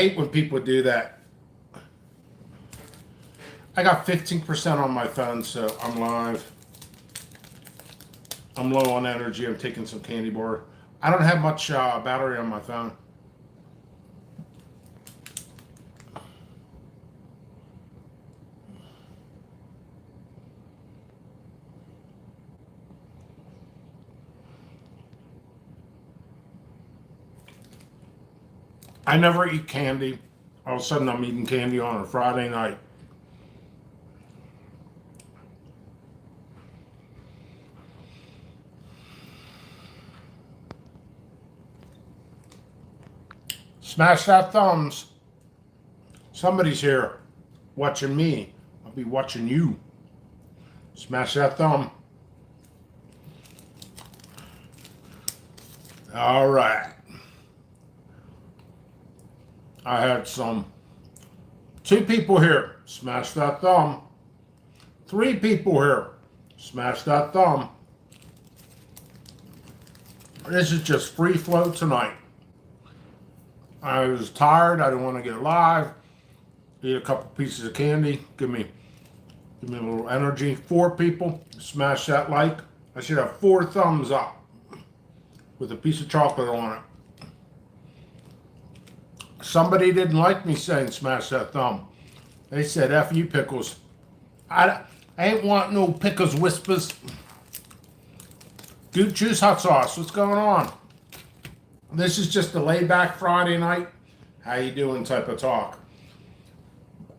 hate when people do that. I got 15% on my phone, so I'm live. I'm low on energy. I'm taking some candy bar. I don't have much battery on my phone. I never eat candy. All of a sudden, I'm eating candy on a Friday night. Smash that thumbs. Somebody's here watching me. I'll be watching you. Smash that thumb. All right. I had two people here. Smash that thumb. Three people here. Smash that thumb. This is just free flow tonight. I was tired. I didn't want to get live. Eat a couple pieces of candy. Give me a little energy. Four people. Smash that like. I should have 4 thumbs up with a piece of chocolate on it. Somebody didn't like me saying smash that thumb. They said, F you, Pickles. I ain't want no Pickles whispers. Dude, juice hot sauce. What's going on? This is just a laid-back Friday night. How you doing type of talk.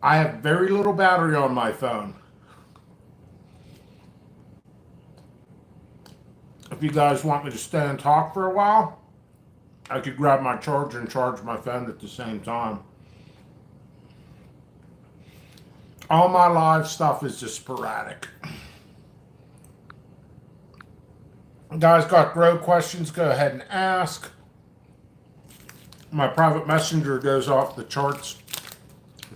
I have very little battery on my phone. If you guys want me to stay and talk for a while, I could grab my charger and charge my phone at the same time. All my live stuff is just sporadic. Guys got grow questions, go ahead and ask. My private messenger goes off the charts.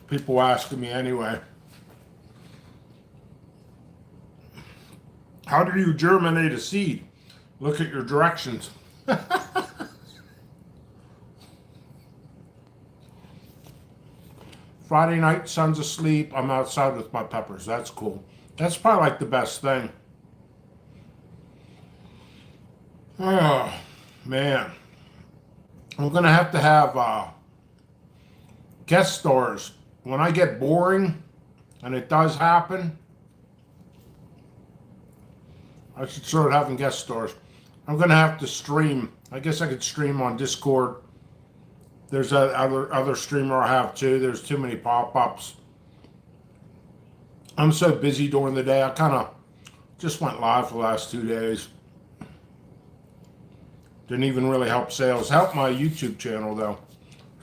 People asking me anyway. How do you germinate a seed? Look at your directions. Friday night, sun's asleep. I'm outside with my peppers. That's cool. That's probably like the best thing. Oh, man. I'm going to have guest stars. When I get boring, and it does happen, I should start having guest stars. I'm going to have to stream. I guess I could stream on Discord. There's other streamer I have too. There's too many pop-ups. I'm so busy during the day. I kind of just went live for the last 2 days. Didn't even really help sales. Helped my YouTube channel though.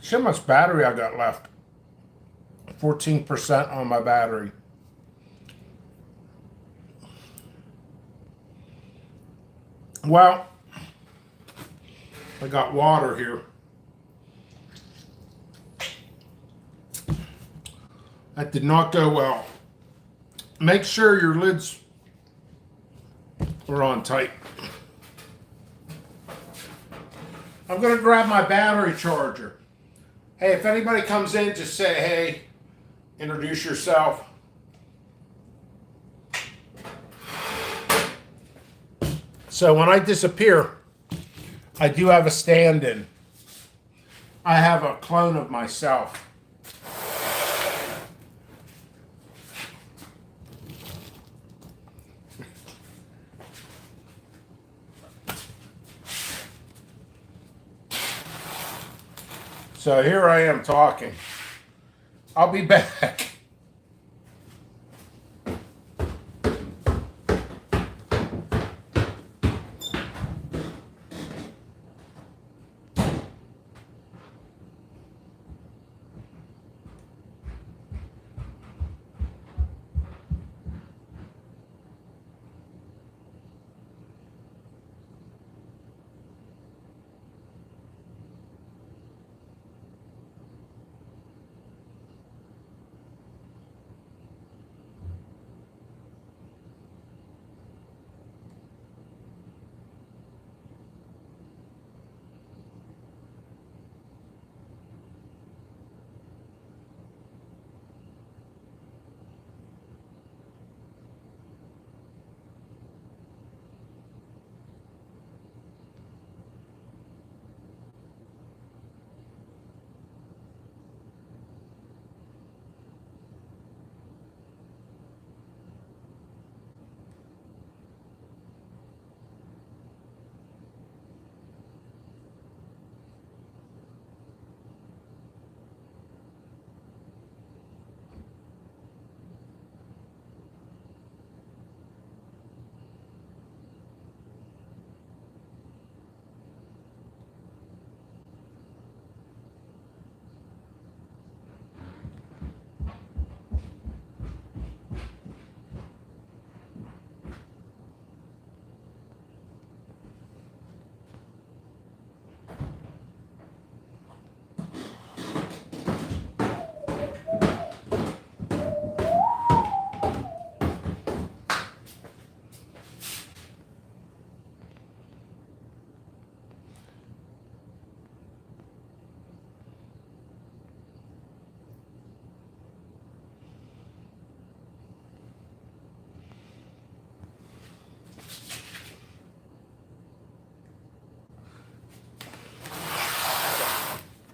See how much battery I got left. 14% on my battery. Well, I got water here. That did not go well. Make sure your lids are on tight. I'm going to grab my battery charger. Hey, if anybody comes in, just say, hey, introduce yourself. So when I disappear, I do have a stand-in. I have a clone of myself. So here I am talking. I'll be back.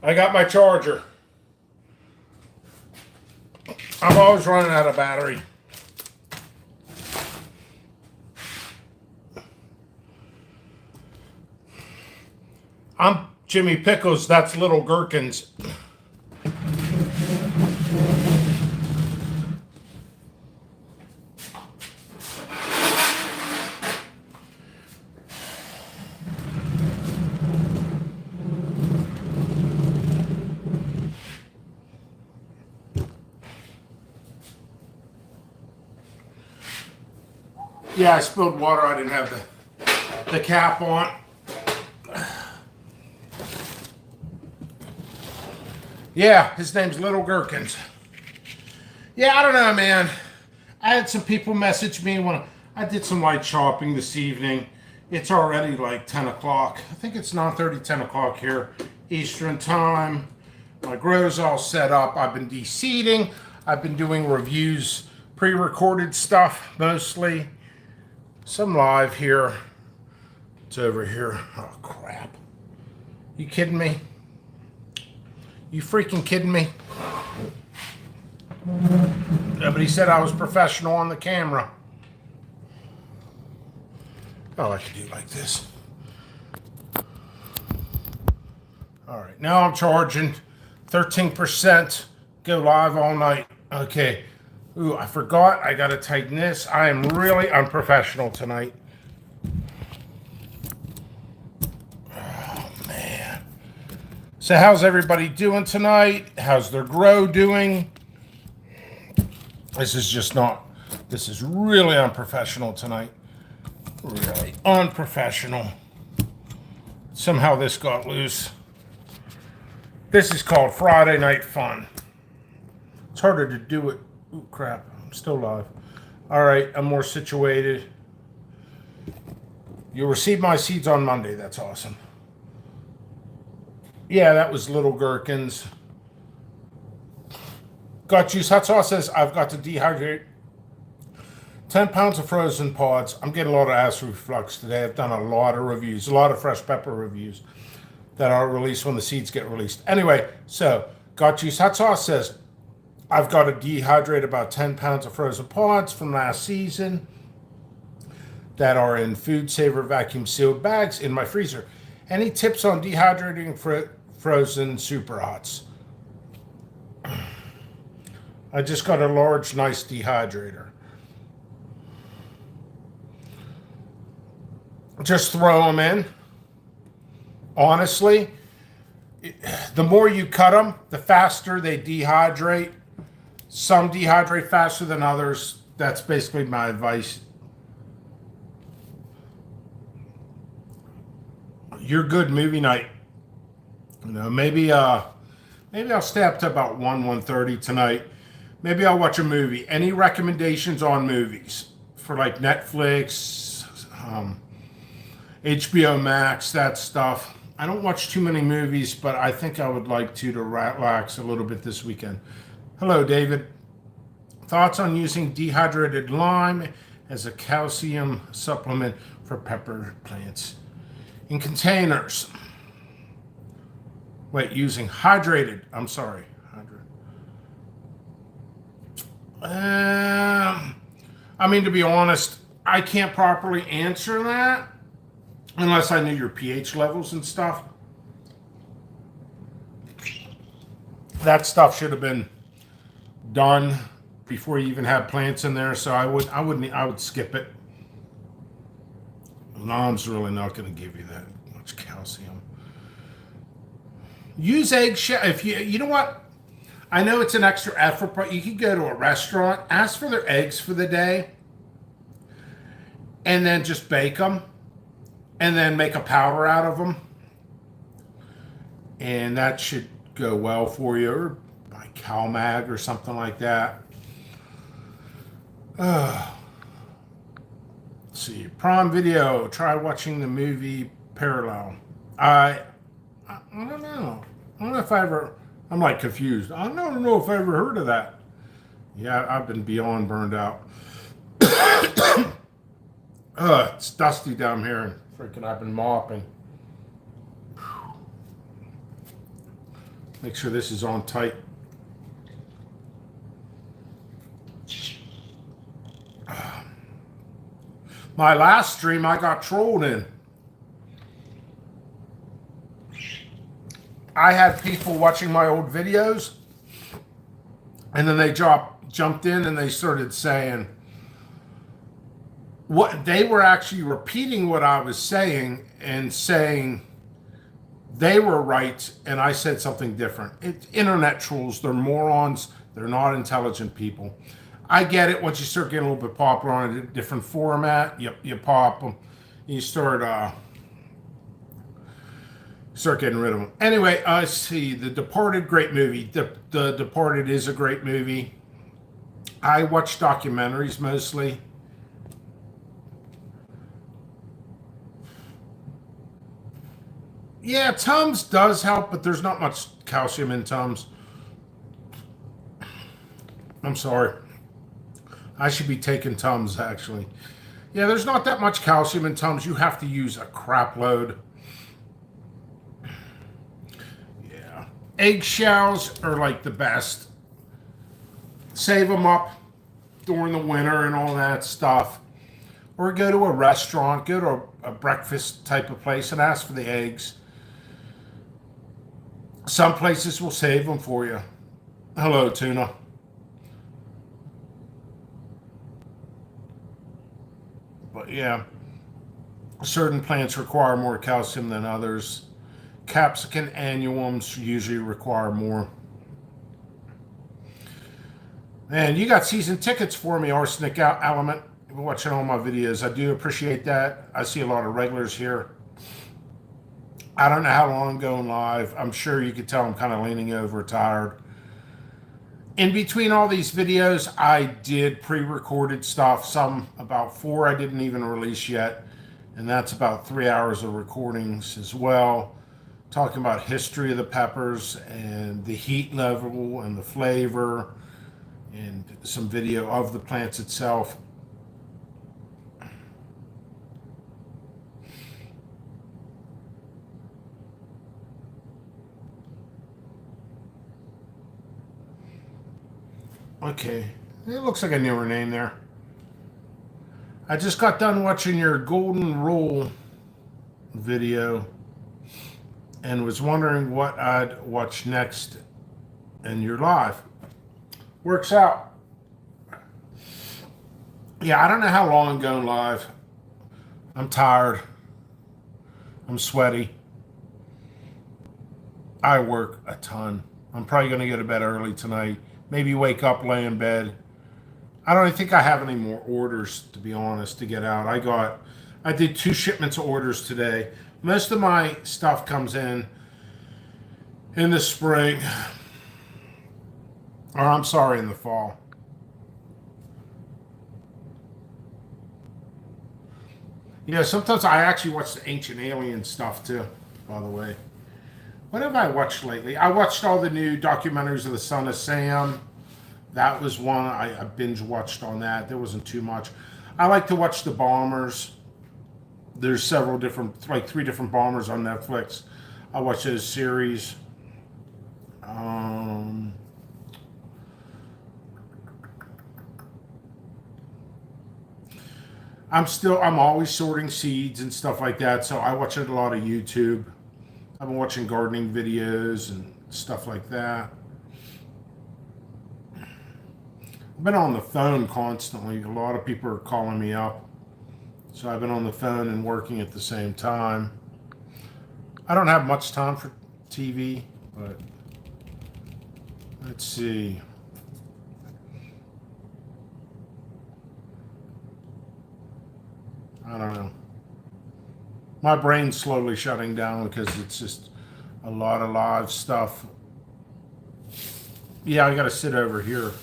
I got my charger. I'm always running out of battery. I'm Jimmy Pickles, that's Little Gherkins. Yeah, I spilled water. I didn't have the cap on. Yeah, his name's Little Gherkins. Yeah, I don't know, man. I had some people message me when I did some light shopping this evening. It's already like 10 o'clock. I think it's 9:30, 10 o'clock here, Eastern time. My grow's all set up. I've been de-seeding. I've been doing reviews, pre-recorded stuff mostly. Some live here. It's over here. Oh, crap. You kidding me? You freaking kidding me? Nobody said I was professional on the camera. Oh, I could do like this. All right, now I'm charging 13%. Go live all night. Okay. Ooh, I forgot. I gotta tighten this. I am really unprofessional tonight. Oh, man. So how's everybody doing tonight? How's their grow doing? This is really unprofessional tonight. Really unprofessional. Somehow this got loose. This is called Friday Night Fun. It's harder to do it. Ooh, crap. I'm still live. All right, I'm more situated. You'll receive my seeds on Monday. That's awesome. Yeah, that was Little Gherkins. Got Juice Hot Sauce says, I've got to dehydrate 10 pounds of frozen pods. I'm getting a lot of acid reflux today. I've done a lot of reviews, a lot of fresh pepper reviews that are released when the seeds get released. Anyway, so Got Juice Hot Sauce says, I've got to dehydrate about 10 pounds of frozen pods from last season that are in Food Saver vacuum sealed bags in my freezer. Any tips on dehydrating frozen super hots? I just got a large, nice dehydrator. Just throw them in. Honestly, the more you cut them, the faster they dehydrate. Some dehydrate faster than others. That's basically my advice. You're good movie night. You know, maybe I'll stay up to about 1:30 tonight. Maybe I'll watch a movie. Any recommendations on movies for like Netflix, HBO Max, that stuff? I don't watch too many movies, but I think I would like to relax a little bit this weekend. Hello, David. Thoughts on using dehydrated lime as a calcium supplement for pepper plants in containers? Wait, using hydrated. I'm sorry. I mean, to be honest, I can't properly answer that unless I knew your pH levels and stuff. That stuff should have been done before you even had plants in there, so I would skip it. Lime's really not going to give you that much calcium. Use eggshell. If you know what? I know it's an extra effort, but you could go to a restaurant, ask for their eggs for the day, and then just bake them, and then make a powder out of them. And that should go well for you, or by CalMag or something like that. Let's see, Prime Video. Try watching the movie Parallel. I don't know. I don't know if I ever. I'm like confused. I don't know if I ever heard of that. Yeah, I've been beyond burned out. It's dusty down here, and freaking I've been mopping. Make sure this is on tight. My last stream, I got trolled in. I had people watching my old videos, and then they jumped in and they started saying what they were actually repeating what I was saying and saying they were right and I said something different. It's internet trolls. They're morons. They're not intelligent people. I get it. Once you start getting a little bit popular on a different format, you pop them. You start getting rid of them. Anyway, I see The Departed, great movie. The Departed is a great movie. I watch documentaries mostly. Yeah, Tums does help, but there's not much calcium in Tums. I'm sorry. I should be taking Tums, actually. Yeah, there's not that much calcium in Tums. You have to use a crap load. Yeah. Eggshells are like the best. Save them up during the winter and all that stuff. Or go to a restaurant, go to a breakfast type of place and ask for the eggs. Some places will save them for you. Hello, Tuna. But yeah, certain plants require more calcium than others. Capsicum annuums usually require more. And you got season tickets for me, Arsenic Element. You've been watching all my videos. I do appreciate that. I see a lot of regulars here. I don't know how long I'm going live. I'm sure you could tell I'm kind of leaning over, tired. In between all these videos, I did pre-recorded stuff. Some, about 4, I didn't even release yet. And that's about 3 hours of recordings as well. Talking about history of the peppers and the heat level and the flavor. And some video of the plants itself. Okay, it looks like a newer name there. I just got done watching your golden rule video and was wondering what I'd watch next, and you're live. Works out. Yeah, I don't know how long I'm going live. I'm tired. I'm sweaty. I work a ton. I'm probably going to go to bed early tonight. Maybe wake up, lay in bed. I don't think I have any more orders, to be honest, to get out. I did 2 shipments of orders today. Most of my stuff comes in the spring. Or I'm sorry, in the fall. You know, sometimes I actually watch the Ancient Alien stuff too, by the way. What have I watched lately? I watched all the new documentaries of the Son of Sam. That was one I binge watched on that. There wasn't too much. I like to watch the bombers. There's several different, like 3 different bombers on Netflix. I watch those series. I'm always sorting seeds and stuff like that. So I watch a lot of YouTube. I've been watching gardening videos and stuff like that. I've been on the phone constantly. A lot of people are calling me up. So I've been on the phone and working at the same time. I don't have much time for TV, but let's see. I don't know. My brain's slowly shutting down because it's just a lot of live stuff. Yeah, I got to sit over here.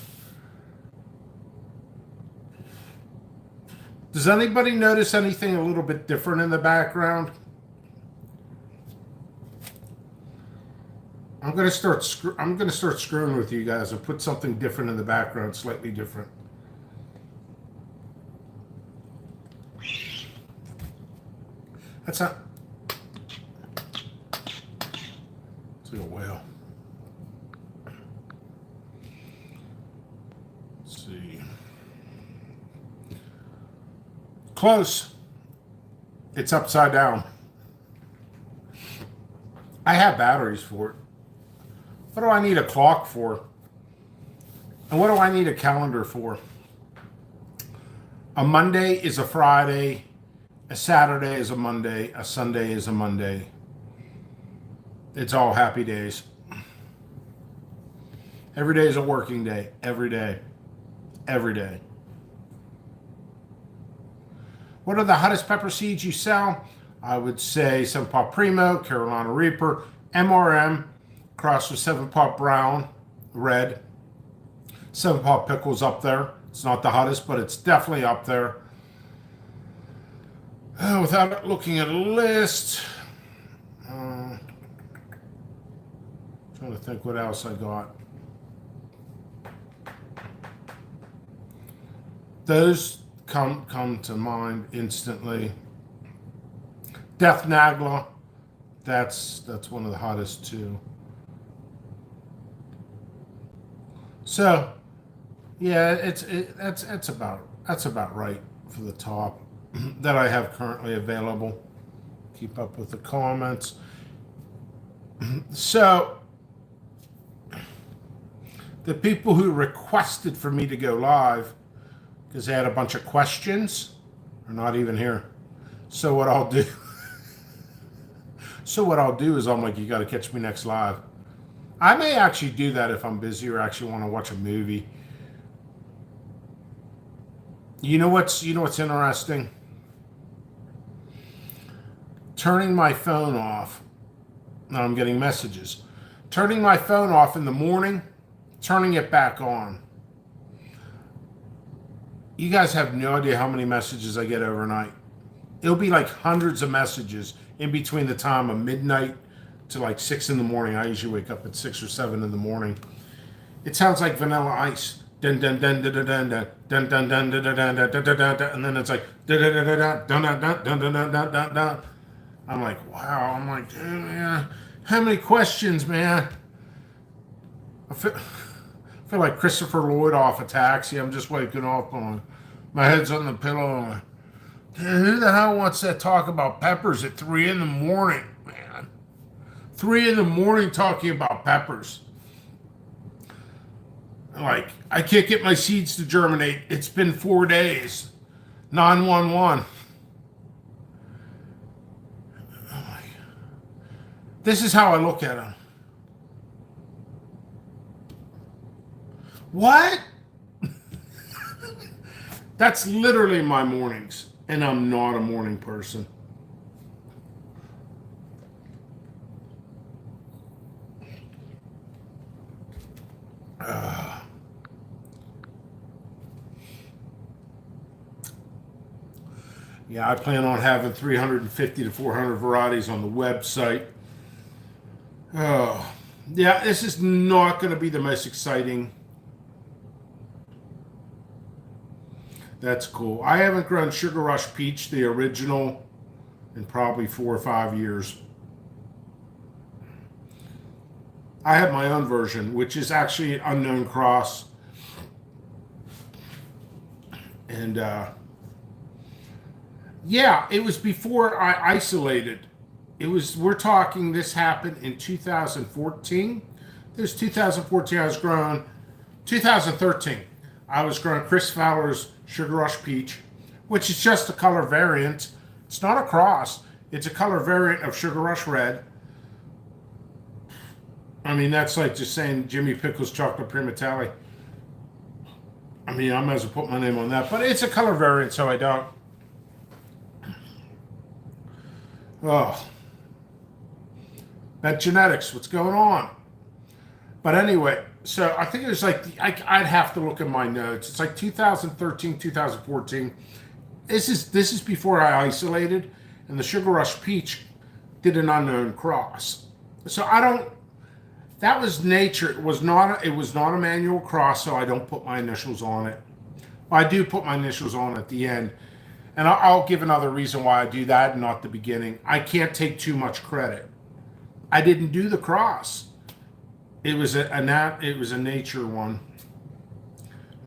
Does anybody notice anything a little bit different in the background? I'm gonna start screwing with you guys and put something different in the background, slightly different. That's not. It's like a whale. see. Close. It's upside down. I have batteries for it. What do I need a clock for? And what do I need a calendar for? A Monday is a Friday. A Saturday is a Monday. A Sunday is a Monday. It's all happy days. Every day is a working day. Every day. Every day. What are the hottest pepper seeds you sell? I would say 7-Pot Primo, Carolina Reaper, MRM, crossed with 7-Pot Brown, Red. 7-Pot Pickles up there. It's not the hottest, but it's definitely up there. Without looking at a list, trying to think what else I got. Those come to mind instantly. Death Nagla, that's one of the hottest too. So, yeah, that's about right for the top that I have currently available. Keep up with the comments. So, the people who requested for me to go live because they had a bunch of questions are not even here. So what I'll do is I'm like, you got to catch me next live. I may actually do that if I'm busy or actually want to watch a movie. You know what's interesting? Turning my phone off. Now I'm getting messages. Turning my phone off in the morning, turning it back on. You guys have no idea how many messages I get overnight. It'll be like hundreds of messages in between the time of midnight to like 6 in the morning. I usually wake up at 6 or 7 in the morning. It sounds like Vanilla Ice. Dun dun dun dun dun dun dun dun dun dun dun dun dun dun dun dun, and then it's like dun dun dun dun dun dun dun dun dun dun dun. I'm like, wow. I'm like, man, how many questions, man? I feel like Christopher Lloyd off a Taxi. I'm just waking up on my head's on the pillow. And who the hell wants to talk about peppers at 3 in the morning, man? 3 in the morning talking about peppers. Like, I can't get my seeds to germinate. It's been 4 days. 911. This is how I look at them. What? That's literally my mornings, and I'm not a morning person. Yeah, I plan on having 350 to 400 varieties on the website. Oh, yeah, this is not going to be the most exciting. That's cool. I haven't grown Sugar Rush Peach, the original, in probably 4 or 5 years. I have my own version, which is actually an unknown cross. And, yeah, it was before I isolated. We're talking, this happened in 2014. It was 2014 I was growing. 2013, I was growing Chris Fowler's Sugar Rush Peach, which is just a color variant. It's not a cross. It's a color variant of Sugar Rush Red. I mean, that's like just saying Jimmy Pickles Chocolate Primatale. I mean, I might as well put my name on that. But it's a color variant, so I don't. Oh. That genetics, what's going on? But anyway, so I think it was like, I'd have to look at my notes. It's like 2013, 2014. This is before I isolated, and the Sugar Rush Peach did an unknown cross. So that was nature. It was not a manual cross, so I don't put my initials on it. I do put my initials on at the end. And I'll give another reason why I do that and not the beginning. I can't take too much credit. I didn't do the cross. It was a nature one.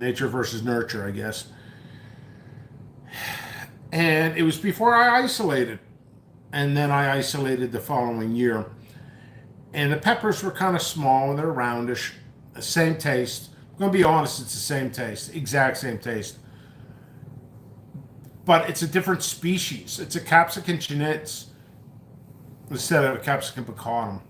Nature versus nurture, I guess. And it was before I isolated. And then I isolated the following year. And the peppers were kind of small and they're roundish. Same taste. I'm going to be honest, it's the same taste. Exact same taste. But it's a different species. It's a Capsicum chinense instead of a Capsicum picanum.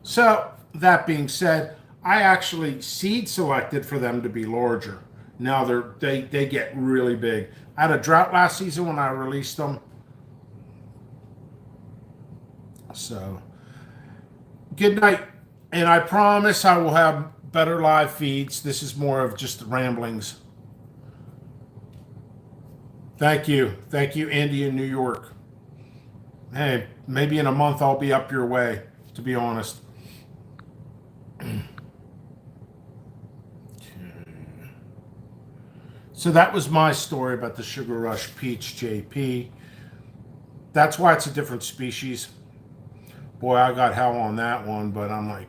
So, that being said, I actually seed selected for them to be larger. Now they get really big. I had a drought last season when I released them. So, good night. And I promise I will have better live feeds. This is more of just ramblings. Thank you. Thank you, Andy in New York. Hey, maybe in a month I'll be up your way, to be honest. So that was my story about the Sugar Rush Peach JP. That's why it's a different species. Boy, I got hell on that one, but I'm like,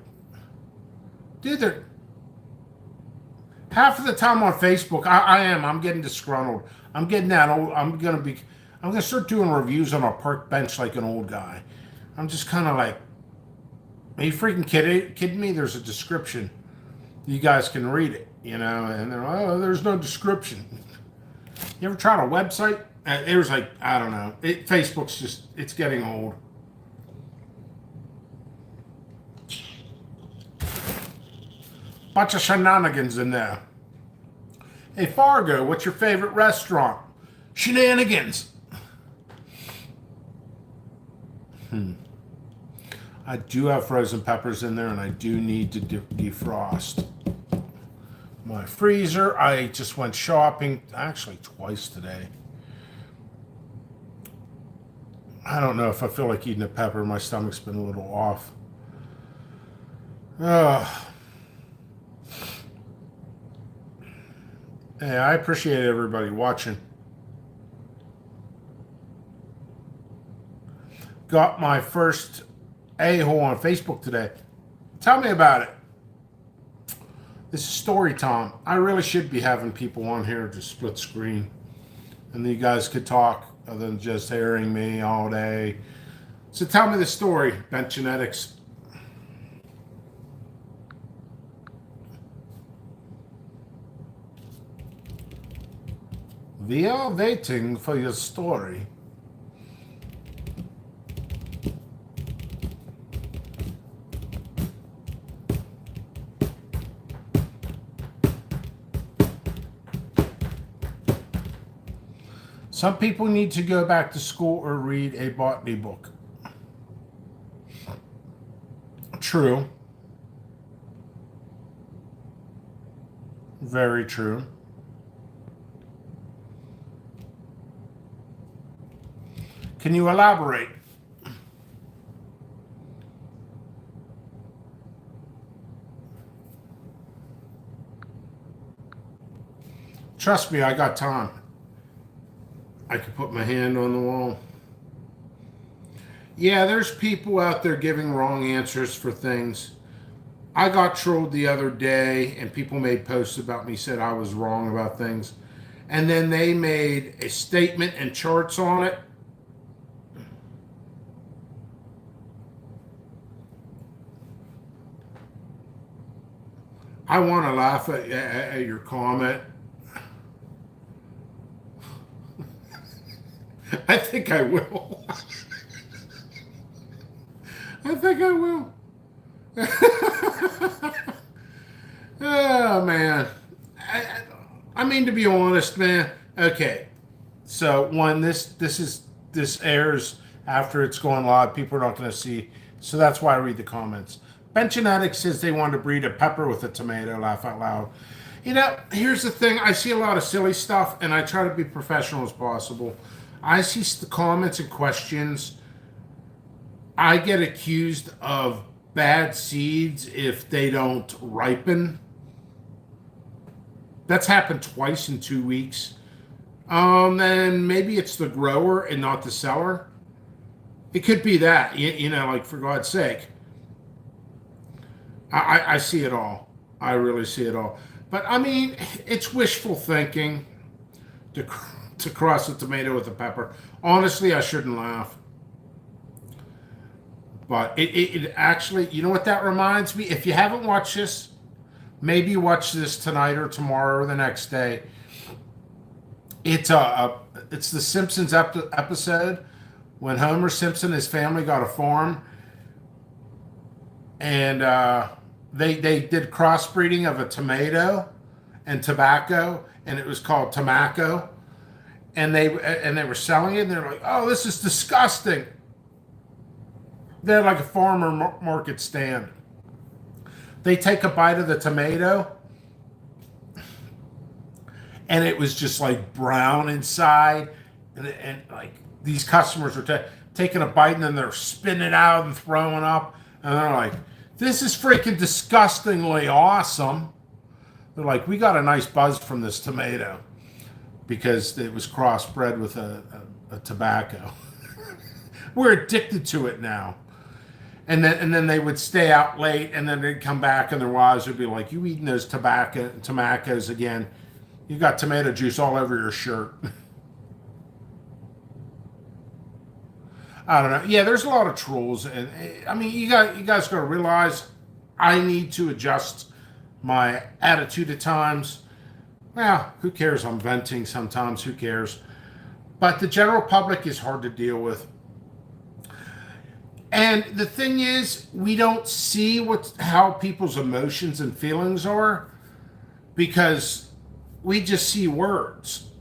dude, they're half of the time on Facebook. I'm getting disgruntled. I'm getting that old. I'm gonna start doing reviews on a park bench like an old guy. I'm just kind of like, are you freaking kidding me? There's a description. You guys can read it, and they're like, oh, there's no description. You ever tried a website? It was like, I don't know. Facebook's just, it's getting old. Bunch of shenanigans in there. Hey, Fargo, what's your favorite restaurant? Shenanigans. I do have frozen peppers in there, and I do need to defrost my freezer. I just went shopping, actually twice today. I don't know if I feel like eating a pepper. My stomach's been a little off. Hey, I appreciate everybody watching. Got my first a-hole on Facebook today. Tell me about it. This is story time. I really should be having people on here to split screen. And then you guys could talk other than just hearing me all day. So tell me the story, Bent Genetics. We are waiting for your story. Some people need to go back to school or read a botany book. True. Very true. Can you elaborate? Trust me, I got time. I could put my hand on the wall. Yeah, there's people out there giving wrong answers for things. I got trolled the other day, and people made posts about me, said I was wrong about things. And then they made a statement and charts on it. I want to laugh at your comment. I think I will. I think I will. Oh, man. I mean, to be honest, man. Okay. So, one, this airs after it's going live. People are not going to see. So, that's why I read the comments. Ben Genetics says they want to breed a pepper with a tomato. Laugh out loud. Here's the thing. I see a lot of silly stuff, and I try to be professional as possible. I see the comments and questions. I get accused of bad seeds if they don't ripen. That's happened twice in 2 weeks. And maybe it's the grower and not the seller. It could be that, like, for God's sake. I see it all. I really see it all. But I mean, it's wishful thinking to to cross a tomato with a pepper. Honestly, I shouldn't laugh. But it actually, you know what that reminds me? If you haven't watched this, maybe watch this tonight or tomorrow or the next day. It's the Simpsons episode when Homer Simpson and his family got a farm, and they did crossbreeding of a tomato and tobacco, and it was called tobacco, and they were selling it, and they're like, "Oh, this is disgusting." They had like a farmer market stand. They take a bite of the tomato, and it was just like brown inside, and like these customers were taking a bite, and then they're spitting it out and throwing up, and they're like, "This is freaking disgustingly awesome." They're like, "We got a nice buzz from this tomato because it was crossbred with a tobacco." We're addicted to it now. And then they would stay out late, and then they'd come back, and their wives would be like, "You eating those tobaccos again? You got tomato juice all over your shirt." I don't know. Yeah, there's a lot of trolls, and I mean, you guys got to realize I need to adjust my attitude at times. Well, who cares? I'm venting sometimes. Who cares? But the general public is hard to deal with. And the thing is, we don't see how people's emotions and feelings are because we just see words.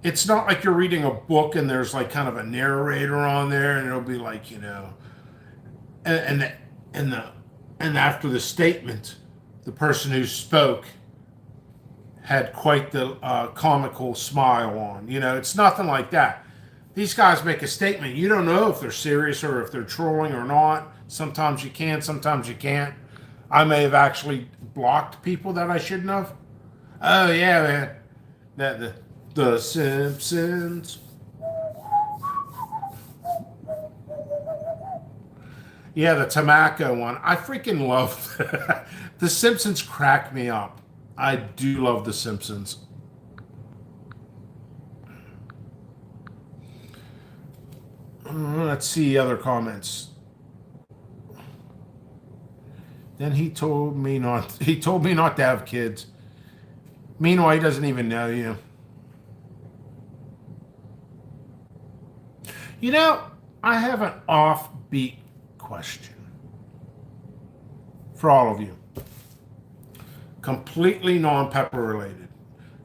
It's not like you're reading a book and there's like kind of a narrator on there, and it'll be like, and after the statement, the person who spoke had quite the comical smile on. It's nothing like that. These guys make a statement. You don't know if they're serious or if they're trolling or not. Sometimes you can, sometimes you can't. I may have actually blocked people that I shouldn't have. Oh yeah, man. The Simpsons. Yeah, the tobacco one. I freaking love that. The Simpsons crack me up. I do love The Simpsons. Let's see other comments. Then he told me not to have kids. Meanwhile, he doesn't even know you. I have an offbeat question for all of you. Completely non-pepper related.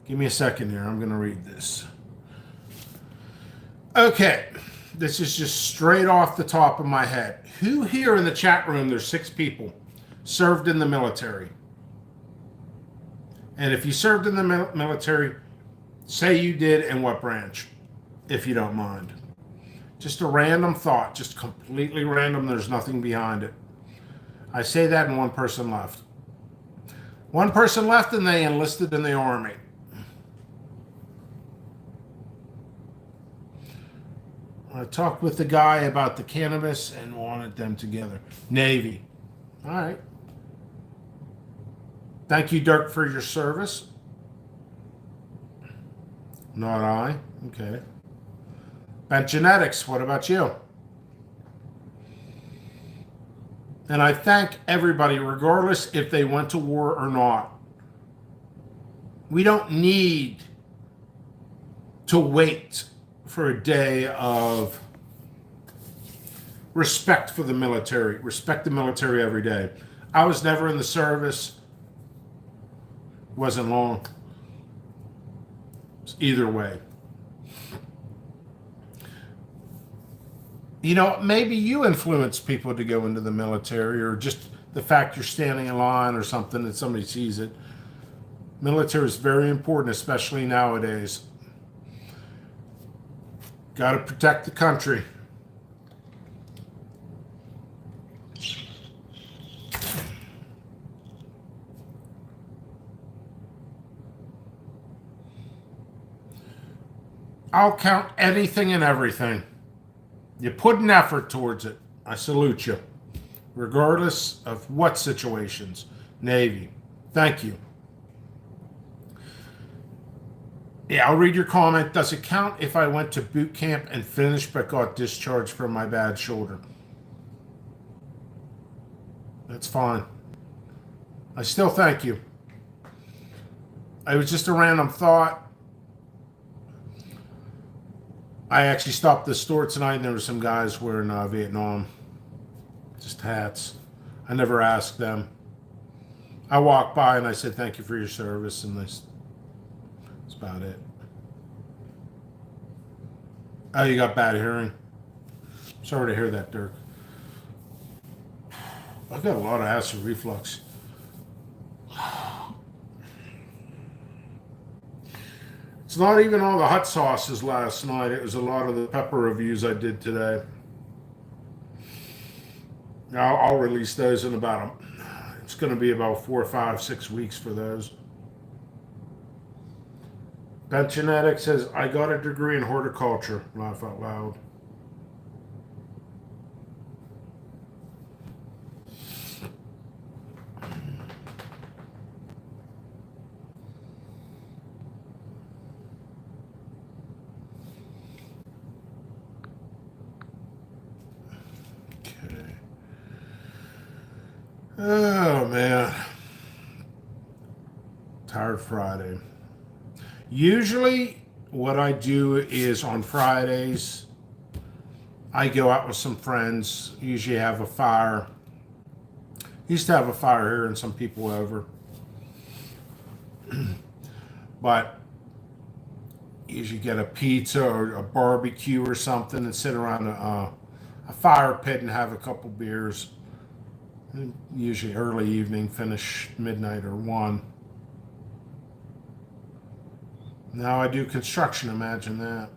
Give me a second here. I'm going to read this. Okay. This is just straight off the top of my head. Who here in the chat room, there's 6 people, served in the military? And if you served in the military, say you did, and what branch, if you don't mind. Just a random thought, just completely random. There's nothing behind it. I say that, and one person left. One person left, and they enlisted in the Army. I talked with the guy about the cannabis and wanted them together. Navy. All right. Thank you, Dirk, for your service. Not I. Okay. Bent Genetics. What about you? And I thank everybody, regardless if they went to war or not. We don't need to wait for a day of respect for the military. Respect the military every day. I was never in the service. Wasn't long. Either way. Maybe you influence people to go into the military, or just the fact you're standing in line or something and somebody sees it. Military is very important, especially nowadays. Got to protect the country. I'll count anything and everything. You put an effort towards it. I salute you. Regardless of what situations. Navy. Thank you. Yeah, I'll read your comment. Does it count if I went to boot camp and finished but got discharged from my bad shoulder? That's fine. I still thank you. It was just a random thought. I actually stopped at the store tonight and there were some guys wearing Vietnam. Just hats. I never asked them. I walked by and I said, thank you for your service, and that's about it. Oh, you got bad hearing? Sorry to hear that, Dirk. I've got a lot of acid reflux. It's not even all the hot sauces last night. It was a lot of the pepper reviews I did today. Now I'll release those in about it's going to be about 4, 5, 6 weeks for those. Ben Genetic says, I got a degree in horticulture. Laugh out loud. Okay. Oh, man. Tired Friday. Usually what I do is on Fridays, I go out with some friends, usually have a fire. Used to have a fire here and some people over. But usually get a pizza or a barbecue or something and sit around a fire pit and have a couple beers. Usually early evening, finish midnight or 1. Now I do construction, imagine that.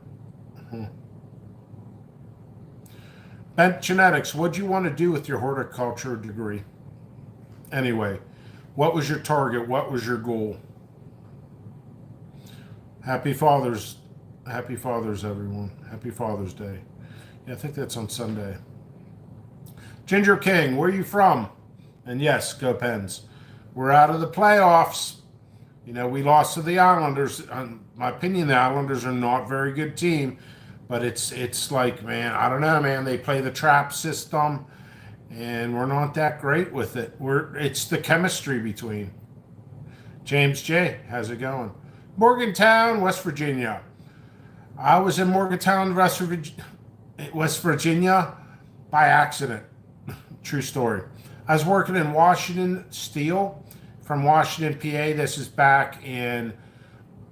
Bent Genetics, what do you want to do with your horticulture degree? Anyway, what was your target? What was your goal? Happy Father's, everyone. Happy Father's Day. Yeah, I think that's on Sunday. Ginger King, where are you from? And yes, go Pens. We're out of the playoffs. You know, we lost to the Islanders. In my opinion, the Islanders are not a very good team. But it's like, man, I don't know, man. They play the trap system, and we're not that great with it. It's the chemistry between. James J, how's it going? Morgantown, West Virginia. I was in Morgantown, West Virginia by accident. True story. I was working in Washington Steel from Washington, PA. This is back in,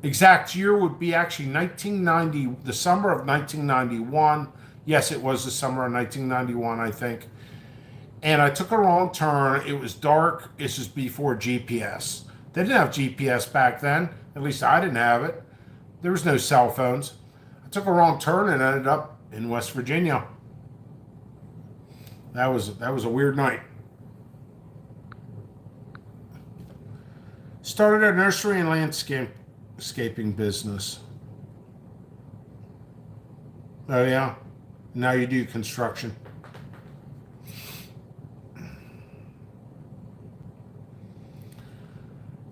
exact year would be actually 1990, the summer of 1991. Yes, it was the summer of 1991, I think. And I took a wrong turn. It was dark. This is before GPS. They didn't have GPS back then. At least I didn't have it. There was no cell phones. I took a wrong turn and ended up in West Virginia. That was a weird night. Started a nursery and landscaping business. Oh yeah? Now you do construction.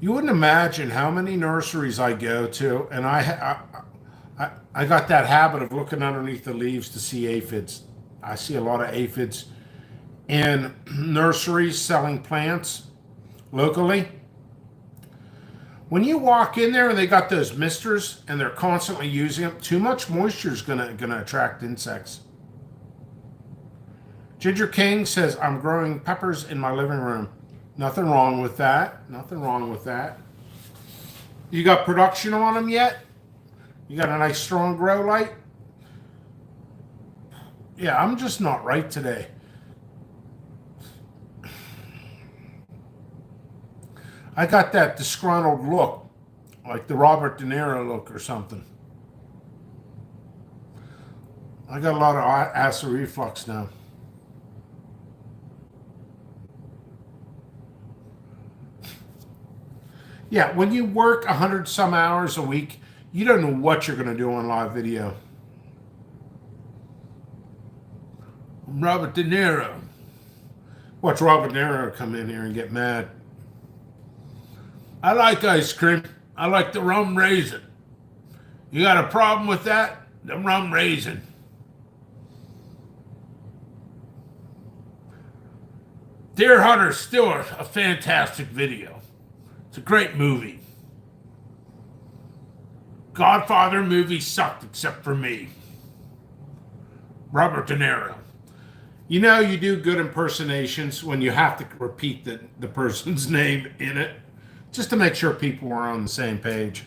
You wouldn't imagine how many nurseries I go to, and I got that habit of looking underneath the leaves to see aphids. I see a lot of aphids in nurseries selling plants locally. When you walk in there and they got those misters and they're constantly using them, too much moisture is gonna attract insects. Ginger King says, I'm growing peppers in my living room. Nothing wrong with that. Nothing wrong with that. You got production on them yet? You got a nice strong grow light? Yeah, I'm just not right today. I got that disgruntled look, like the Robert De Niro look or something. I got a lot of acid reflux now. Yeah, when you work 100 some hours a week, you don't know what you're going to do on live video. Robert De Niro. Watch Robert De Niro come in here and get mad. I like ice cream. I like the rum raisin. You got a problem with that? The rum raisin. Deer Hunter's still a fantastic video. It's a great movie. Godfather movie sucked except for me. Robert De Niro. You know, you do good impersonations when you have to repeat the person's name in it, just to make sure people are on the same page.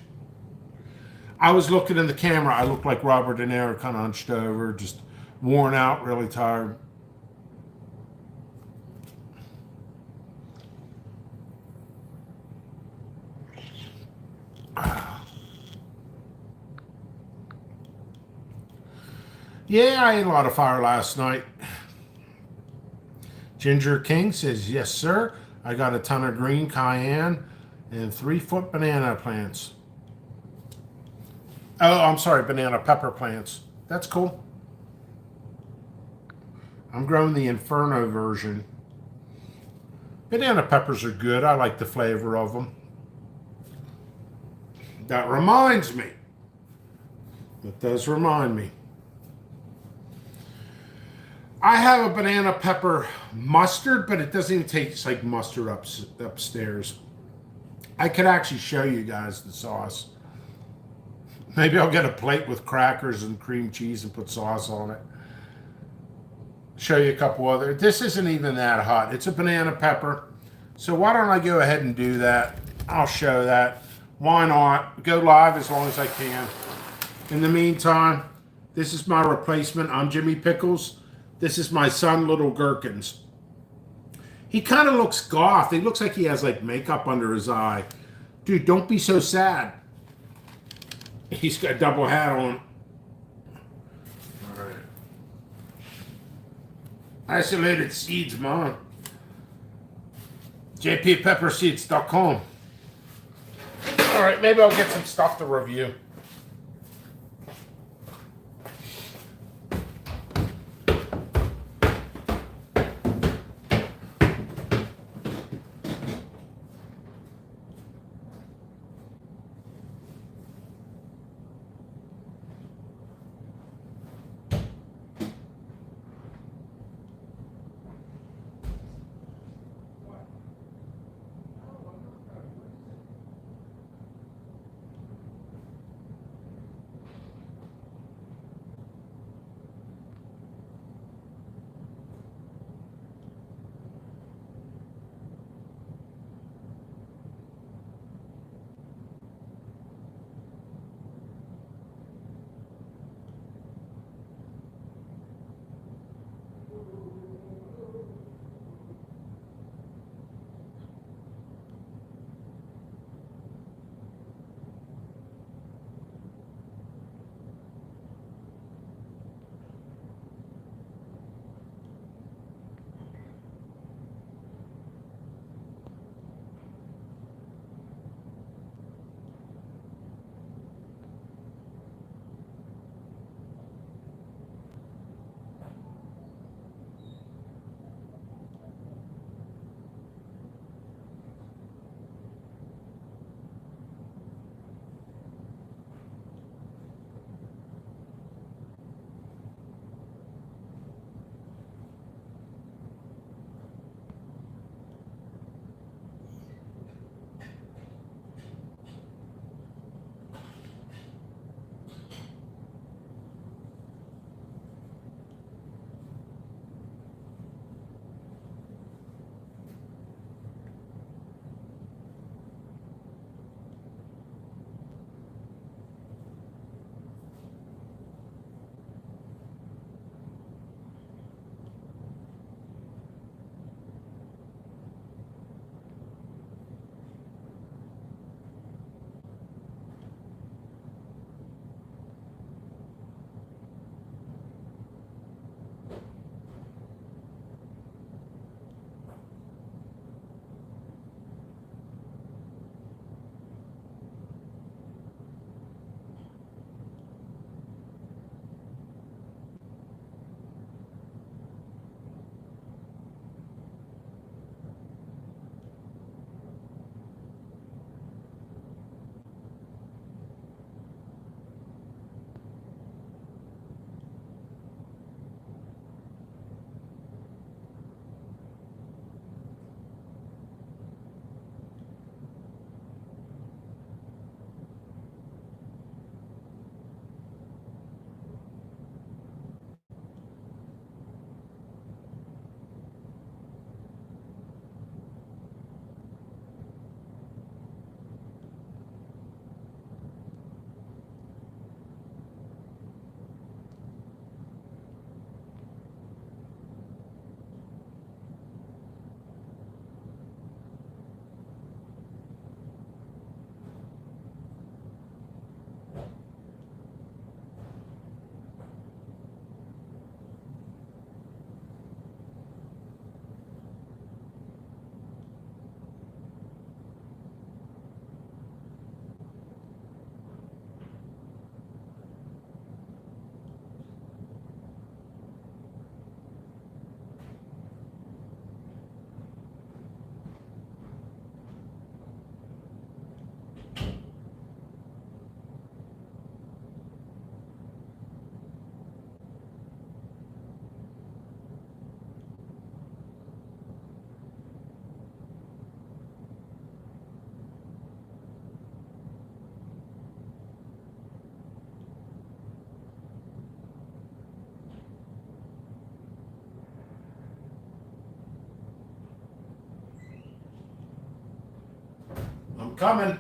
I was looking in the camera. I looked like Robert De Niro, kind of hunched over, just worn out, really tired. Yeah, I ate a lot of fire last night. Ginger King says, yes, sir. I got a ton of green cayenne and 3-foot banana plants. Oh, I'm sorry, banana pepper plants. That's cool. I'm growing the Inferno version. Banana peppers are good. I like the flavor of them. That reminds me. It does remind me. I have a banana pepper mustard, but it doesn't even taste like mustard upstairs. I could actually show you guys the sauce. Maybe I'll get a plate with crackers and cream cheese and put sauce on it. Show you a couple other. This isn't even that hot. It's a banana pepper. So why don't I go ahead and do that? I'll show that. Why not? Go live as long as I can. In the meantime, this is my replacement. I'm Jimmy Pickles. This is my son, Little Gherkins. He kind of looks goth. He looks like he has like makeup under his eye. Dude, don't be so sad. He's got a double hat on. All right. Isolated seeds, Mom. jppepperseeds.com. All right, maybe I'll get some stuff to review. I'm coming.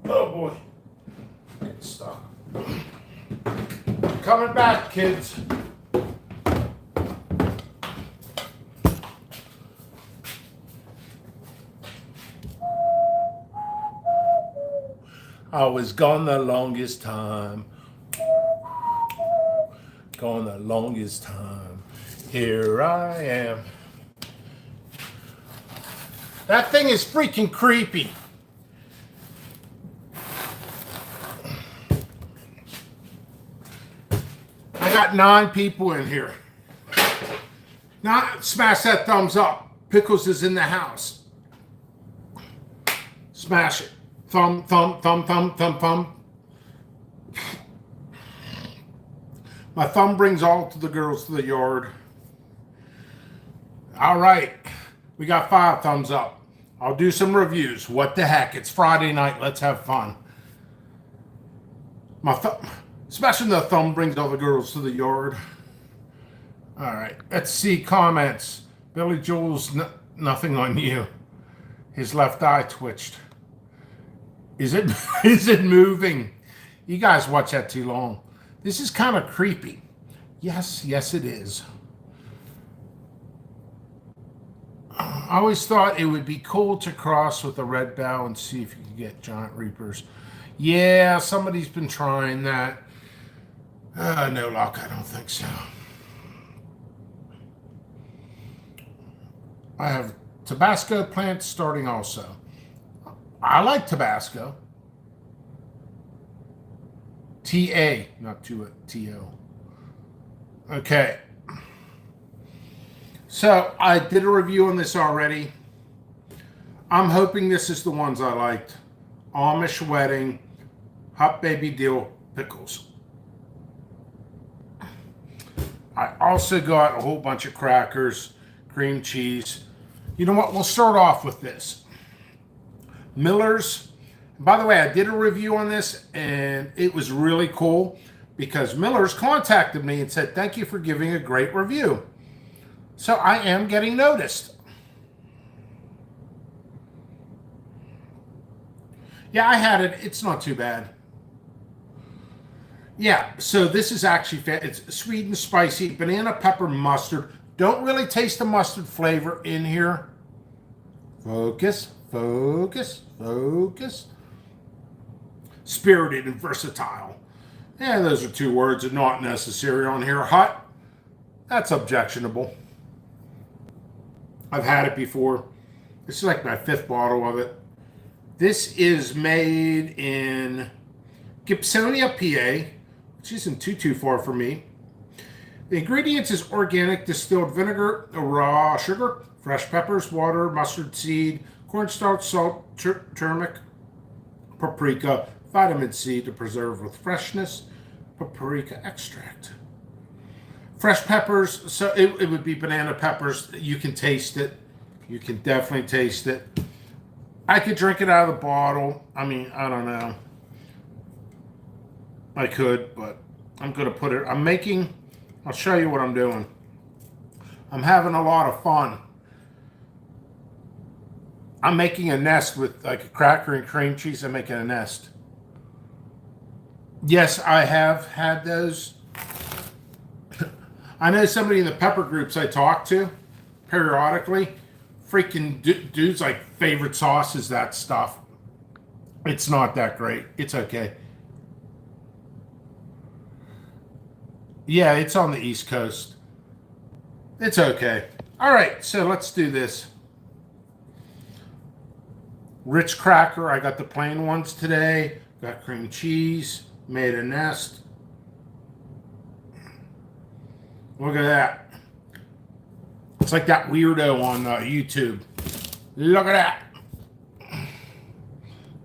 Oh boy. Good stuff. Coming back, kids. I was gone the longest time. Gone the longest time. Here I am. That thing is freaking creepy. I got 9 people in here. Now, smash that thumbs up. Pickles is in the house. Smash it. Thumb, thumb, thumb, thumb, thumb, thumb. My thumb brings all to the girls to the yard. All right. We got 5 thumbs up. I'll do some reviews. What the heck? It's Friday night. Let's have fun. My thumb. Smashing the thumb brings all the girls to the yard. All right. Let's see comments. Billy Joel's nothing on you. His left eye twitched. Is it moving? You guys watch that too long. This is kind of creepy. Yes, it is. I always thought it would be cool to cross with a red bow and see if you can get giant reapers. Yeah, somebody's been trying that. No luck, I don't think so. I have Tabasco plants starting also. I like Tabasco. T-A, not T-O. Okay. So, I did a review on this already. I'm hoping this is the ones I liked. Amish Wedding, Hot Baby Deal, Pickles. I also got a whole bunch of crackers, cream cheese. You know what? We'll start off with this. Miller's. By the way, I did a review on this, and it was really cool because Miller's contacted me and said, thank you for giving a great review. So I am getting noticed. Yeah, I had it. It's not too bad. Yeah, so this is actually, it's sweet and spicy, banana pepper mustard. Don't really taste the mustard flavor in here. Focus, focus, focus. Spirited and versatile. Yeah, those are 2 words that are not necessary on here. Hot, that's objectionable. I've had it before. This is like my 5th bottle of it. This is made in Gibsonia, PA, which isn't too far from me. The ingredients is organic distilled vinegar, raw sugar, fresh peppers, water, mustard seed, cornstarch, salt, turmeric, paprika, vitamin C to preserve with freshness, paprika extract. Fresh peppers, so it would be banana peppers. You can taste it. You can definitely taste it. I could drink it out of the bottle. I mean, I don't know. I could, but I'm going to put it, I'll show you what I'm doing. I'm having a lot of fun. I'm making a nest with like a cracker and cream cheese. I'm making a nest. Yes, I have had those. I know somebody in the pepper groups I talk to periodically, freaking dudes like favorite sauce is that stuff. It's not that great. It's okay. Yeah, it's on the East Coast. It's okay. All right, so let's do this. Rich cracker. I got the plain ones today. Got cream cheese. Made a nest. Look at that. It's like that weirdo on YouTube. Look at that.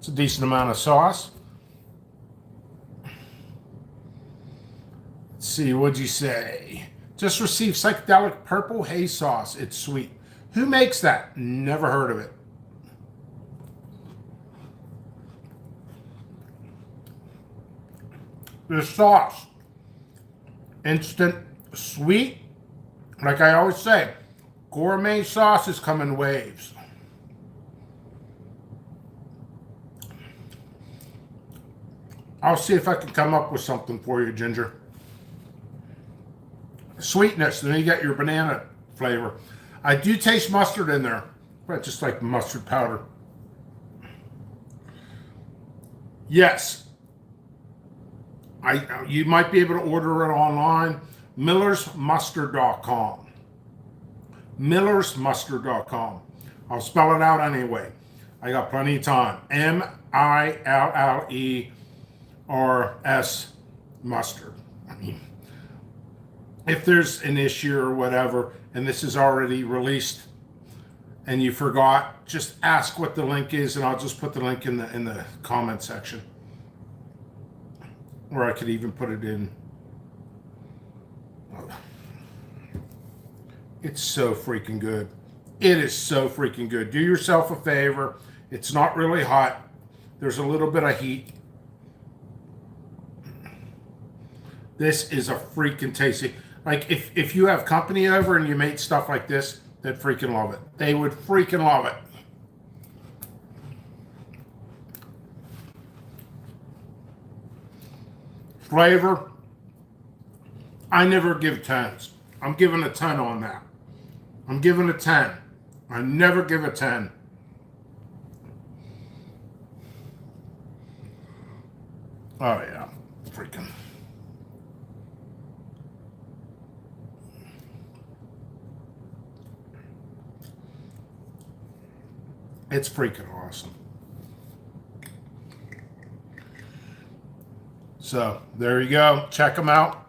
It's a decent amount of sauce. Let's see, what'd you say? Just received psychedelic purple haze sauce. It's sweet. Who makes that? Never heard of it. The sauce, instant, sweet. Like I always say, gourmet sauces come in waves. I'll see if I can come up with something for you, Ginger. Sweetness, then you get your banana flavor. I do taste mustard in there, but just like mustard powder. Yes. You might be able to order it online. millersmustard.com. millersmustard.com. I'll spell it out anyway. I got plenty of time. MILLERS mustard. I mean, if there's an issue or whatever, and this is already released, and you forgot, just ask what the link is, and I'll just put the link in the comment section. Or I could even put it in. It's so freaking good. It is so freaking good. Do yourself a favor. It's not really hot. There's a little bit of heat. This is a freaking tasty. Like if you have company over and you make stuff like this, they'd freaking love it. They would freaking love it. Flavor, I never give 10s. I'm giving a 10 on that. I'm giving a 10. I never give a 10. Oh yeah, freaking. It's freaking awesome. So there you go. Check them out.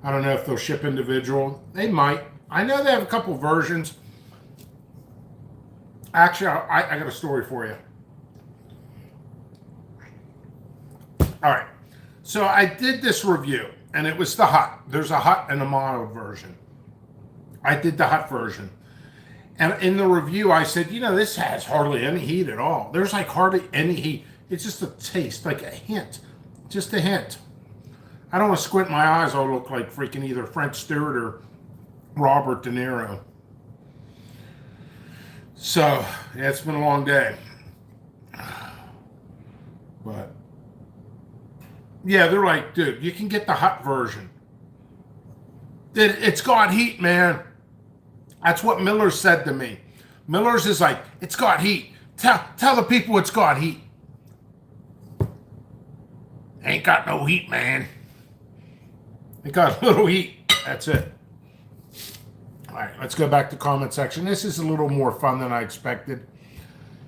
I don't know if they'll ship individual. They might. I know they have a couple versions. Actually, I got a story for you. All right. So I did this review, and it was the hot. There's a hot and a mild version. I did the hot version. And in the review, I said, this has hardly any heat at all. There's like hardly any heat. It's just a taste, like a hint. Just a hint. I don't want to squint my eyes. I'll look like freaking either French Stewart or Robert De Niro. So, yeah, it's been a long day. But, yeah, they're like, dude, you can get the hot version. It's got heat, man. That's what Miller's said to me. Miller's is like, it's got heat. Tell the people it's got heat. Ain't got no heat, man. It got a little heat. That's it. All right, let's go back to comment section. This is a little more fun than I expected.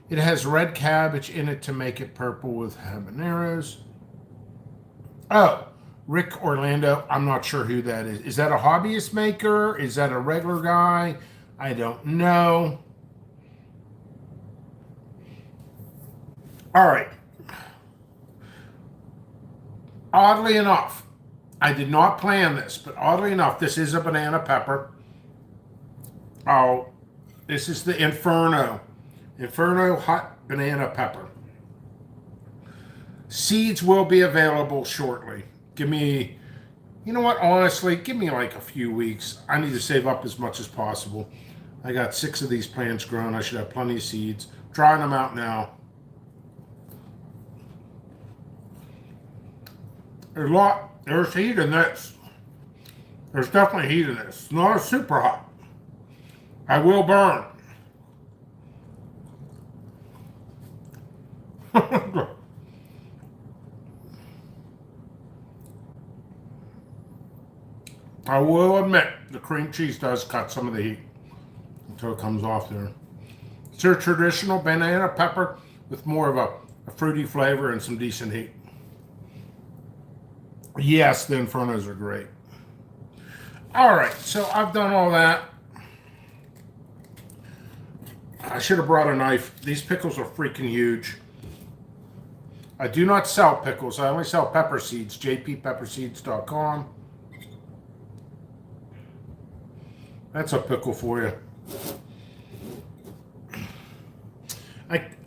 It has red cabbage in it to make it purple with habaneros. Oh, Rick Orlando. I'm not sure who that is. Is that a hobbyist maker? Is that a regular guy? I don't know. All right. Oddly enough, I did not plan this, but oddly enough, this is a banana pepper. Oh, this is the Inferno. Inferno hot banana pepper. Seeds will be available shortly. Give me, you know what, honestly, give me like a few weeks. I need to save up as much as possible. I got 6 of these plants grown. I should have plenty of seeds. Drying them out now. There's heat in this. There's definitely heat in this. It's not super hot. I will burn. I will admit, the cream cheese does cut some of the heat until it comes off there. It's a traditional banana pepper with more of a fruity flavor and some decent heat. Yes, the Infernos are great. All right, so I've done all that. I should have brought a knife. These pickles are freaking huge. I do not sell pickles. I only sell pepper seeds. jppepperseeds.com. That's a pickle for you.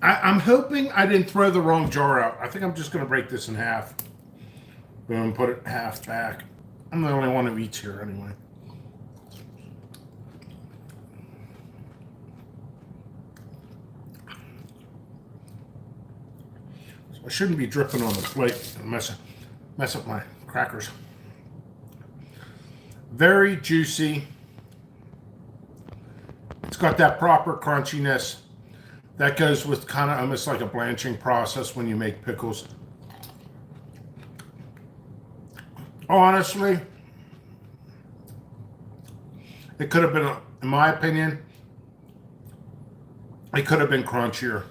I'm hoping I didn't throw the wrong jar out. I think I'm just going to break this in half. Boom, put it half back. I'm the only one who eats here anyway. So I shouldn't be dripping on the plate and mess up my crackers. Very juicy. It's got that proper crunchiness that goes with kind of almost like a blanching process when you make pickles. Honestly, it could have been, in my opinion, it could have been crunchier.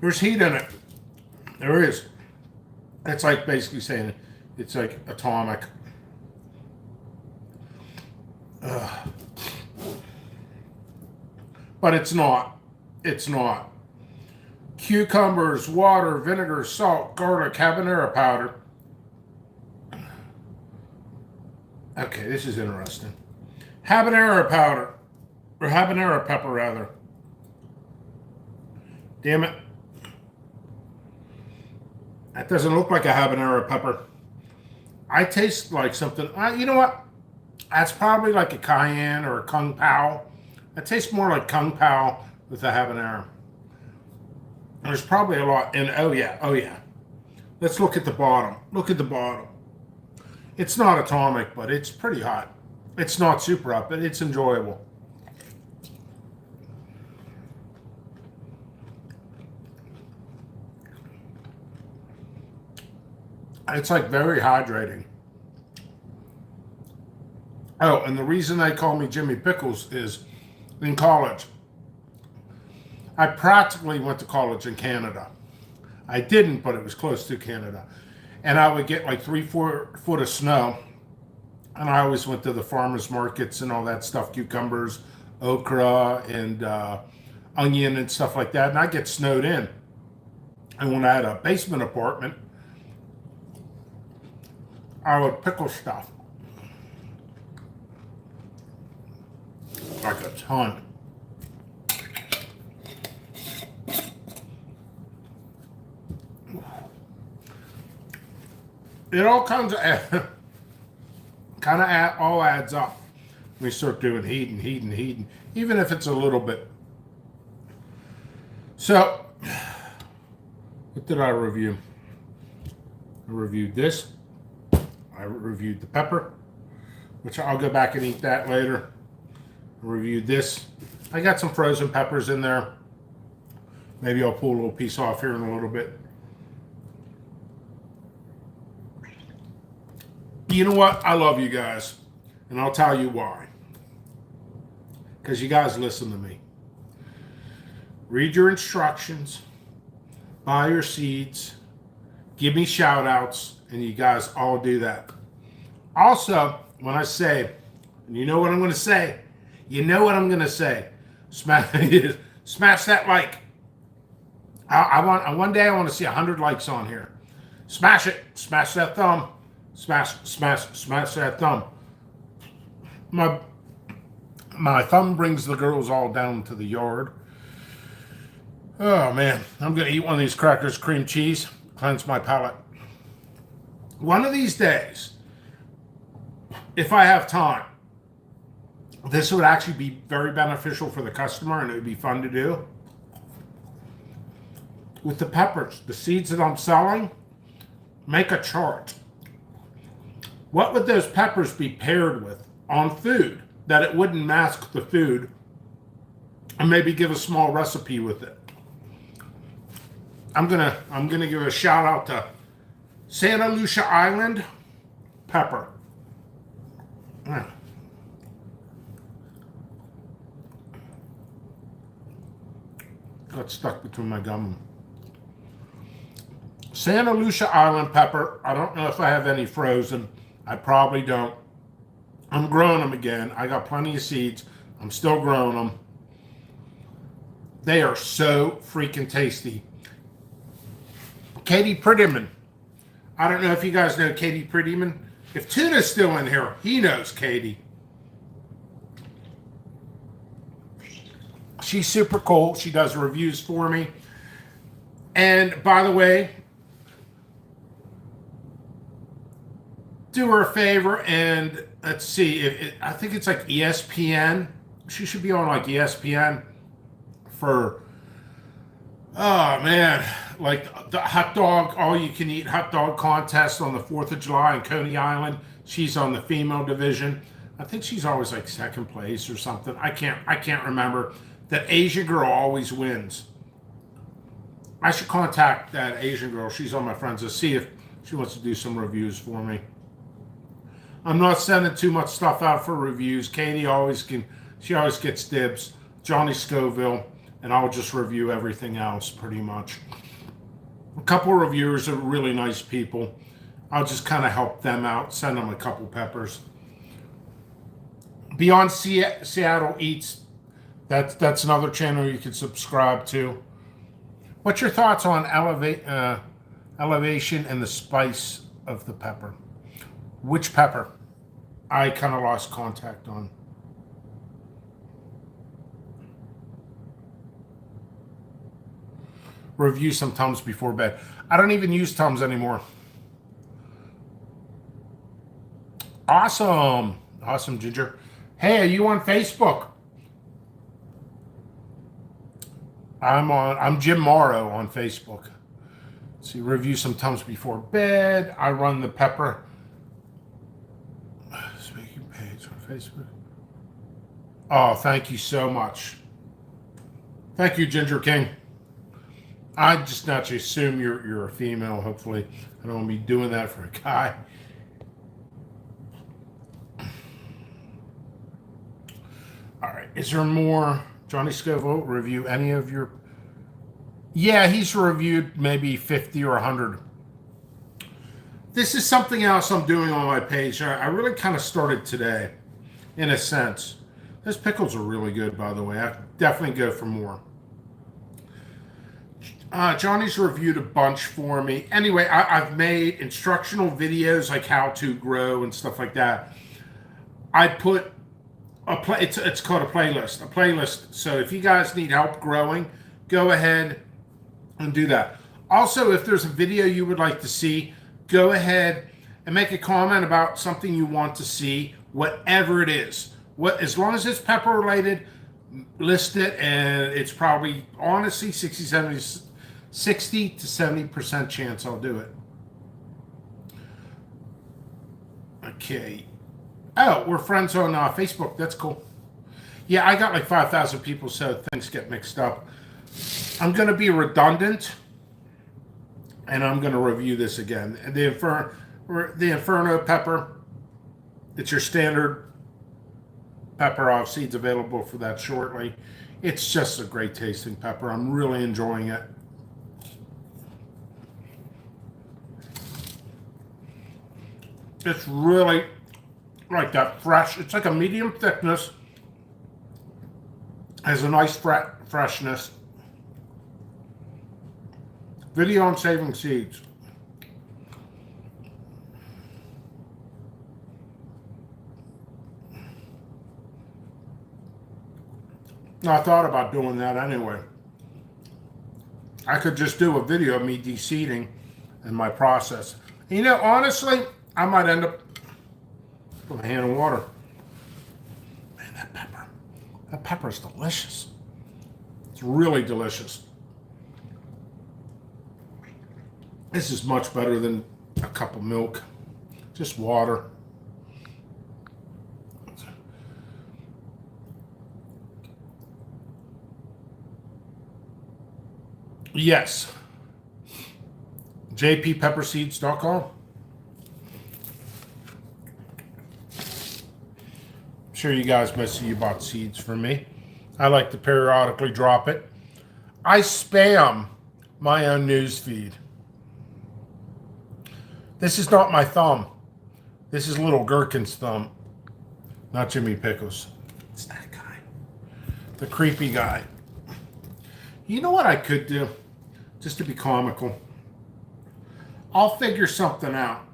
There's heat in it. There is. It's like basically saying it's like atomic. But it's not. It's not. Cucumbers, water, vinegar, salt, garlic, habanero powder. Okay, this is interesting. Habanero powder. Or habanero pepper, rather. Damn it. That doesn't look like a habanero pepper. I taste like something. You know what? That's probably like a cayenne or a kung pao. It tastes more like kung pao with the habanero. There's probably a lot in. Oh yeah. Let's look at the bottom. Look at the bottom. It's not atomic, but it's pretty hot. It's not super hot, but it's enjoyable. It's like very hydrating. Oh, and the reason they call me Jimmy Pickles is in college, I practically went to college in Canada. I didn't, but it was close to Canada. And I would get like 3-4 foot of snow. And I always went to the farmers markets and all that stuff, cucumbers, okra, and onion and stuff like that. And I get snowed in. And when I had a basement apartment, I would pickle stuff. Like a ton. It all comes all adds up. We start doing heating, even if it's a little bit. So, what did I review? I reviewed this. I reviewed the pepper, which I'll go back and eat that later. I reviewed this. I got some frozen peppers in there. Maybe I'll pull a little piece off here in a little bit. You know what? I love you guys. And I'll tell you why. Because you guys listen to me. Read your instructions. Buy your seeds. Give me shout outs. And you guys all do that. Also, when I say, and you know what I'm going to say. You know what I'm going to say. Smash that like. One day I want to see 100 likes on here. Smash it. Smash that thumb. Smash that thumb. My thumb brings the girls all down to the yard. Oh man, I'm gonna eat one of these crackers, cream cheese, cleanse my palate. One of these days, if I have time, this would actually be very beneficial for the customer and it would be fun to do. With the peppers, the seeds that I'm selling, make a chart. What would those peppers be paired with on food that it wouldn't mask the food, and maybe give a small recipe with it? I'm gonna give a shout out to Santa Lucia Island pepper. Got stuck between my gum. Santa Lucia Island pepper. I don't know if I have any frozen. I probably don't. I'm growing them again. I got plenty of seeds. I'm still growing them. They are so freaking tasty. Katie Prettyman. I don't know if you guys know Katie Prettyman. If Tuna's still in here, he knows Katie. She's super cool. She does reviews for me. And by the way, do her a favor and let's see. I think it's like ESPN. She should be on like ESPN for, oh man, like the hot dog, all you can eat hot dog contest on the 4th of July in Coney Island. She's on the female division. I think she's always like second place or something. I can't remember. That Asian girl always wins. I should contact that Asian girl. She's on my friends to see if she wants to do some reviews for me. I'm not sending too much stuff out for reviews. Katie always gets dibs. Johnny Scoville, and I'll just review everything else pretty much. A couple of reviewers are really nice people. I'll just kind of help them out, send them a couple peppers. Beyond Seattle Eats, that's another channel you can subscribe to. What's your thoughts on elevation and the spice of the pepper? Which pepper? I kind of lost contact on. Review some Tums before bed. I don't even use Tums anymore. Awesome. Awesome, Ginger. Hey, are you on Facebook? I'm Jim Morrow on Facebook. Let's see, review some Tums before bed. I run the pepper speaking page on Facebook. Oh, thank you so much. Thank you, Ginger King. I just naturally assume you're a female, hopefully. I don't want to be doing that for a guy. All right, is there more? Johnny Scoville, review any of your... Yeah, he's reviewed maybe 50 or 100. This is something else I'm doing on my page. I really kind of started today, in a sense. Those pickles are really good, by the way. I definitely go for more. Johnny's reviewed a bunch for me. Anyway, I've made instructional videos like how to grow and stuff like that. I put it's called a playlist. So if you guys need help growing, go ahead and do that. Also, if there's a video you would like to see, go ahead and make a comment about something you want to see, whatever it is. As long as it's pepper related, list it, and it's probably honestly 60 to 70% chance I'll do it. Okay. Oh, we're friends on Facebook. That's cool. Yeah, I got like 5,000 people, so things get mixed up. I'm going to be redundant, and I'm going to review this again. The Inferno pepper, it's your standard pepper. I'll have seeds available for that shortly. It's just a great tasting pepper. I'm really enjoying it. It's really like that fresh. It's like a medium thickness. Has a nice freshness. Video on saving seeds. I thought about doing that anyway. I could just do a video of me de-seeding and my process. You know, honestly, I might end up with a hand in water. Man, that pepper is delicious. It's really delicious. This is much better than a cup of milk. Just water. Yes. jppepperseeds.com. I'm sure you guys must see you bought seeds from me. I like to periodically drop it. I spam my own news feed. This is not my thumb. This is Little Gherkin's thumb. Not Jimmy Pickles. It's that guy. The creepy guy. You know what I could do? Just to be comical. I'll figure something out.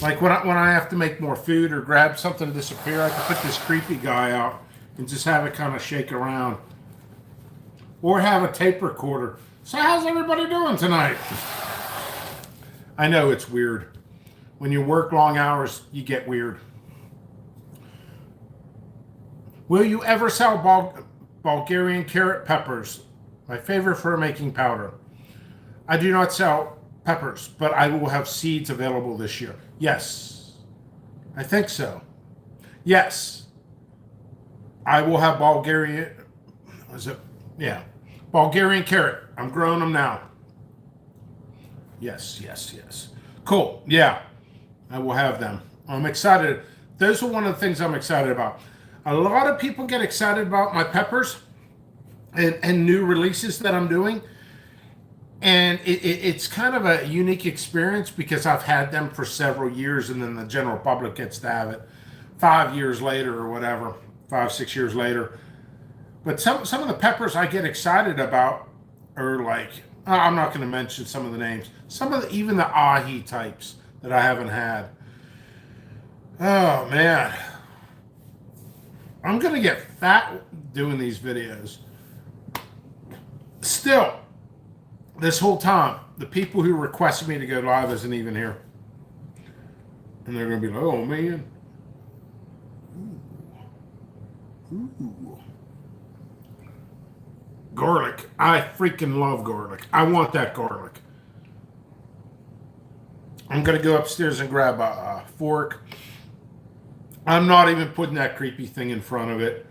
Like when I have to make more food or grab something to disappear, I can put this creepy guy out and just have it kind of shake around. Or have a tape recorder. So how's everybody doing tonight? I know it's weird. When you work long hours, you get weird. Will you ever sell Bulgarian carrot peppers? My favorite for making powder. I do not sell peppers, but I will have seeds available this year. Yes, I think so. Yes, I will have Bulgarian. Was it? Yeah, Bulgarian carrot. I'm growing them now. Yes, yes, yes. Cool. Yeah, I will have them. I'm excited. Those are one of the things I'm excited about. A lot of people get excited about my peppers and new releases that I'm doing. And it's kind of a unique experience because I've had them for several years and then the general public gets to have it 5 years later or whatever, 5, 6 years later. But some of the peppers I get excited about are like, I'm not going to mention some of the names, even the ahi types that I haven't had. Oh man. I'm going to get fat doing these videos. Still, this whole time, the people who requested me to go live isn't even here. And they're going to be like, oh, man. Ooh. Garlic. I freaking love garlic. I want that garlic. I'm going to go upstairs and grab a fork. I'm not even putting that creepy thing in front of it.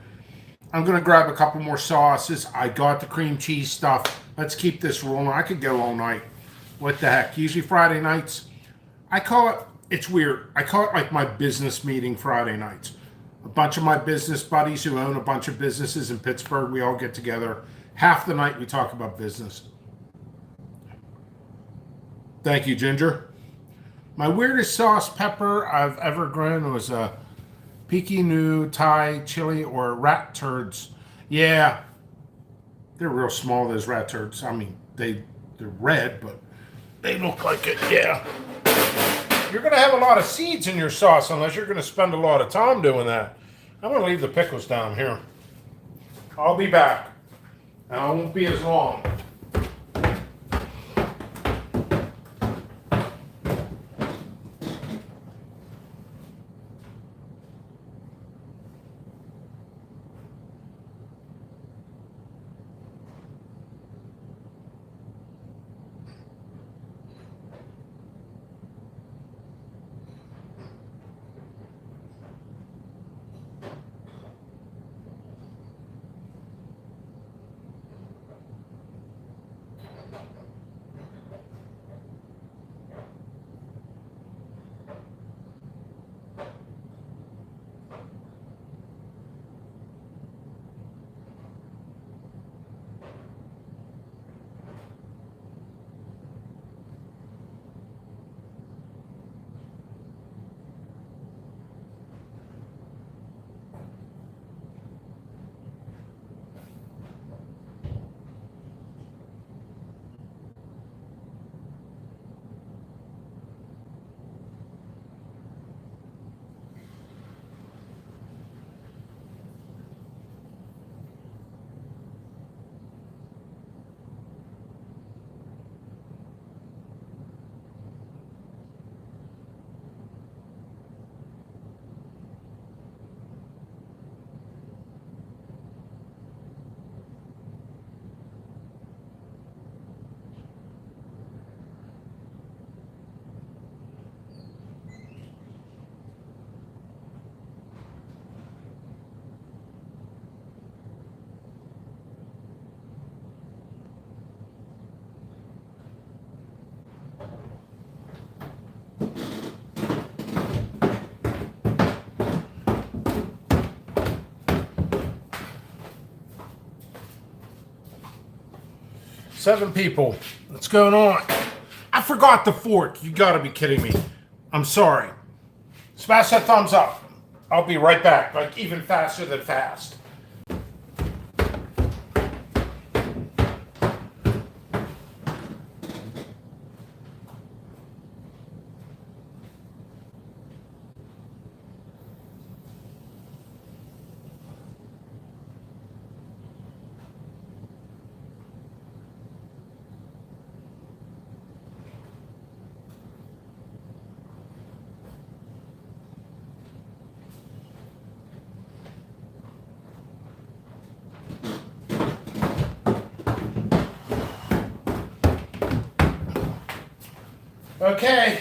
I'm going to grab a couple more sauces. I got the cream cheese stuff. Let's keep this rolling. I could go all night. What the heck? Usually Friday nights, I call it, it's weird. I call it like my business meeting Friday nights. A bunch of my business buddies who own a bunch of businesses in Pittsburgh, we all get together. Half the night we talk about business. Thank you, Ginger. My weirdest sauce pepper I've ever grown was a Pekinu Thai chili or rat turds. Yeah, they're real small, those rat turds. I mean, they're red, but they look like it, yeah. You're going to have a lot of seeds in your sauce unless you're going to spend a lot of time doing that. I'm going to leave the pickles down here. I'll be back. And I won't be as long. 7 people. What's going on? I forgot the fork. You gotta be kidding me. I'm sorry. Smash that thumbs up. I'll be right back, like even faster than fast. Okay.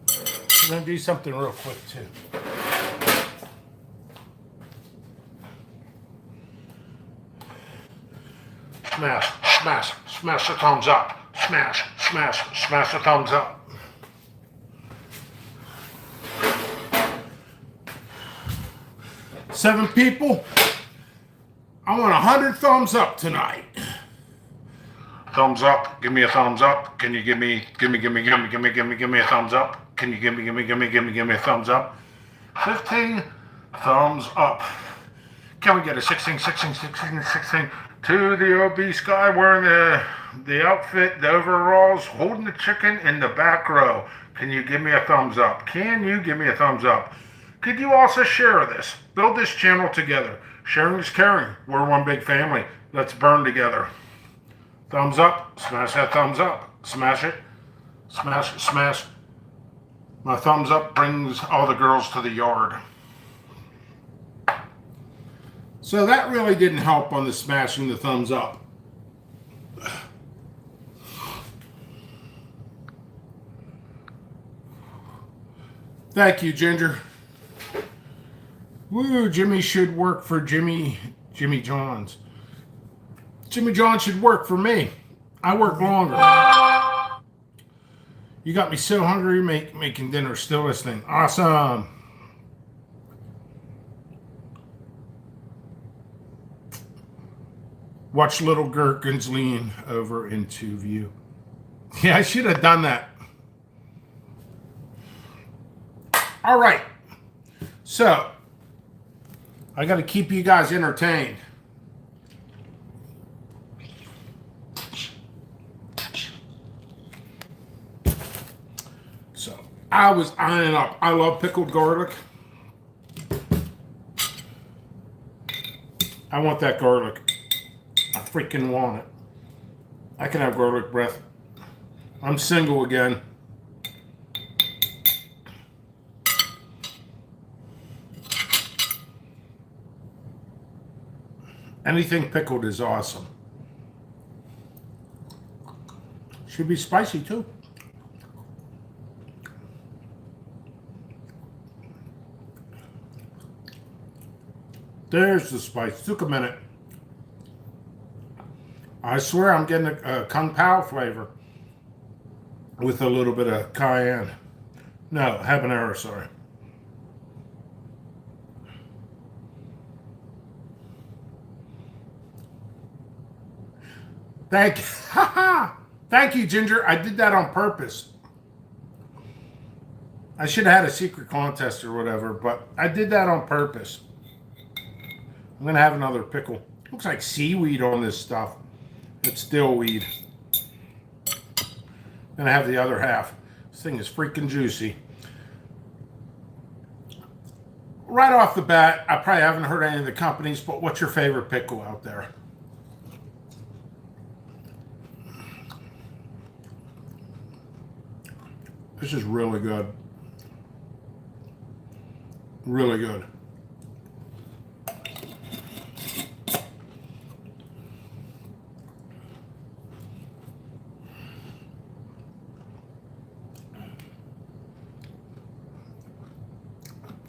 I'm going to do something real quick too. Smash, smash, smash the thumbs up. Smash, smash, smash the thumbs up. Seven people. I want 100 thumbs up tonight. Thumbs up. Give me a thumbs up. Can you give me a thumbs up? Can you give me a thumbs up? 15 thumbs up. Can we get a 16 to the obese guy wearing the outfit, the overalls, holding the chicken in the back row? Can you give me a thumbs up? Can you give me a thumbs up? Could you also share this? Build this channel together. Sharing is caring. We're one big family. Let's burn together. Thumbs up. Smash that thumbs up. Smash it. Smash it. Smash. My thumbs up brings all the girls to the yard. So that really didn't help on the smashing the thumbs up. Thank you, Ginger. Woo, Jimmy should work for Jimmy John's. Jimmy John should work for me. I work longer. You got me so hungry making dinner. Still listening. Awesome. Watch little gherkins lean over into view. Yeah, I should have done that. All right. So, I got to keep you guys entertained. So, I was eyeing up. I love pickled garlic. I want that garlic. I freaking want it. I can have garlic breath. I'm single again. Anything pickled is awesome. Should be spicy too. There's the spice. Took a minute. I swear I'm getting a Kung Pao flavor with a little bit of cayenne. No, habanero, sorry. Thank you. Thank you, Ginger. I did that on purpose. I should have had a secret contest or whatever, but I did that on purpose. I'm going to have another pickle. Looks like seaweed on this stuff. It's still weed. Gonna have the other half. This thing is freaking juicy. Right off the bat, I probably haven't heard any of the companies, but what's your favorite pickle out there? This is really good. Really good.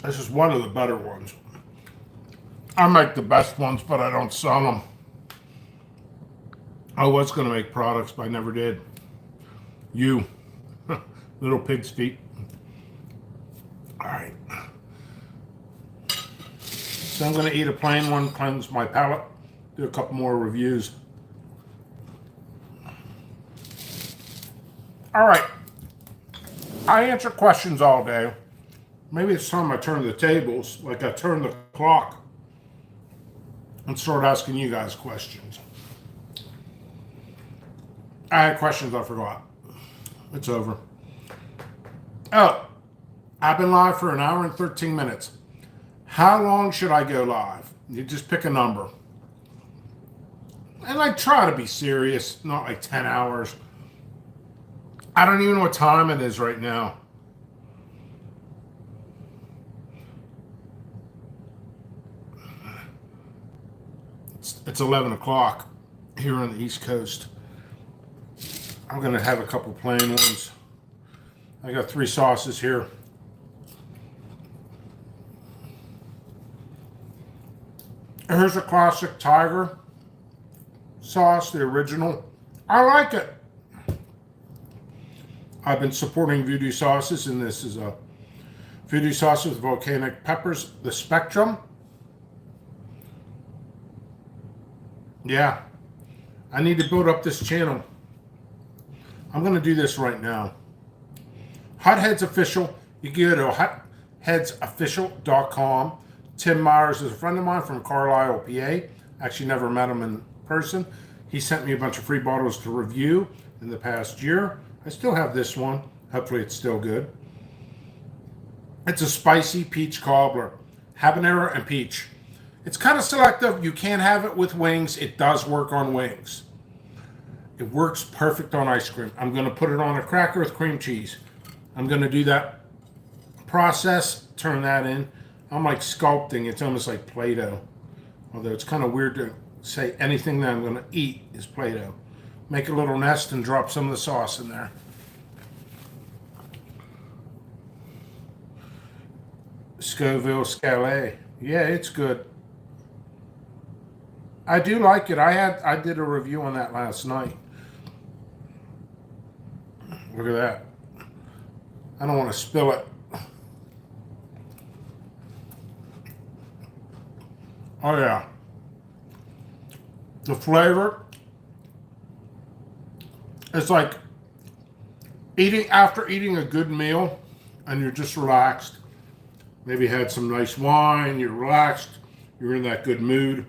This is one of the better ones. I make the best ones, but I don't sell them. I was going to make products, but I never did. You. Little pig's feet. All right. So I'm going to eat a plain one, cleanse my palate, do a couple more reviews. All right. I answer questions all day. Maybe it's time I turn the tables, like I turn the clock, and start asking you guys questions. I had questions I forgot. It's over. Oh, I've been live for an hour and 13 minutes. How long should I go live? You just pick a number. And I try to be serious, not like 10 hours. I don't even know what time it is right now. It's 11 o'clock here on the East Coast. I'm going to have a couple plain ones. I got 3 sauces here. Here's a classic Tiger sauce, the original. I like it. I've been supporting Voodoo Sauces, and this is a Voodoo Sauce with volcanic peppers, the Spectrum. Yeah, I need to build up this channel. I'm going to do this right now. Hotheads Official. You can go to hotheadsofficial.com. Tim Myers is a friend of mine from Carlisle, PA. Actually never met him in person. He sent me a bunch of free bottles to review in the past year. I still have this one. Hopefully it's still good. It's a spicy peach cobbler. Habanero and peach. It's kind of selective. You can't have it with wings. It does work on wings. It works perfect on ice cream. I'm going to put it on a cracker with cream cheese. I'm going to do that process, turn that in. I'm like sculpting. It's almost like Play-Doh. Although it's kind of weird to say anything that I'm going to eat is Play-Doh. Make a little nest and drop some of the sauce in there. Scoville Scalé. Yeah, it's good. I do like it. I did a review on that last night. Look at that. I don't want to spill it. Oh yeah. The flavor. It's like after eating a good meal and you're just relaxed. Maybe had some nice wine, you're relaxed, you're in that good mood.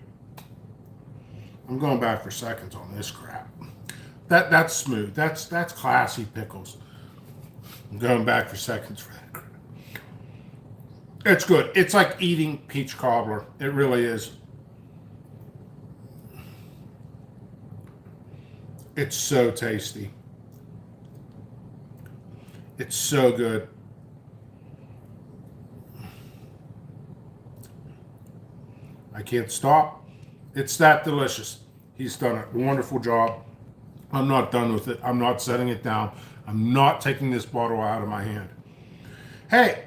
I'm going back for seconds on this crap. That's smooth. That's classy pickles. I'm going back for seconds for that crap. It's good. It's like eating peach cobbler. It really is. It's so tasty. It's so good. I can't stop. It's that delicious. He's done a wonderful job. I'm not done with it. I'm not setting it down. I'm not taking this bottle out of my hand. Hey,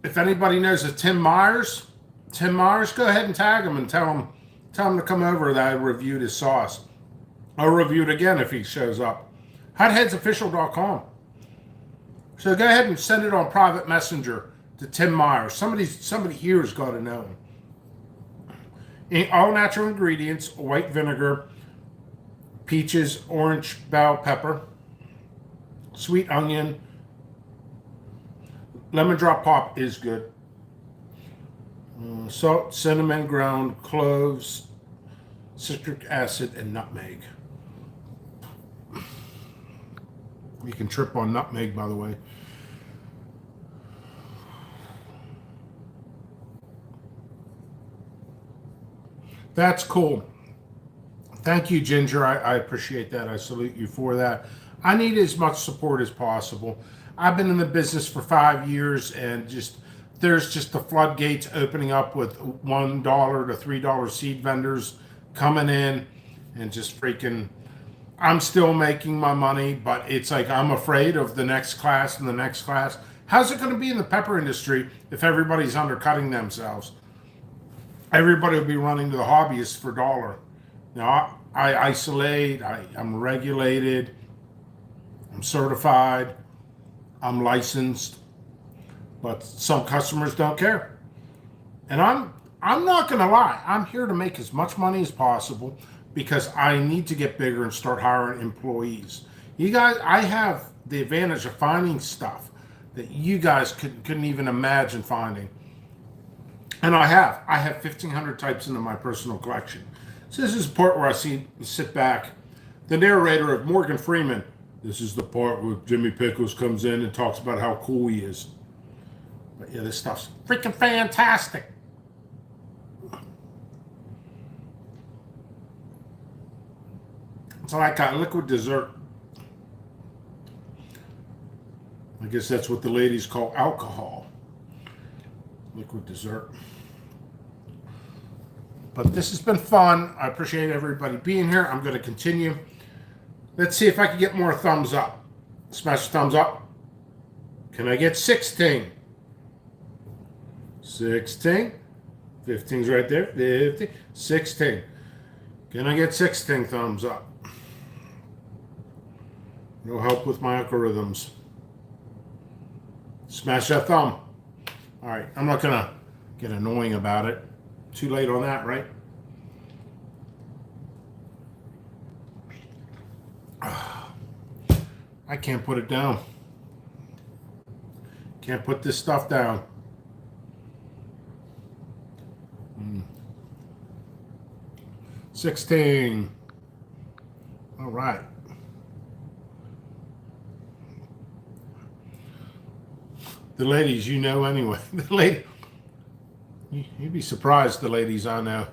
if anybody knows a Tim Myers, go ahead and tag him and tell him to come over that I reviewed his sauce. I'll review it again if he shows up. Hotheadsofficial.com. So go ahead and send it on private messenger to Tim Myers. Somebody here has got to know him. All natural ingredients: white vinegar, peaches, orange bell pepper, sweet onion, lemon drop pop is good, salt, cinnamon, ground cloves, citric acid, and nutmeg. You can trip on nutmeg, by the way. That's cool. Thank you, Ginger. I appreciate that. I salute you for that. I need as much support as possible. I've been in the business for 5 years, and there's just the floodgates opening up with $1 to $3 seed vendors coming in, and just freaking. I'm still making my money, but it's like I'm afraid of the next class and the next class. How's it going to be in the pepper industry if everybody's undercutting themselves? Everybody will be running to the hobbyists for dollar. Now, I isolate, I'm regulated, I'm certified, I'm licensed, but some customers don't care. And I'm not going to lie, I'm here to make as much money as possible because I need to get bigger and start hiring employees. You guys, I have the advantage of finding stuff that you guys couldn't even imagine finding. And I have 1,500 types into my personal collection. So this is the part where I sit back. The narrator of Morgan Freeman. This is the part where Jimmy Pickles comes in and talks about how cool he is. But yeah, this stuff's freaking fantastic. It's like a liquid dessert. I guess that's what the ladies call alcohol. Liquid dessert. But this has been fun. I appreciate everybody being here. I'm going to continue Let's see if I can get more thumbs up. Smash the thumbs up. Can I get 16? 16. 15's right there. 50. 16. Can I get 16 thumbs up? No help with my algorithms. Smash that thumb. All right, I'm not gonna get annoying about it. Too late on that, right? I can't put it down. Can't put this stuff down. 16. All right. The ladies, you know anyway. The lady, you'd be surprised the ladies I know.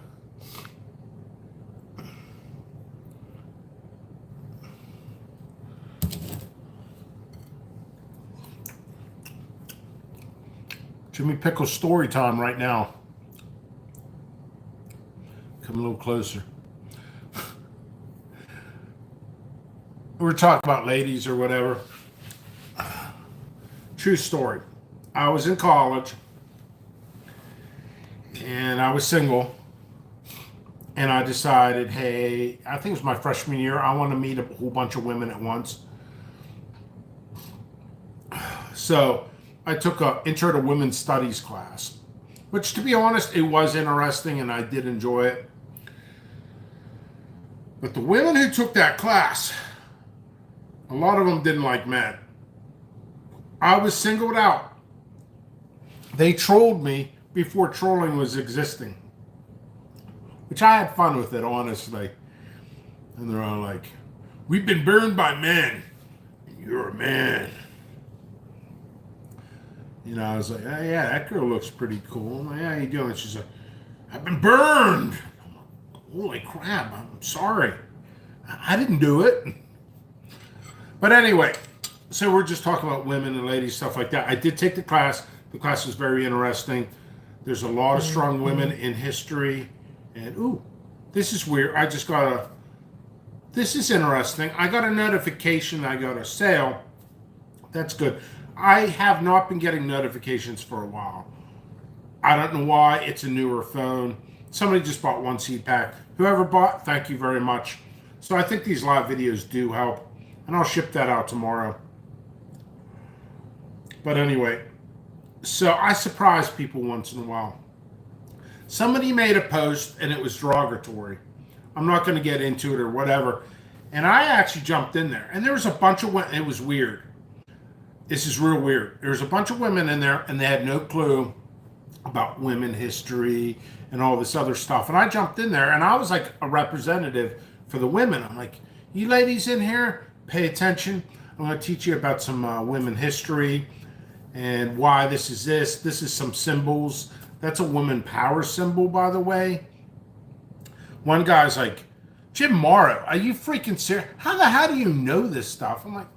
Jimmy Pickles story time right now. Come a little closer. We were talking about ladies or whatever. True story. I was in college and I was single, and I decided, hey, I think it was my freshman year, I want to meet a whole bunch of women at once. So I took an Intro to Women's Studies class, which, to be honest, it was interesting and I did enjoy it. But the women who took that class, a lot of them didn't like men. I was singled out. They trolled me before trolling was existing, which I had fun with it, honestly. And they're all like, we've been burned by men. You're a man. You know, I was like, oh, yeah, that girl looks pretty cool. I'm like, how you doing? She's like, I've been burned. I'm like, holy crap, I'm sorry. I didn't do it. But anyway, so we're just talking about women and ladies, stuff like that. I did take the class. The class was very interesting. There's a lot of strong women in history. And, ooh, this is weird. This is interesting. I got a notification. I got a sale. That's good. I have not been getting notifications for a while. I don't know why. It's a newer phone. Somebody just bought one seed pack. Whoever bought, thank you very much. So I think these live videos do help. And I'll ship that out tomorrow. But anyway, so I surprise people once in a while. Somebody made a post and it was derogatory. I'm not going to get into it or whatever. And I actually jumped in there. And there was a bunch of women. It was weird. This is real weird. There was a bunch of women in there and they had no clue about women history and all this other stuff. And I jumped in there and I was like a representative for the women. I'm like, you ladies in here, pay attention. I'm going to teach you about some women history and why this is this. This is some symbols. That's a woman power symbol, by the way. One guy's like, Jim Morrow, are you freaking serious? How do you know this stuff? I'm like,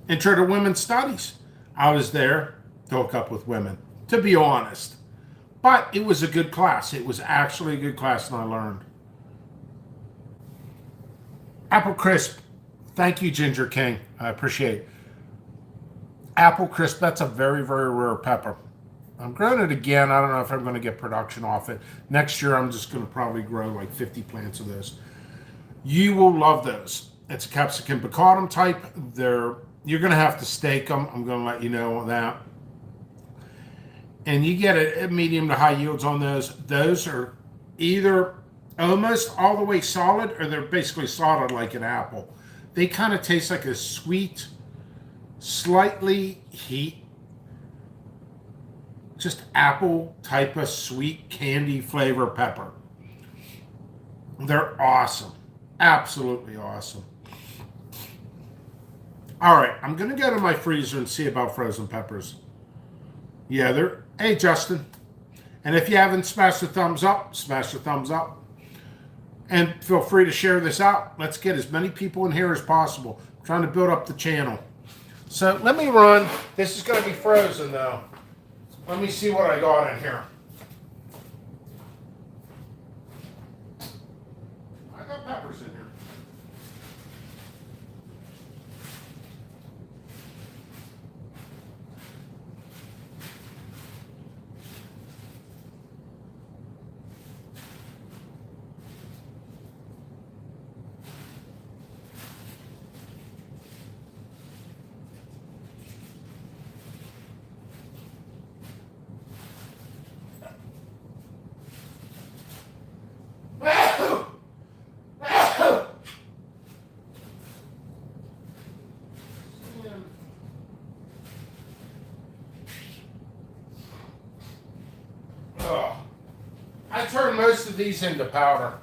Intro to Women's Studies. I was there to hook up with women, to be honest. But it was a good class. It was actually a good class and I learned. Apple Crisp. Thank you, Ginger King. I appreciate it. Apple Crisp, that's a very, very rare pepper. I'm growing it again. I don't know if I'm going to get production off it. Next year, I'm just going to probably grow like 50 plants of those. You will love those. It's a capsicum piccata type. You're going to have to stake them. I'm going to let you know that. And you get a medium to high yields on those. Those are either almost all the way solid or they're basically solid like an apple. They kind of taste like a sweet, slightly heat, just apple type of sweet candy flavor pepper. They're awesome. Absolutely awesome. All right, I'm going to go to my freezer and see about frozen peppers. Yeah, hey, Justin. And if you haven't smashed the thumbs up, smash the thumbs up. And feel free to share this out. Let's get as many people in here as possible. I'm trying to build up the channel. So let me run. This is going to be frozen, though. Let me see what I got in here. I got peppers in here. these into powder.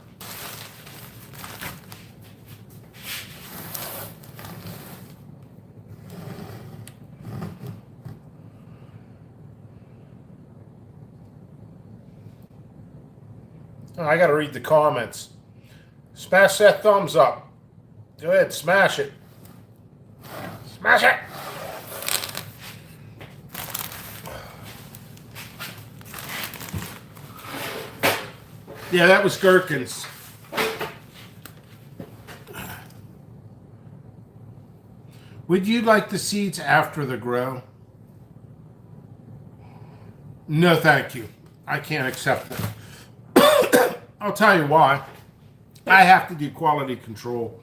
Oh, I got to read the comments. Smash that thumbs up. Go ahead, smash it. Smash it! Yeah, that was gherkins. Would you like the seeds after the grow? No, thank you. I can't accept them. I'll tell you why. I have to do quality control.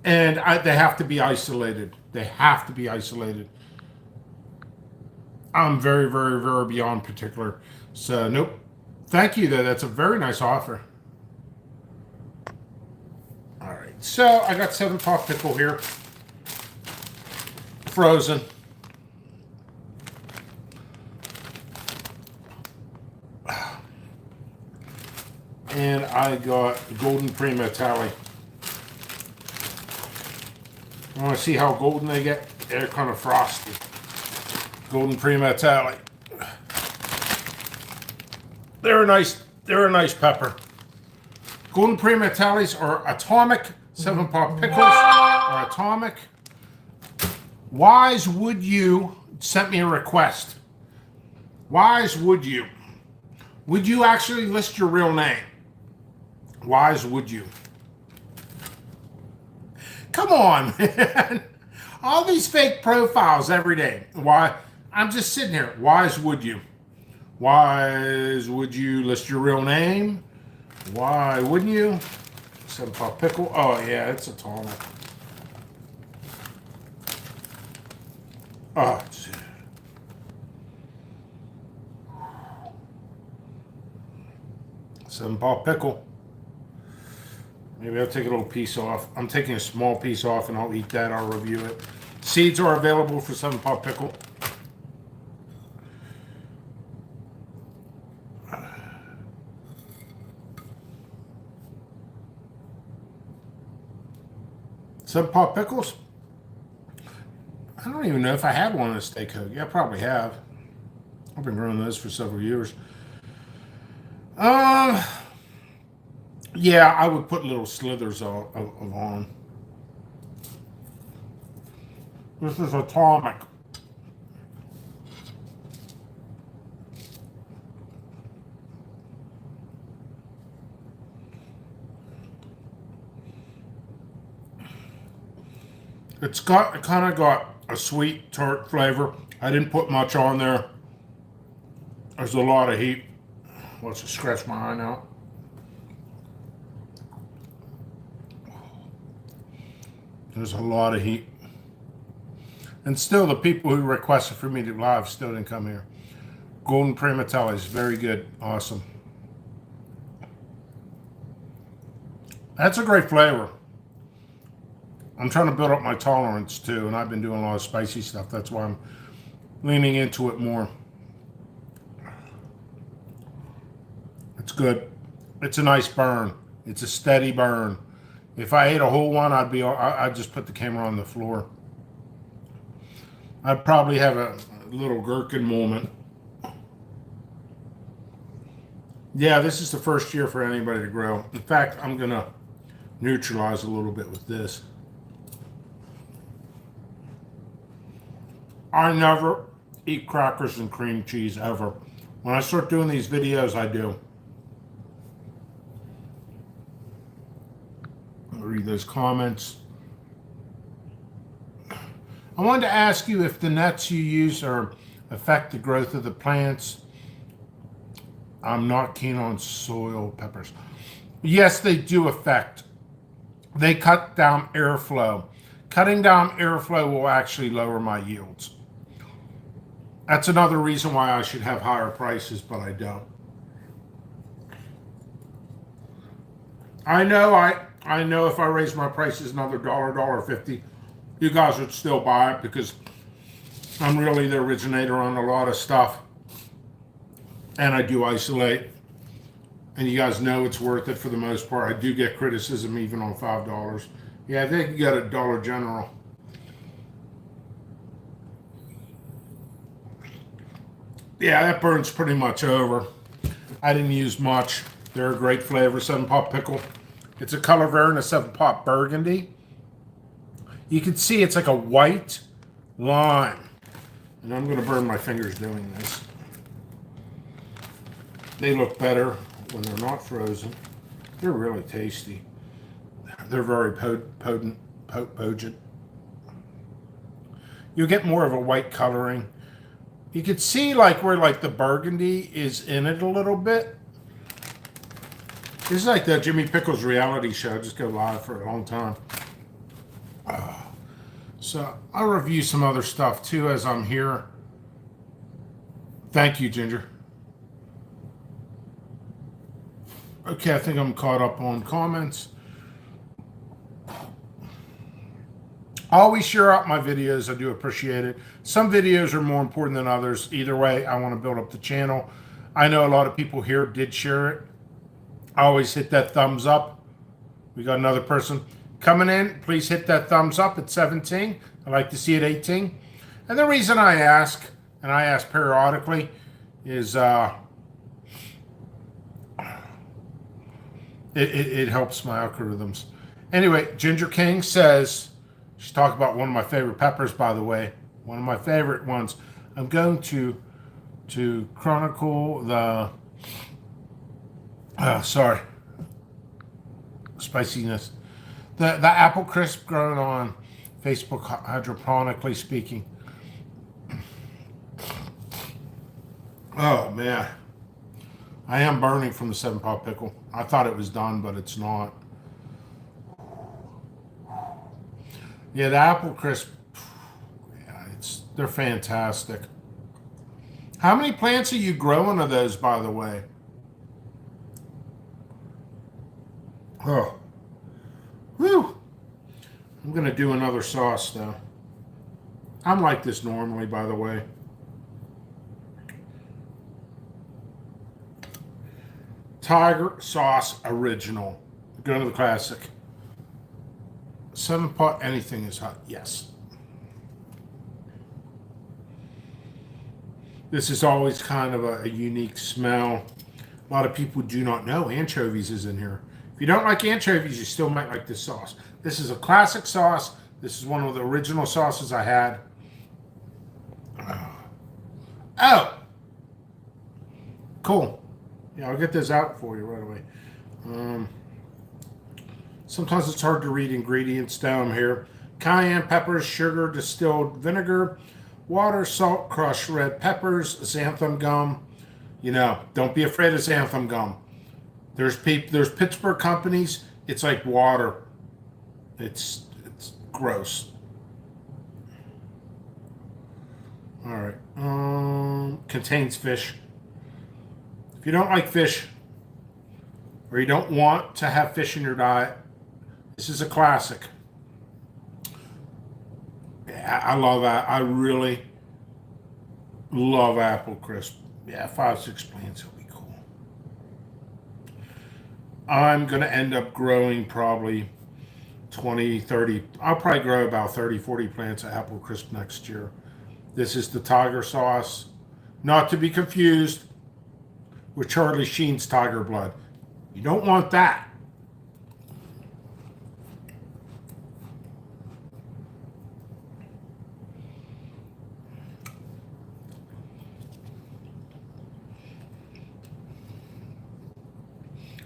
And they have to be isolated. They have to be isolated. I'm very, very, very beyond particular. So, nope. Thank you, though. That's a very nice offer. All right. So, I got 7-paw pickle here. Frozen. And I got golden prima tally. I want to see how golden they get. They're kind of frosty. Golden prima tally. They're a nice pepper. Golden prima tallies are atomic. 7-paw pickles are atomic. Wise Would You sent me a request. Wise Would You? Would you actually list your real name? Wise Would You? Come on, man. All these fake profiles every day. Why? I'm just sitting here. Wise Would You? Wise Would You list your real name? Why wouldn't you? 7-paw pickle. Oh, yeah, it's atomic. Oh, 7-paw pickle. Maybe I'll take a little piece off. I'm taking a small piece off and I'll eat that. I'll review it. Seeds are available for 7-paw pickle. Paw pickles? I don't even know if I have one in a steak hoagie. I probably have. I've been growing those for several years. Yeah, I would put little slithers on. This is atomic. It kind of got a sweet tart flavor. I didn't put much on there. There's a lot of heat. Let's just scratch my eye out. There's a lot of heat. And still, the people who requested for me to live still didn't come here. Golden prima tally is very good. Awesome. That's a great flavor. I'm trying to build up my tolerance too, and I've been doing a lot of spicy stuff. That's why I'm leaning into it more. It's good. It's a nice burn. It's a steady burn. If I ate a whole one, I'd just put the camera on the floor. I'd probably have a little gherkin moment. Yeah, this is the first year for anybody to grow. In fact, I'm gonna neutralize a little bit with this. I never eat crackers and cream cheese ever. When I start doing these videos, I do. I'll read those comments. I wanted to ask you if the nets you use affect the growth of the plants. I'm not keen on soil peppers. Yes, they do affect. They cut down airflow. Cutting down airflow will actually lower my yields. That's another reason why I should have higher prices, but I don't. I know if I raise my prices another $1.50, you guys would still buy it because I'm really the originator on a lot of stuff. And I do isolate. And you guys know it's worth it for the most part. I do get criticism even on $5. Yeah, I think you got a Dollar General. Yeah, that burn's pretty much over. I didn't use much. They're a great flavor, 7-Pot pickle. It's a color variant of 7-Pot burgundy. You can see it's like a white lime. And I'm going to burn my fingers doing this. They look better when they're not frozen. They're really tasty. They're very potent. You get more of a white coloring. You can see like where like the burgundy is in it a little bit. This is like the Jimmy Pickles reality show. Just go live for a long time. So I'll review some other stuff too as I'm here. Thank you, Ginger. Okay, I think I'm caught up on comments. Always share out my videos. I do appreciate it. Some videos are more important than others. Either way, I want to build up the channel. I know a lot of people here did share it. I always hit that thumbs up. We got another person coming in. Please hit that thumbs up at 17. I like to see it 18. And the reason I ask, and I ask periodically, is it helps my algorithms. Anyway, Ginger King says, she's talking about one of my favorite peppers, by the way. One of my favorite ones. I'm going to chronicle the spiciness. The apple crisp grown on Facebook, hydroponically speaking. Oh man, I am burning from the 7-Pot pickle. I thought it was done, but it's not. Yeah, the apple crisp. Yeah, they're fantastic. How many plants are you growing of those, by the way? Oh, whew. I'm gonna do another sauce though. I'm like this normally, by the way. Tiger sauce original. Go to the classic. 7-Pot, anything is hot. Yes. This is always kind of a unique smell. A lot of people do not know anchovies is in here. If you don't like anchovies, you still might like this sauce. This is a classic sauce. This is one of the original sauces I had. Oh! Cool. Yeah, I'll get this out for you right away. Sometimes it's hard to read ingredients down here. Cayenne peppers, sugar, distilled vinegar, water, salt, crushed red peppers, xanthan gum. You know, don't be afraid of xanthan gum. There's Pittsburgh companies. It's like water. It's gross. All right. Contains fish. If you don't like fish, or you don't want to have fish in your diet, this is a classic. Yeah, I love that. I really love apple crisp. Yeah, 5-6 plants will be cool. I'm going to end up growing probably 20, 30. I'll probably grow about 30, 40 plants of apple crisp next year. This is the tiger sauce. Not to be confused with Charlie Sheen's Tiger Blood. You don't want that.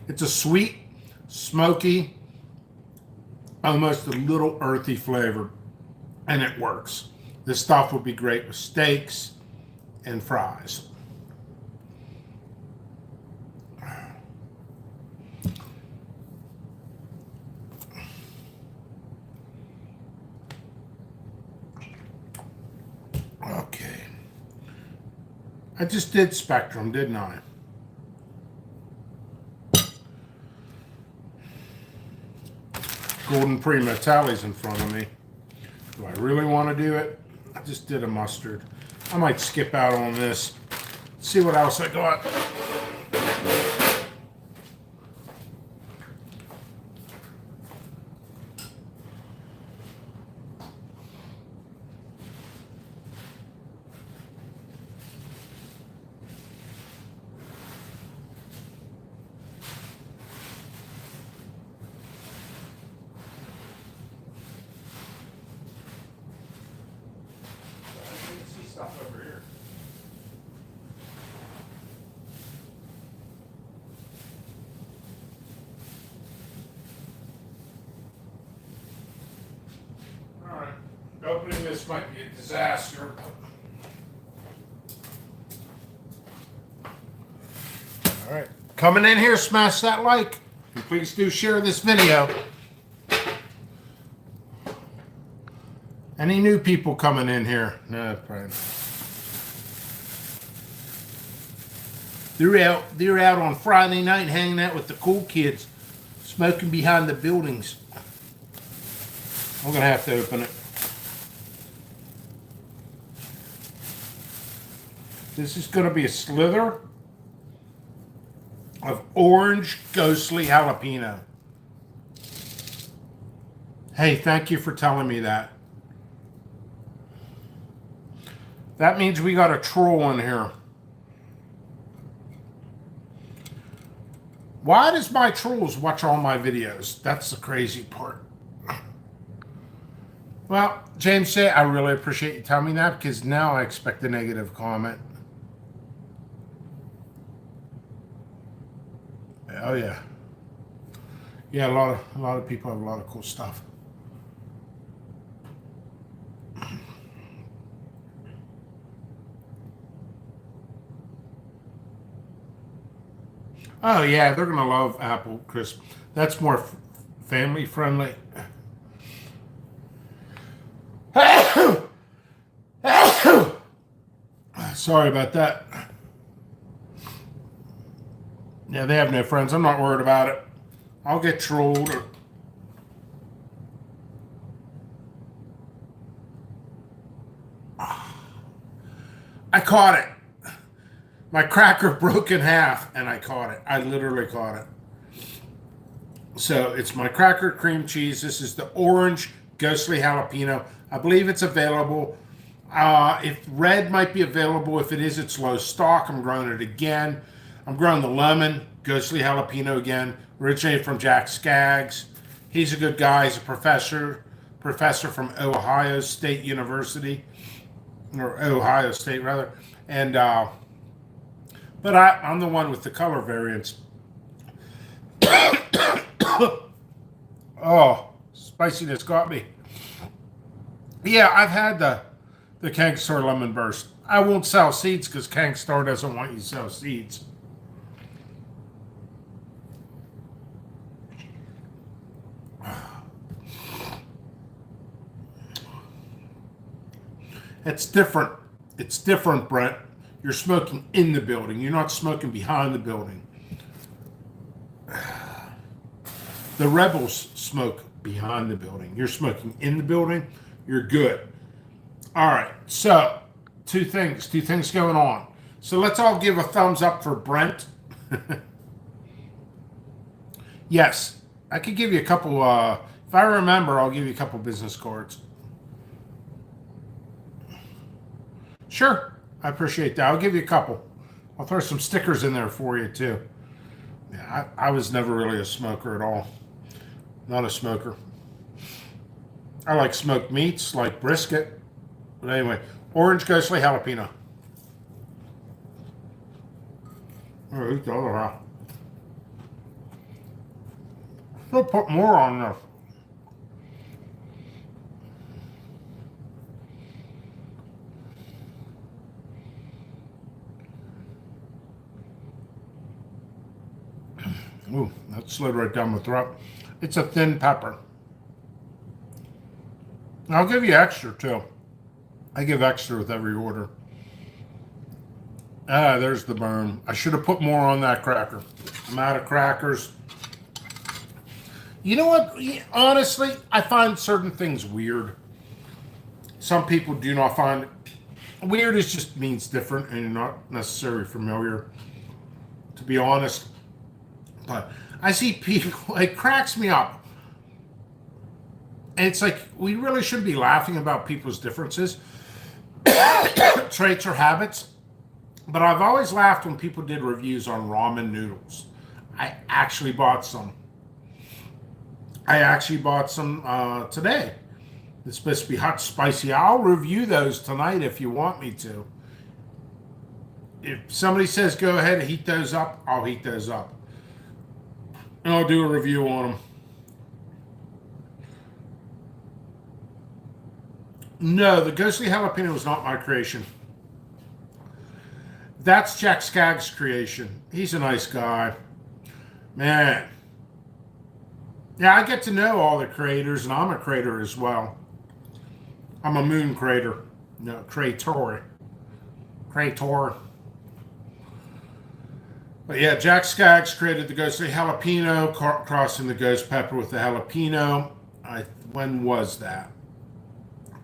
It's a sweet, smoky, almost a little earthy flavor, and it works. This stuff would be great with steaks and fries. Okay. I just did Spectrum, didn't I? Golden Prima Tally's in front of me. Do I really want to do it? I just did a mustard. I might skip out on this. See what else I got. this might be a disaster. All right. Coming in here, smash that like. And please do share this video. Any new people coming in here? No, probably not. They're out on Friday night hanging out with the cool kids, smoking behind the buildings. I'm going to have to open it. This is going to be a slither of orange ghostly jalapeno. Hey, thank you for telling me that. That means we got a troll in here. Why does my trolls watch all my videos? That's the crazy part. Well, James said, I really appreciate you telling me that, because now I expect a negative comment. Oh yeah. Yeah, a lot of people have a lot of cool stuff. Oh yeah, they're gonna love apple crisp. That's more family friendly. Sorry about that. Yeah, they have no friends. I'm not worried about it. I'll get trolled. I caught it. My cracker broke in half, and I caught it. I literally caught it. So it's my cracker cream cheese. This is the orange ghostly jalapeno. I believe it's available. If red might be available, if it is, it's low stock. I'm growing it again. I'm growing the lemon ghostly jalapeno again. Originated from Jack Skaggs. He's a good guy. He's a professor from Ohio State University, or Ohio State rather. And but I'm the one with the color variants. Oh, spiciness got me. Yeah, I've had the Kangstar Lemon Burst. I won't sell seeds because Kangstar doesn't want you to sell seeds. It's different. It's different, Brent. You're smoking in the building. You're not smoking behind the building. The rebels smoke behind the building. You're smoking in the building. You're good. All right. So, two things going on. So let's all give a thumbs up for Brent. Yes, I could give you a couple. If I remember, I'll give you a couple business cards. Sure. I appreciate that. I'll give you a couple. I'll throw some stickers in there for you, too. Yeah, I was never really a smoker at all. Not a smoker. I like smoked meats, like brisket. But anyway, orange ghostly jalapeno. Oh, eat the other half. Still put more on there. Ooh, that slid right down my throat. It's a thin pepper. I'll give you extra, too. I give extra with every order. Ah, there's the burn. I should have put more on that cracker. I'm out of crackers. You know what? Honestly, I find certain things weird. Some people do not find it. Weird is just means different and you're not necessarily familiar, to be honest. But I see people, it cracks me up. And it's like, we really shouldn't be laughing about people's differences, traits or habits. But I've always laughed when people did reviews on ramen noodles. I actually bought some. Today. It's supposed to be hot, spicy. I'll review those tonight if you want me to. If somebody says go ahead and heat those up, I'll heat those up. And I'll do a review on them. No, the ghostly jalapeno is not my creation. That's Jack Skaggs' creation. He's a nice guy. Man. Yeah, I get to know all the creators, and I'm a creator as well. I'm a moon creator. No, creator. Creator. But yeah, Jack Skaggs created the ghostly jalapeno, crossing the ghost pepper with the jalapeno. When was that?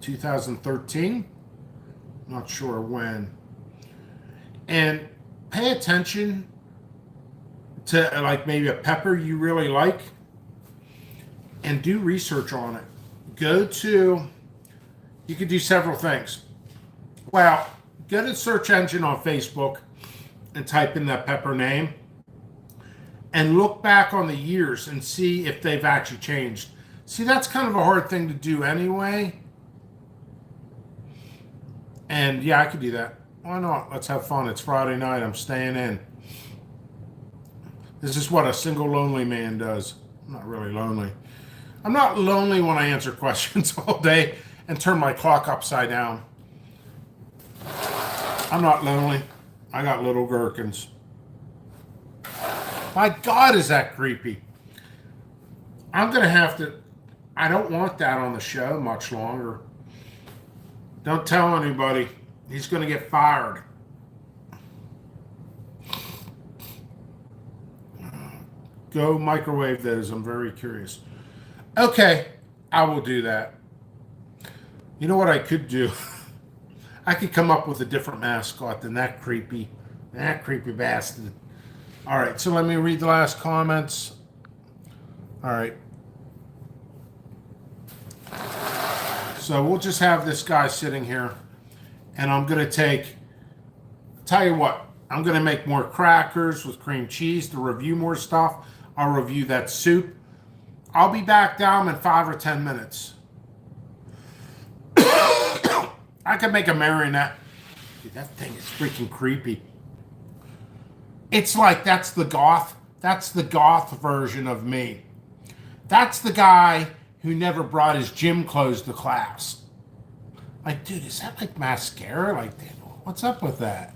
2013? Not sure when. And pay attention to like maybe a pepper you really like and do research on it. You could do several things. Well, go to the search engine on Facebook and type in that pepper name and look back on the years and see if they've actually changed. See, that's kind of a hard thing to do anyway. And yeah, I could do that. Why not? Let's have fun. It's Friday night. I'm staying in. This is what a single lonely man does. I'm not really lonely. I'm not lonely when I answer questions all day and turn my clock upside down. I'm not lonely. I got little gherkins. My God, is that creepy. I'm going to have to... I don't want that on the show much longer. Don't tell anybody. He's going to get fired. Go microwave those. I'm very curious. Okay, I will do that. You know what I could do? I could come up with a different mascot than that creepy bastard. All right, so let me read the last comments. All right. So we'll just have this guy sitting here, and I'm going to tell you what, I'm going to make more crackers with cream cheese to review more stuff. I'll review that soup. I'll be back down in 5 or 10 minutes. I could make a marionette. Dude, that thing is freaking creepy. It's like that's the goth version of me. That's the guy who never brought his gym clothes to class. Like, dude, is that like mascara? Like, what's up with that?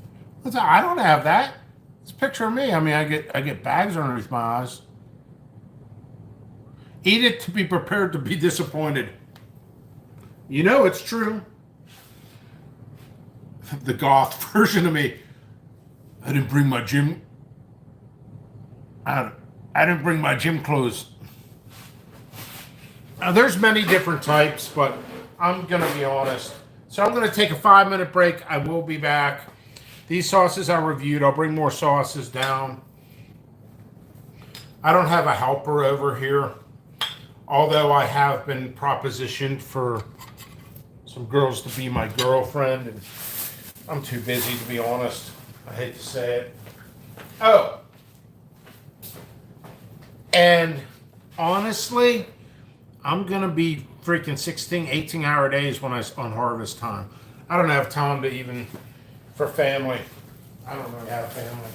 I don't have that. It's a picture of me. I mean, I get bags underneath my eyes. Eat it to be prepared to be disappointed. You know it's true. The goth version of me. I didn't bring my gym. I didn't bring my gym clothes. Now, there's many different types, but I'm going to be honest. So I'm going to take a 5-minute break. I will be back. These sauces I reviewed. I'll bring more sauces down. I don't have a helper over here, although I have been propositioned for some girls to be my girlfriend, and I'm too busy to be honest. I hate to say it. Oh. And honestly, I'm going to be freaking 16, 18-hour days when on harvest time. I don't have time to even for family. I don't really have family.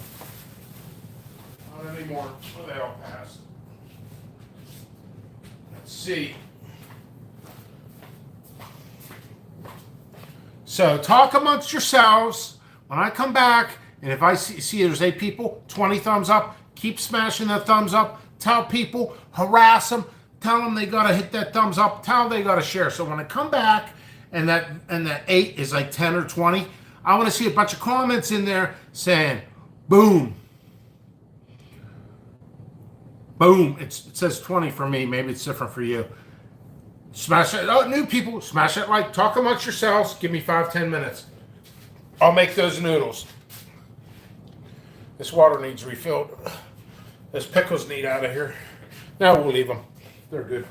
Not anymore. Well, they all passed. Let's see. So talk amongst yourselves. When I come back, and if I see there's 8 people, 20 thumbs up, keep smashing that thumbs up. Tell people, harass them, tell them they gotta hit that thumbs up, tell them they gotta share. So when I come back and that 8 is like 10 or 20, I want to see a bunch of comments in there saying, boom. Boom. It says 20 for me. Maybe it's different for you. Smash it. Oh, new people, smash it like. Talk amongst yourselves. Give me 5-10 minutes. I'll make those noodles. This water needs refilled. Those pickles need out of here. Now we'll leave them. They're good.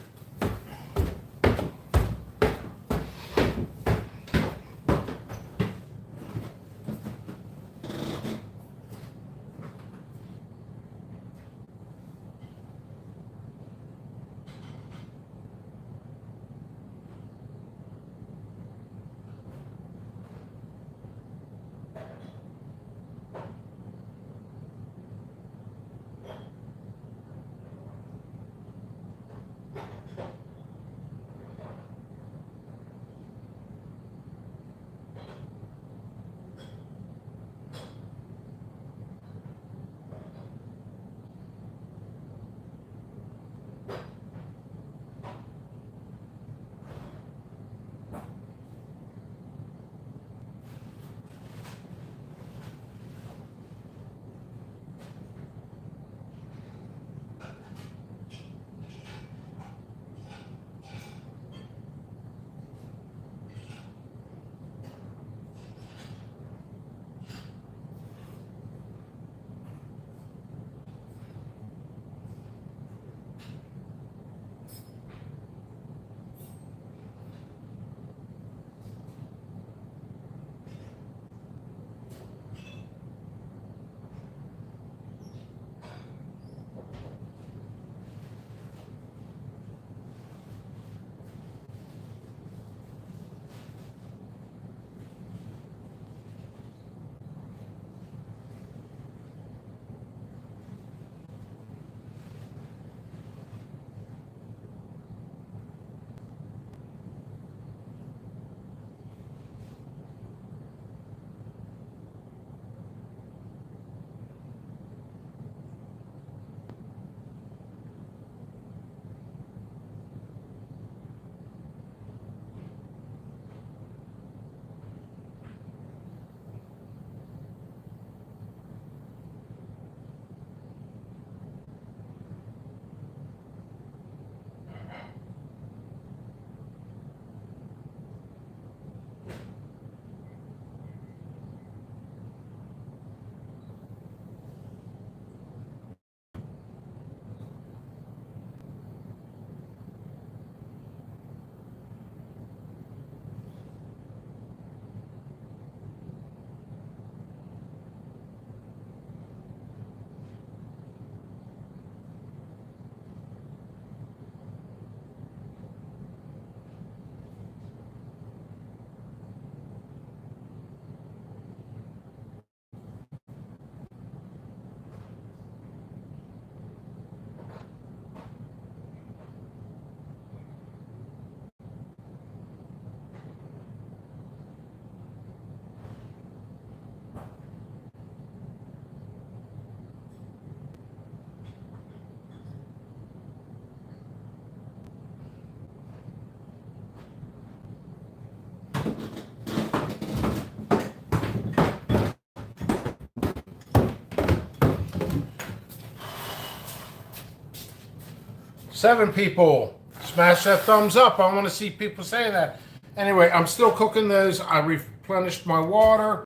7 people. Smash that thumbs up. I want to see people saying that. Anyway, I'm still cooking those. I replenished my water.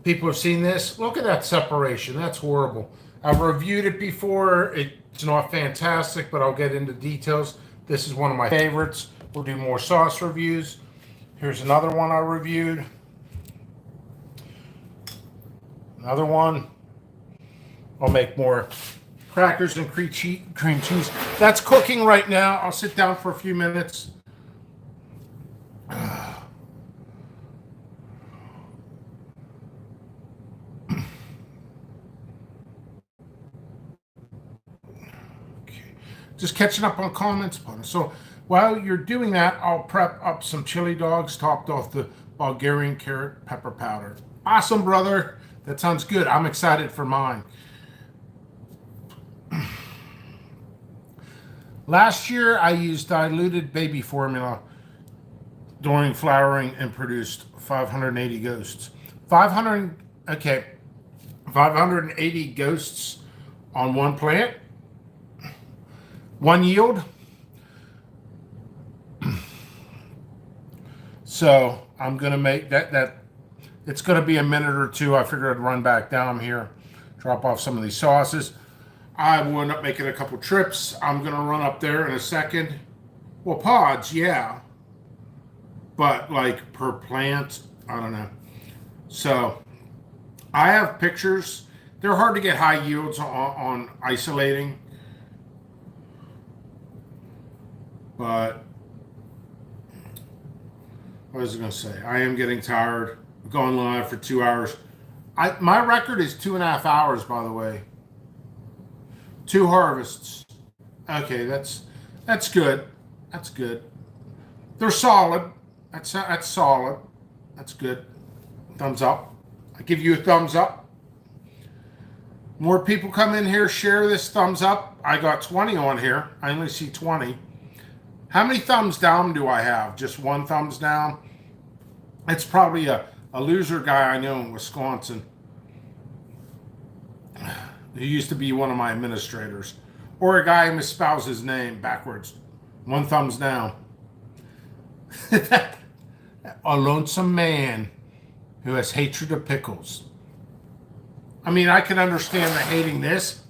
People have seen this. Look at that separation. That's horrible. I've reviewed it before. It's not fantastic, but I'll get into details. This is one of my favorites. We'll do more sauce reviews. Here's another one I reviewed. Another one. I'll make more crackers and cream cheese. That's cooking right now. I'll sit down for a few minutes. Just catching up on comments. So while you're doing that, I'll prep up some chili dogs topped off the Bulgarian carrot pepper powder. Awesome, brother. That sounds good. I'm excited for mine. Last year, I used diluted baby formula during flowering and produced 580 ghosts. 580 ghosts on one plant. One yield. So I'm going to make that it's going to be a minute or two. I figured I'd run back down here, drop off some of these sauces. I will end up making a couple trips. I'm going to run up there in a second. Well, pods, yeah. But like per plant, I don't know. So I have pictures. They're hard to get high yields on isolating. But what was I going to say? I am getting tired. I've gone live for 2 hours. My record is 2.5 hours, by the way. 2 harvests. Okay, that's good. That's good. They're solid. That's solid. That's good. Thumbs up. I give you a thumbs up. More people come in here, share this thumbs up. I got 20 on here. I only see 20. How many thumbs down do I have? Just 1 thumbs down? It's probably a loser guy I know in Wisconsin. He used to be one of my administrators. Or a guy who misspells his name backwards. 1 thumbs down. A lonesome man who has hatred of pickles. I mean, I can understand the hating this.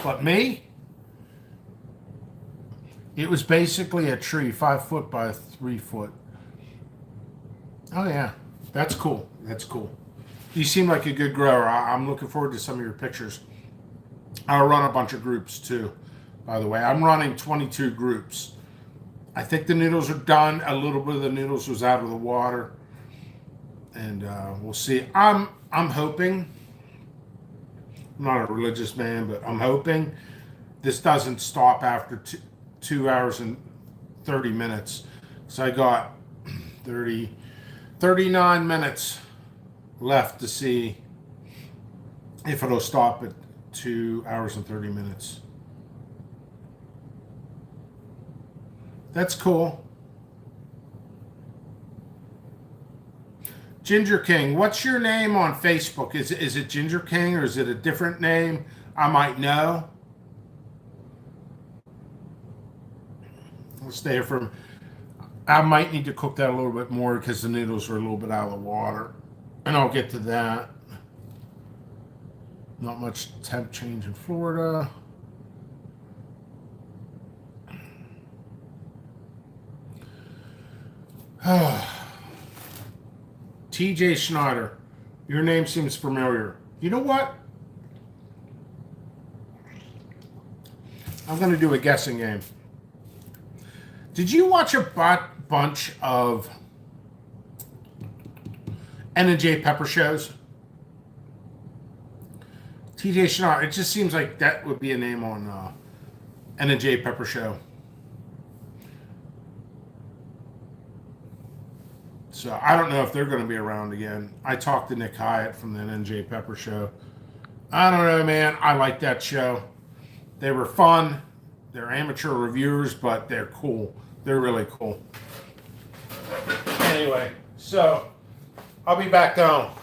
But me? It was basically a tree, 5 foot by 3 foot. Oh yeah, that's cool. That's cool. You seem like a good grower. I'm looking forward to some of your pictures. I'll run a bunch of groups too, by the way. I'm running 22 groups. I think the noodles are done. A little bit of the noodles was out of the water. And we'll see. I'm hoping, I'm not a religious man, but I'm hoping this doesn't stop after 2 hours and 30 minutes. So I got 39 minutes left to see if it'll stop at 2 hours and 30 minutes. That's cool. Ginger King, what's your name on Facebook? Is it Ginger King or is it a different name I might know? Let's stay here from. I might need to cook that a little bit more because the noodles are a little bit out of the water. And I'll get to that. Not much temp change in Florida. TJ Schneider, your name seems familiar. You know what? I'm going to do a guessing game. Did you watch a bunch of N&J Pepper shows? TJ Schneider, it just seems like that would be a name on N&J Pepper show. So I don't know if they're going to be around again. I talked to Nick Hyatt from the N&J Pepper show. I don't know, man. I like that show. They were fun. They're amateur reviewers, but they're cool. They're really cool. Anyway, so I'll be back down.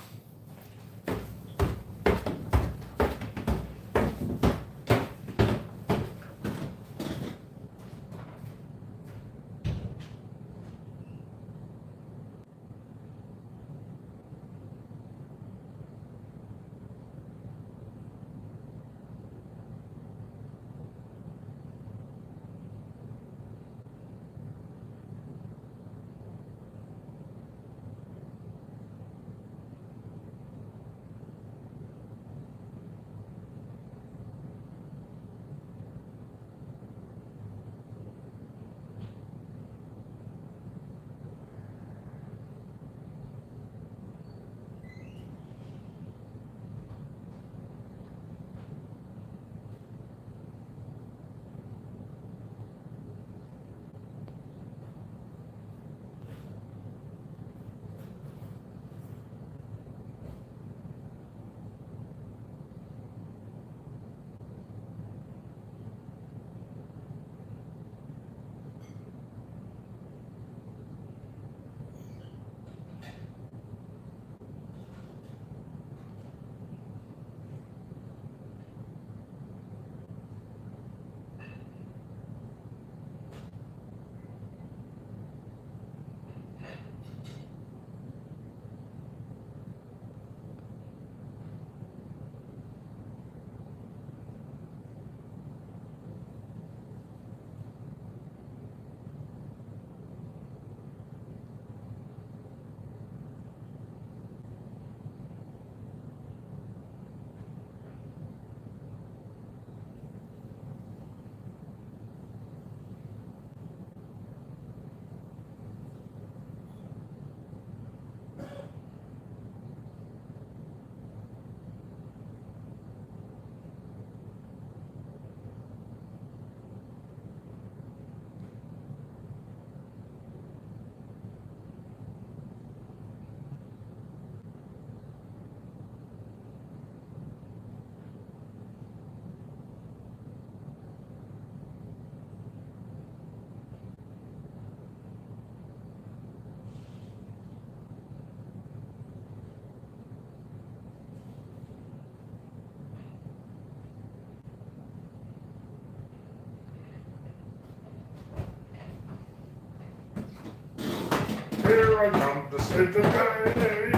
Here I come to save the day.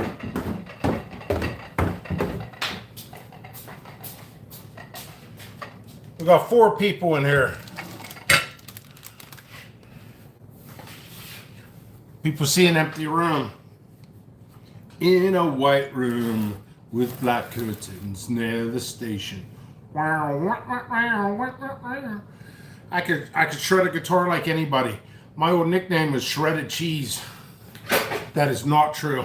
We got 4 people in here. People see an empty room. In a white room with black curtains near the station. I could shred a guitar like anybody. My old nickname was Shredded Cheese. That is not true.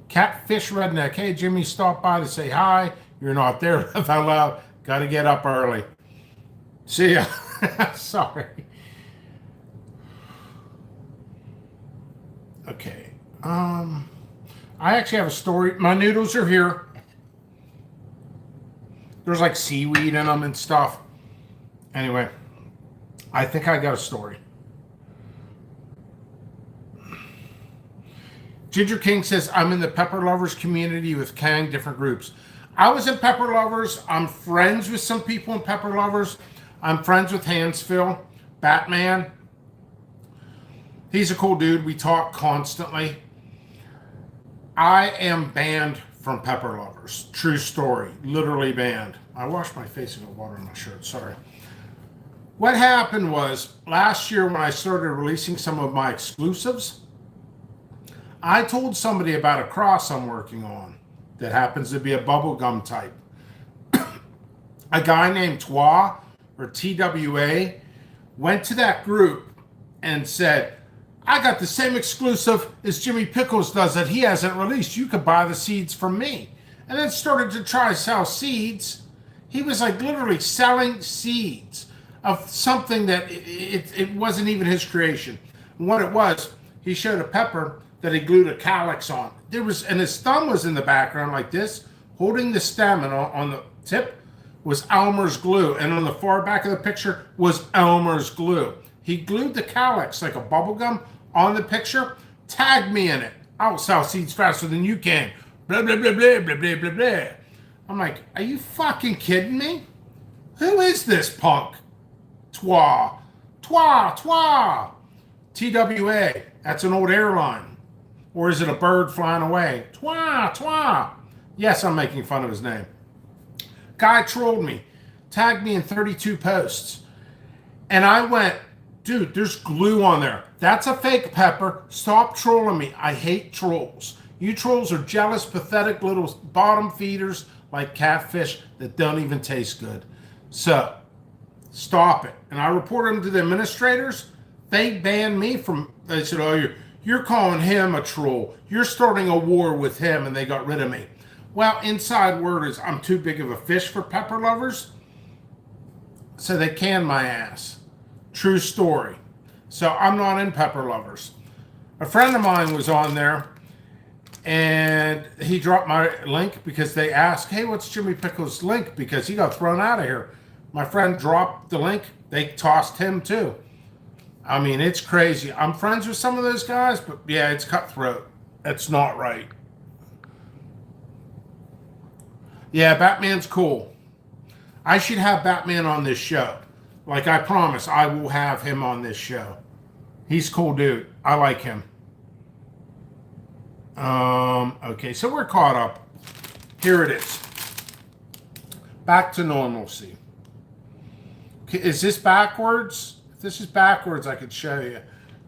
Catfish Redneck. Hey, Jimmy, stop by to say hi. You're not there. Laugh out loud. Got to get up early. See ya. Sorry. Okay. I actually have a story. My noodles are here. There's like seaweed in them and stuff. Anyway, I think I got a story. Ginger King says, I'm in the Pepper Lovers community with Kang, different groups. I was in Pepper Lovers. I'm friends with some people in Pepper Lovers. I'm friends with Hansfield, Batman. He's a cool dude. We talk constantly. I am banned from Pepper Lovers. True story. Literally banned. I washed my face and got water on my shirt. Sorry. What happened was, last year when I started releasing some of my exclusives, I told somebody about a cross I'm working on that happens to be a bubblegum type. A guy named Twa, or TWA, went to that group and said, I got the same exclusive as Jimmy Pickles does that he hasn't released. You could buy the seeds from me. And then started to try to sell seeds. He was like literally selling seeds of something that it wasn't even his creation. And what it was, he showed a pepper that he glued a calyx on. And his thumb was in the background like this, holding the stem, and on the tip was Elmer's glue. And on the far back of the picture was Elmer's glue. He glued the calyx like a bubble gum on the picture, tagged me in it. I'll sell seeds faster than you can. Blah, blah, blah, blah, blah, blah, blah, blah. I'm like, are you fucking kidding me? Who is this punk? Twa. TWA. That's an old airline. Or is it a bird flying away? Twa. Yes, I'm making fun of his name. Guy trolled me. Tagged me in 32 posts. And I went, dude, there's glue on there. That's a fake pepper. Stop trolling me. I hate trolls. You trolls are jealous, pathetic little bottom feeders like catfish that don't even taste good. So, stop it. And I reported them to the administrators. They banned me from, they said, oh, you're calling him a troll. You're starting a war with him, and they got rid of me. Well, inside word is I'm too big of a fish for Pepper Lovers. So they canned my ass. True story. So I'm not in Pepper Lovers. A friend of mine was on there, and he dropped my link because they asked, hey, what's Jimmy Pickles' link? Because he got thrown out of here. My friend dropped the link. They tossed him too. I mean, it's crazy. I'm friends with some of those guys, but yeah, it's cutthroat. It's not right. Yeah, Batman's cool. I should have Batman on this show. Like I promise, I will have him on this show. He's a cool dude. I like him. Okay, so we're caught up. Here it is. Back to normalcy. Okay, is this backwards? If this is backwards, I could show you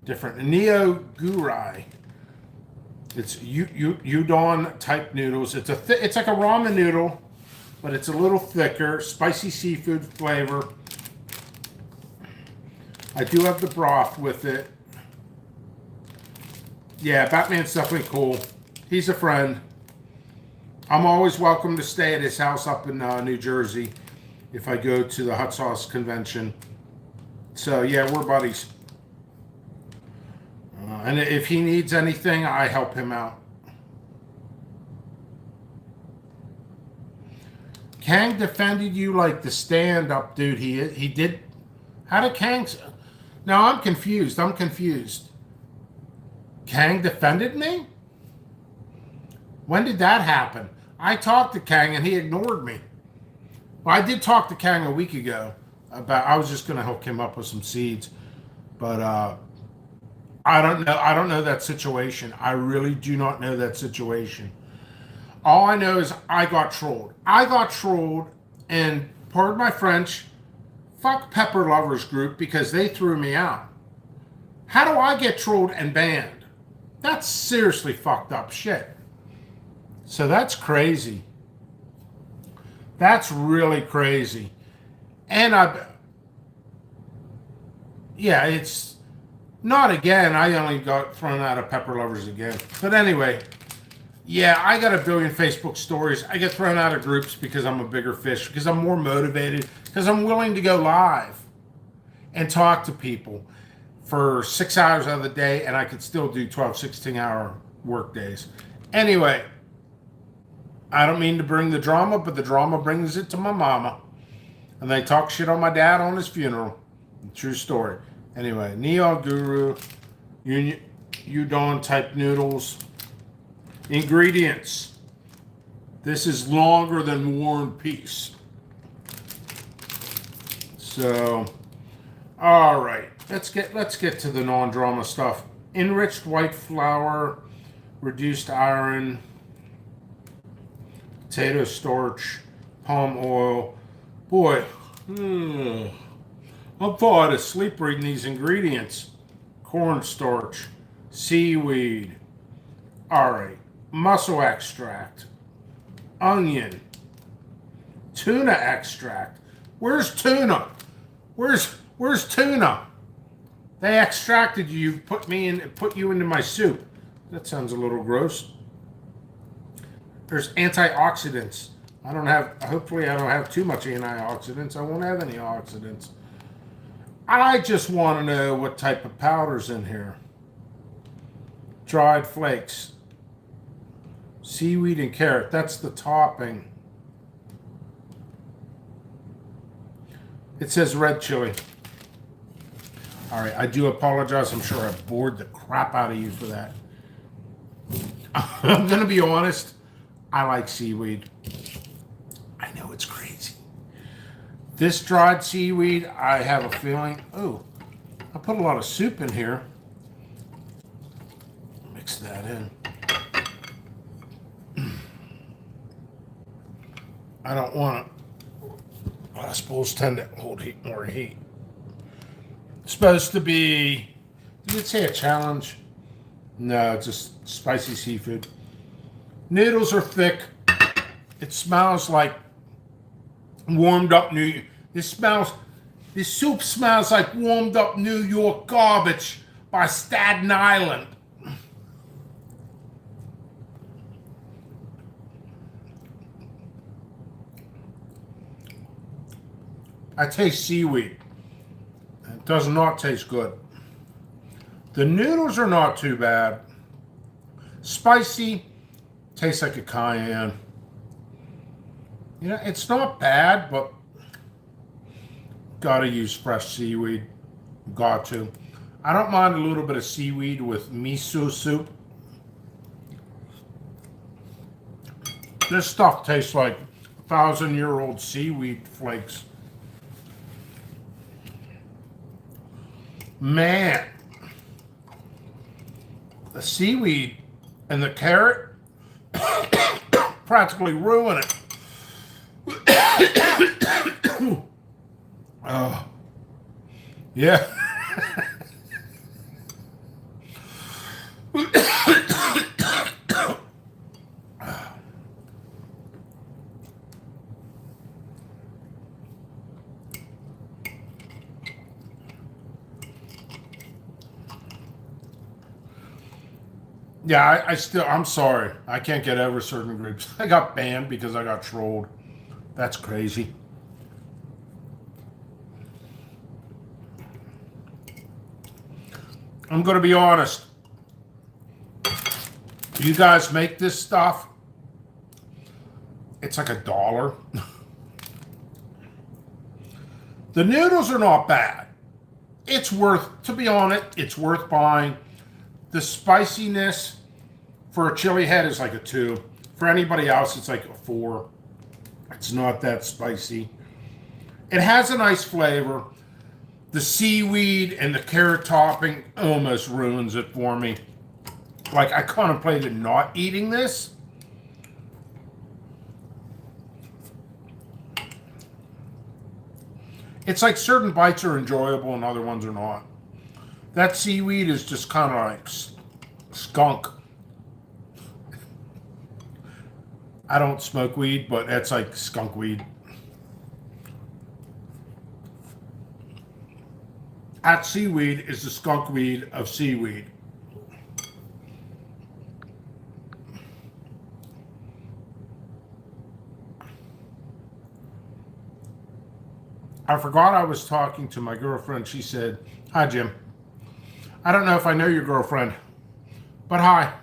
different. Neo Gurai. It's udon type noodles. It's like a ramen noodle, but it's a little thicker, spicy seafood flavor. I do have the broth with it. Yeah, Batman's definitely cool. He's a friend. I'm always welcome to stay at his house up in New Jersey if I go to the Hot Sauce Convention. So yeah, we're buddies. And if he needs anything, I help him out. Kang defended you like the stand-up dude he did. How did Kang... Now I'm confused. Kang defended me? When did that happen? I talked to Kang and he ignored me. Well, I did talk to Kang a week ago. about. I was just gonna hook him up with some seeds, but I don't know. I don't know that situation. I really do not know that situation. All I know is I got trolled. I got trolled, and pardon my French, fuck Pepper Lovers Group because they threw me out. How do I get trolled and banned? That's seriously fucked up shit. So that's crazy. That's really crazy. And yeah, it's not again. I only got thrown out of Pepper Lovers again. But anyway, yeah, I got a billion Facebook stories. I get thrown out of groups because I'm a bigger fish, because I'm more motivated, because I'm willing to go live and talk to people for 6 hours out of the day, and I could still do 12, 16-hour work days. Anyway, I don't mean to bring the drama, but the drama brings it to my mama. And they talk shit on my dad on his funeral. True story. Anyway, Neo Guru, udon type noodles. Ingredients. This is longer than War and Peace. So, all right. Let's get to the non-drama stuff. Enriched white flour, reduced iron, potato starch, palm oil. Boy, I'm falling asleep reading these ingredients. Cornstarch, seaweed. All right, mussel extract, onion, tuna extract. Where's tuna? Where's tuna? They extracted you, put you into my soup. That sounds a little gross. There's antioxidants. Hopefully I don't have too much antioxidants. I won't have any oxidants. I just want to know what type of powder's in here. Dried flakes. Seaweed and carrot. That's the topping. It says red chili. All right, I do apologize. I'm sure I bored the crap out of you for that. I'm going to be honest. I like seaweed. I know it's crazy. This dried seaweed, I have a feeling. Oh, I put a lot of soup in here. Mix that in. I don't want it. Glass tend to hold more heat. It's supposed to be, did it say a challenge? No, it's just spicy seafood. Noodles are thick. It smells like warmed up This soup smells like warmed up New York garbage by Staten Island. I taste seaweed. It does not taste good. The noodles are not too bad. Spicy, tastes like a cayenne. You know, it's not bad, but gotta use fresh seaweed. Got to. I don't mind a little bit of seaweed with miso soup. This stuff tastes like 1,000-year-old seaweed flakes. Man, the seaweed and the carrot practically ruin it. Oh, yeah. Yeah, I'm sorry. I can't get over certain groups. I got banned because I got trolled. That's crazy. I'm going to be honest. You guys make this stuff. It's like $1. The noodles are not bad. It's worth, to be honest, it's worth buying. The spiciness for a chili head is like a 2. For anybody else, it's like a 4. It's not that spicy. It has a nice flavor. The seaweed and the carrot topping almost ruins it for me. Like, I contemplated not eating this. It's like certain bites are enjoyable and other ones are not. That seaweed is just kind of like skunk. I don't smoke weed, but it's like skunk weed. That seaweed is the skunk weed of seaweed. I forgot I was talking to my girlfriend. She said, "Hi, Jim. I don't know if I know your girlfriend, but hi."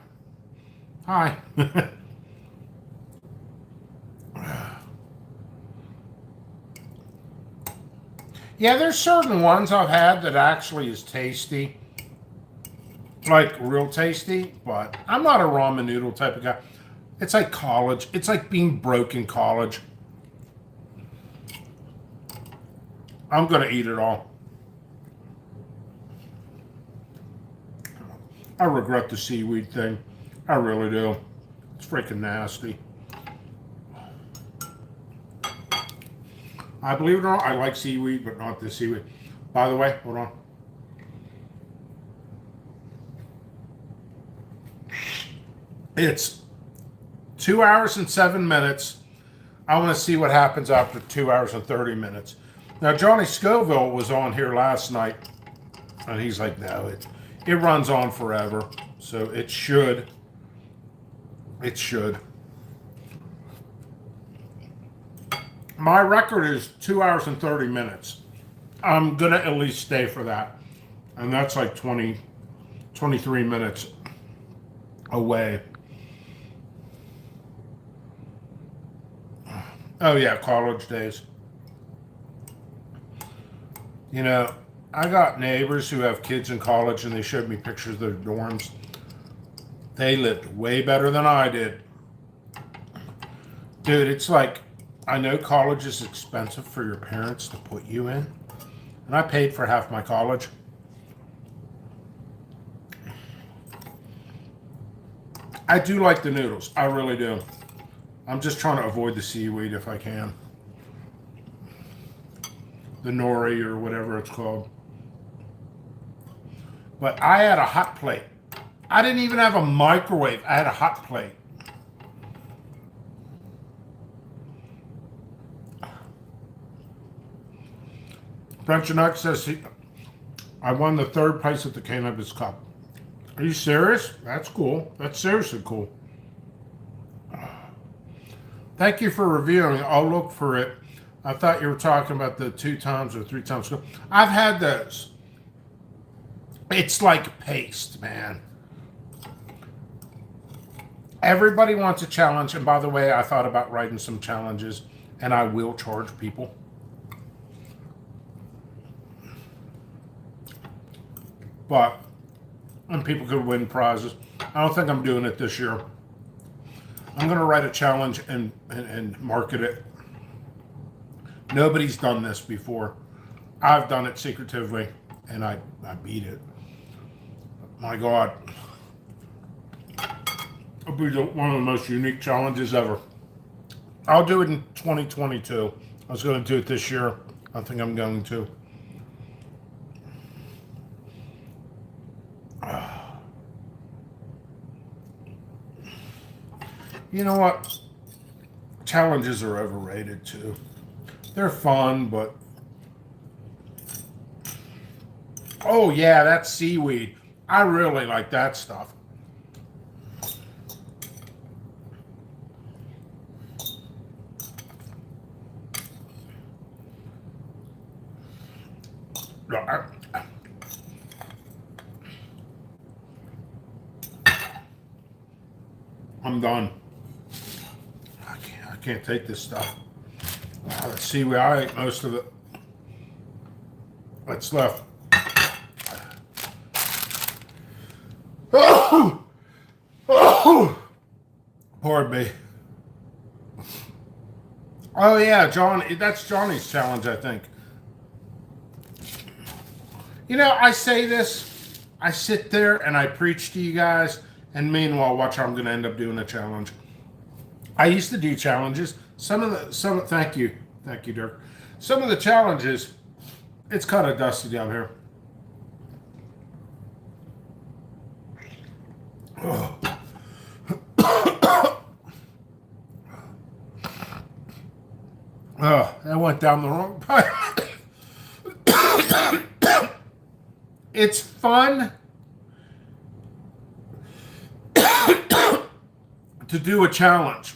Hi. Yeah, there's certain ones I've had that actually is tasty. Like real tasty, but I'm not a ramen noodle type of guy. It's like college. It's like being broke in college. I'm gonna eat it all. I regret the seaweed thing. I really do. It's freaking nasty. I believe it or not, I like seaweed, but not this seaweed. By the way, hold on. It's 2 hours and 7 minutes. I want to see what happens after 2 hours and 30 minutes. Now, Johnny Scoville was on here last night, and he's like, no, it runs on forever. So it should. It should. My record is 2 hours and 30 minutes. I'm going to at least stay for that. And that's like 23 minutes away. Oh, yeah, college days. You know, I got neighbors who have kids in college, and they showed me pictures of their dorms. They lived way better than I did. Dude, it's like, I know college is expensive for your parents to put you in, and I paid for half my college. I do like the noodles. I really do. I'm just trying to avoid the seaweed if I can. The nori or whatever it's called. But I had a hot plate. I didn't even have a microwave. I had a hot plate. French Nut says, I won the third place at the Cannabis Cup. Are you serious? That's cool. That's seriously cool. Thank you for reviewing. I'll look for it. I thought you were talking about the 2 times or 3 times. I've had those. It's like paste, man. Everybody wants a challenge. And by the way, I thought about writing some challenges, and I will charge people. But, and people could win prizes. I don't think I'm doing it this year. I'm going to write a challenge and market it. Nobody's done this before. I've done it secretively, and I beat it. My God. It'll be one of the most unique challenges ever. I'll do it in 2022. I was going to do it this year. I think I'm going to. You know what? Challenges are overrated too. They're fun, but... Oh yeah, that's seaweed. I really like that stuff. I'm done. I can't take this stuff. Let's see where I ate most of it. What's left? Oh! Oh! Pardon me. Oh yeah, John. That's Johnny's challenge, I think. You know, I say this, I sit there and I preach to you guys, and meanwhile, watch how I'm going to end up doing a challenge. I used to do challenges. Thank you, Dirk. Some of the challenges, it's kind of dusty down here. Oh. Oh, that went down the wrong pipe. It's fun to do a challenge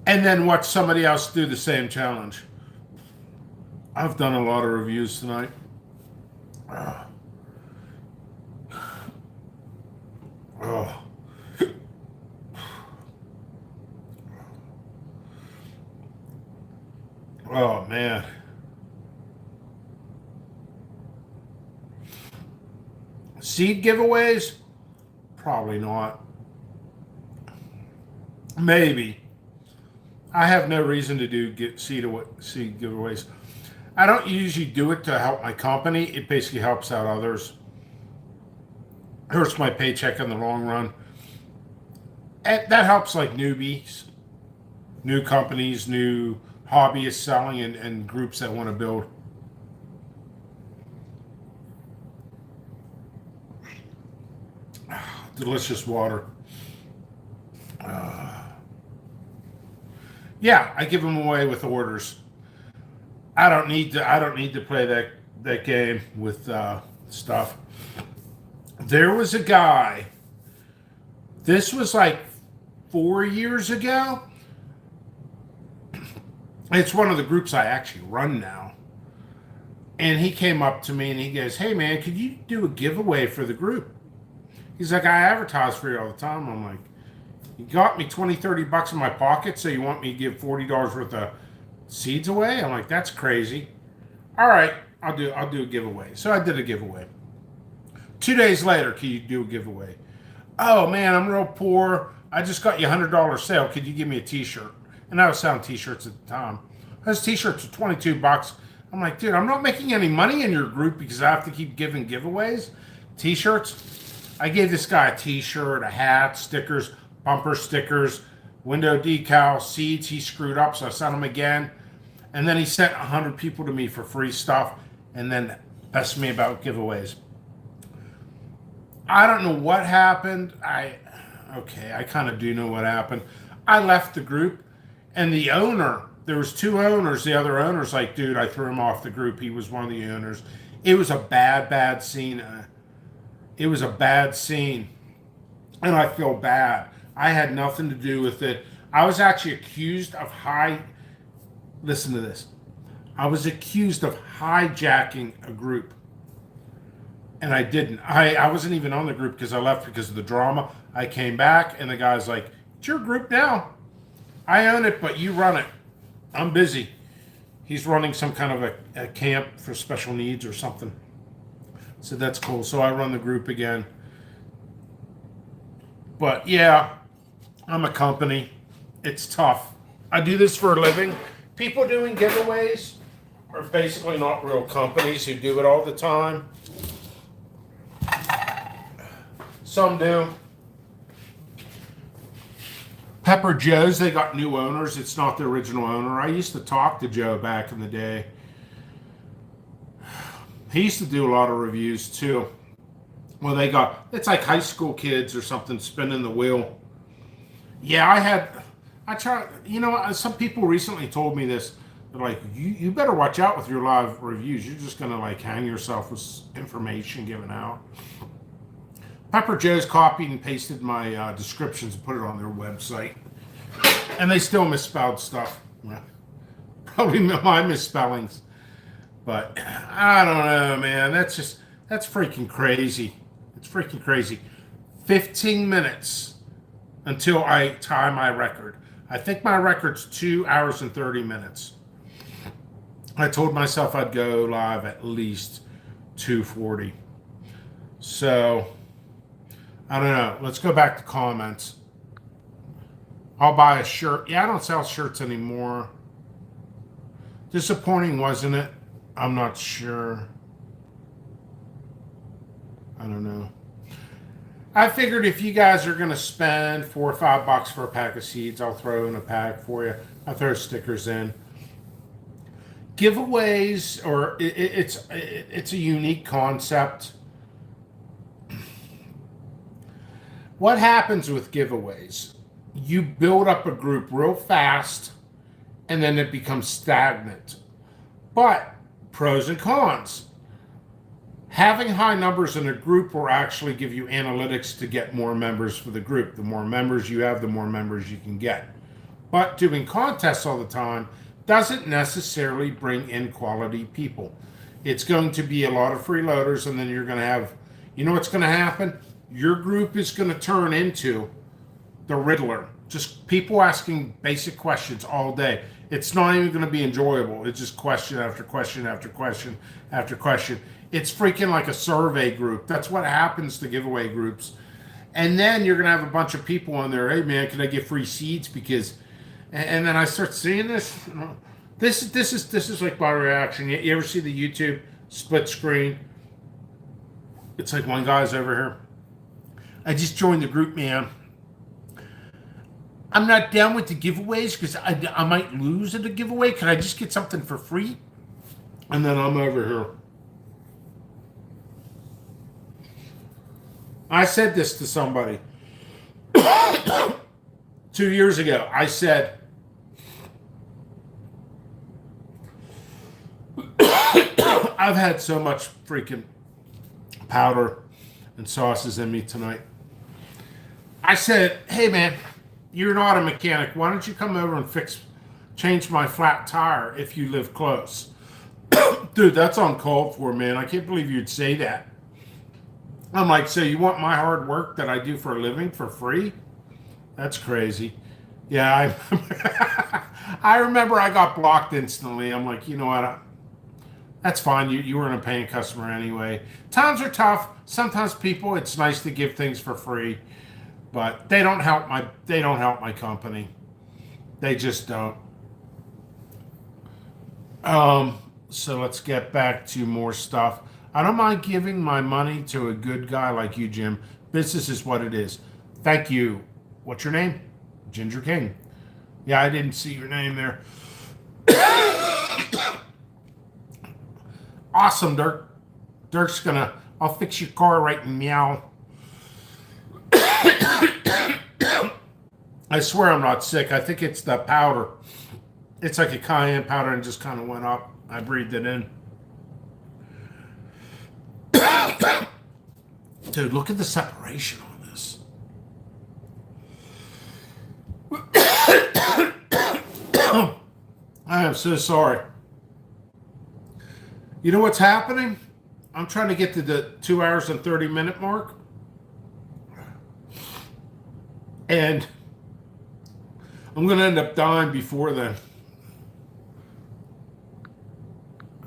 and then watch somebody else do the same challenge. I've done a lot of reviews tonight. Oh. Oh. Oh man. Seed giveaways? Probably not. Maybe. I have no reason to do seed giveaways. I don't usually do it to help my company. It basically helps out others. Hurts my paycheck in the long run. And that helps like newbies, new companies, new hobbyists selling, and groups that want to build. Delicious water. Yeah, I give them away with orders. I don't need to play that game with stuff. There was a guy. This was like 4 years ago. It's one of the groups I actually run now. And he came up to me and he goes, "Hey man, could you do a giveaway for the group?" He's like, "I advertise for you all the time." I'm like, "You got me 20, 30 bucks in my pocket, so you want me to give $40 worth of seeds away?" I'm like, "That's crazy." All right, I'll do a giveaway. So I did a giveaway. 2 days later, can you do a giveaway? "Oh man, I'm real poor. I just got you $100 sale. Could you give me a t-shirt?" And I was selling t-shirts at the time. Those t-shirts are 22 bucks. I'm like, "Dude, I'm not making any money in your group because I have to keep giving giveaways." T-shirts. I gave this guy a t-shirt, a hat, stickers, bumper stickers, window decal, seeds he screwed up, so I sent him again. And then he sent 100 people to me for free stuff and then pestered me about giveaways. I don't know what happened. I kind of do know what happened. I left the group, and the owner, there was two owners. The other owner's like, "Dude, I threw him off the group. He was one of the owners." It was a bad scene. It was a bad scene, and I feel bad. I had nothing to do with it. I was actually accused of listen to this. I was accused of hijacking a group, and I didn't. I wasn't even on the group because I left because of the drama. I came back, and the guy's like, "It's your group now. I own it, but you run it. I'm busy." He's running some kind of a camp for special needs or something. So that's cool. So I run the group again. But yeah, I'm a company. It's tough. I do this for a living. People doing giveaways are basically not real companies who do it all the time. Some do. Pepper Joe's, they got new owners. It's not the original owner. I used to talk to Joe back in the day. He used to do a lot of reviews too. Well, it's like high school kids or something spinning the wheel. Yeah, I tried, some people recently told me this. They're like, you better watch out with your live reviews. You're just going to like hang yourself with information given out. Pepper Joe's copied and pasted my descriptions and put it on their website. And they still misspelled stuff. Probably my misspellings. But I don't know, man. That's freaking crazy. It's freaking crazy. 15 minutes until I tie my record. I think my record's 2 hours and 30 minutes. I told myself I'd go live at least 2:40. So, I don't know. Let's go back to comments. I'll buy a shirt. Yeah, I don't sell shirts anymore. Disappointing, wasn't it? I'm not sure. I don't know. I figured if you guys are gonna spend $4 or $5 for a pack of seeds, I'll throw in a pack for you. I'll throw stickers in. Giveaways, or it's a unique concept. What happens with giveaways? You build up a group real fast, and then it becomes stagnant. But pros and cons. Having high numbers in a group will actually give you analytics to get more members for the group. The more members you have, the more members you can get. But doing contests all the time doesn't necessarily bring in quality people. It's going to be a lot of freeloaders, and then you're going to have, you know what's going to happen? Your group is going to turn into the Riddler. Just people asking basic questions all day. It's not even going to be enjoyable. It's just question after question after question after question. It's freaking like a survey group. That's what happens to giveaway groups. And then you're going to have a bunch of people on there. Hey, man, can I get free seeds? Because, and then I start seeing this. This is like my reaction. You ever see the YouTube split screen? It's like one guy's over here. I just joined the group, man. I'm not down with the giveaways because I might lose at a giveaway. Can I just get something for free? And then I'm over here. I said this to somebody 2 years ago. I said, I've had so much freaking powder and sauces in me tonight. I said, hey man, you're an auto mechanic. Why don't you come over and change my flat tire if you live close? Dude, that's uncalled for, man. I can't believe you'd say that. I'm like, so you want my hard work that I do for a living for free? That's crazy. Yeah, I remember I got blocked instantly. I'm like, you know what? That's fine. You weren't a paying customer anyway. Times are tough. Sometimes people, it's nice to give things for free, but they don't help my company. They just don't. So let's get back to more stuff. I don't mind giving my money to a good guy like you, Jim. Business is what it is. Thank you. What's your name? Ginger King. Yeah, I didn't see your name there. Awesome, Dirk. Dirk's I'll fix your car right in meow. I swear I'm not sick. I think it's the powder. It's like a cayenne powder and just kind of went up. I breathed it in. Dude, look at the separation on this. I am so sorry. You know what's happening? I'm trying to get to the 2 hours and 30-minute mark. And I'm going to end up dying before then.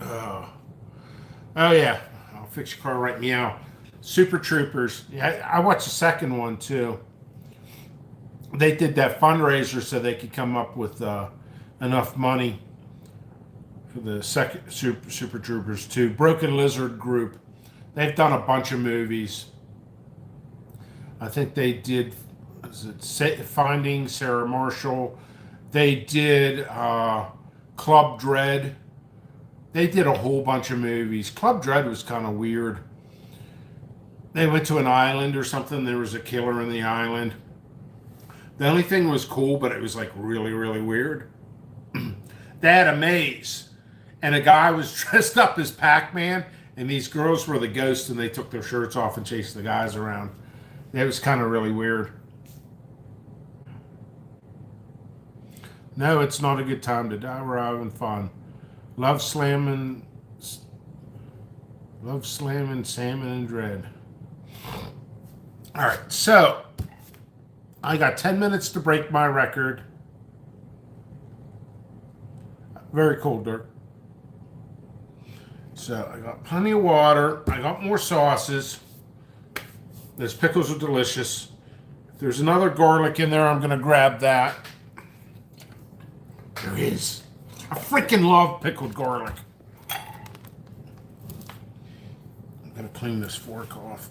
Oh, yeah. I'll fix your car right meow. Super Troopers. Yeah, I watched the second one, too. They did that fundraiser so they could come up with enough money for the second Super Troopers 2. Broken Lizard Group. They've done a bunch of movies. I think they did Finding Sarah Marshall. They did Club Dread. They did a whole bunch of movies. Club Dread was kind of weird. They went to an island or something. There was a killer in the island. The only thing was cool, but it was like really, really weird. They had a maze, and a guy was dressed up as Pac-Man, and these girls were the ghosts, and they took their shirts off and chased the guys around. It was kind of really weird. No, it's not a good time to die. We're having fun. Love slamming salmon and dread. All right, so I got 10 minutes to break my record. Very cool, Dirk. So I got plenty of water. I got more sauces. Those pickles are delicious. There's another garlic in there. I'm going to grab that. There is. I freaking love pickled garlic. I'm going to clean this fork off.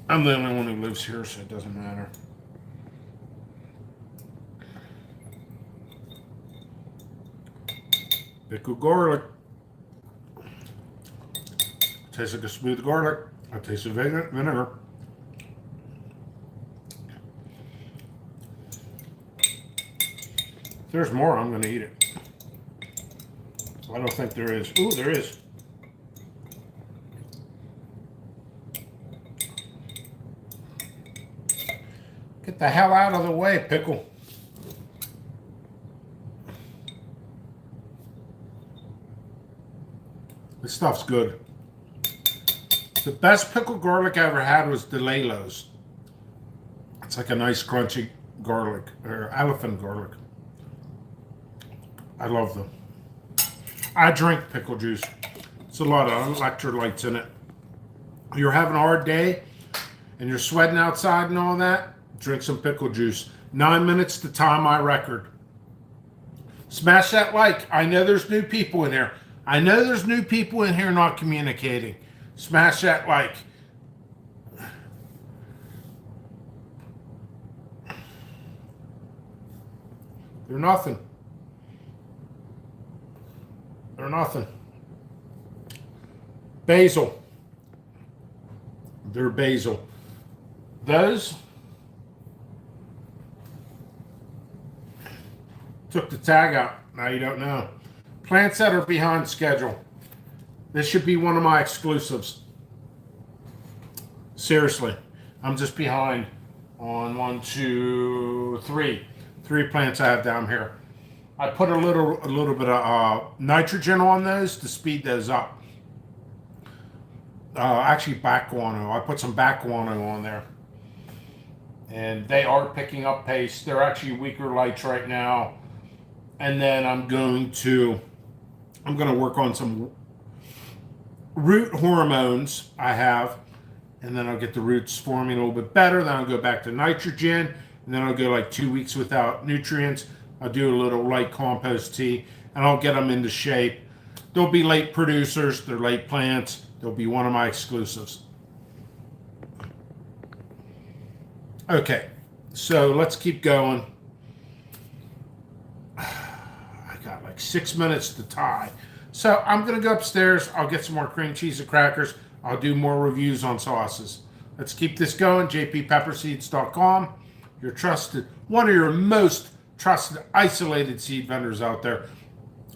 I'm the only one who lives here, so it doesn't matter. Pickled garlic. Tastes like a smooth garlic. I taste the vinegar. If there's more, I'm going to eat it. I don't think there is. Ooh, there is. Get the hell out of the way, pickle. This stuff's good. The best pickled garlic I ever had was DeLalo's. It's like a nice crunchy garlic, or elephant garlic. I love them. I drink pickle juice. It's a lot of electrolytes in it. You're having a hard day and you're sweating outside and all that, drink some pickle juice. 9 minutes to tie my record. Smash that like. I know there's new people in here. I know there's new people in here not communicating. Smash that like. They're nothing. They're nothing. Basil. They're basil. Those took the tag out. Now you don't know. Plants that are behind schedule. This should be one of my exclusives. Seriously. I'm just behind on 1, 2, 3. 3 plants I have down here. I put a little bit of nitrogen on those to speed those up. Actually, back guano. I put some back guano on there. And they are picking up pace. They're actually weaker lights right now. And then I'm going to work on some root hormones I have. And then I'll get the roots forming a little bit better. Then I'll go back to nitrogen. And then I'll go like 2 weeks without nutrients. I'll do a little light compost tea. And I'll get them into shape. They'll be late producers. They're late plants. They'll be one of my exclusives. Okay, so let's keep going. I got like 6 minutes to tie. So I'm going to go upstairs. I'll get some more cream cheese and crackers. I'll do more reviews on sauces. Let's keep this going. jppepperseeds.com. Your trusted, one of your most trusted isolated seed vendors out there.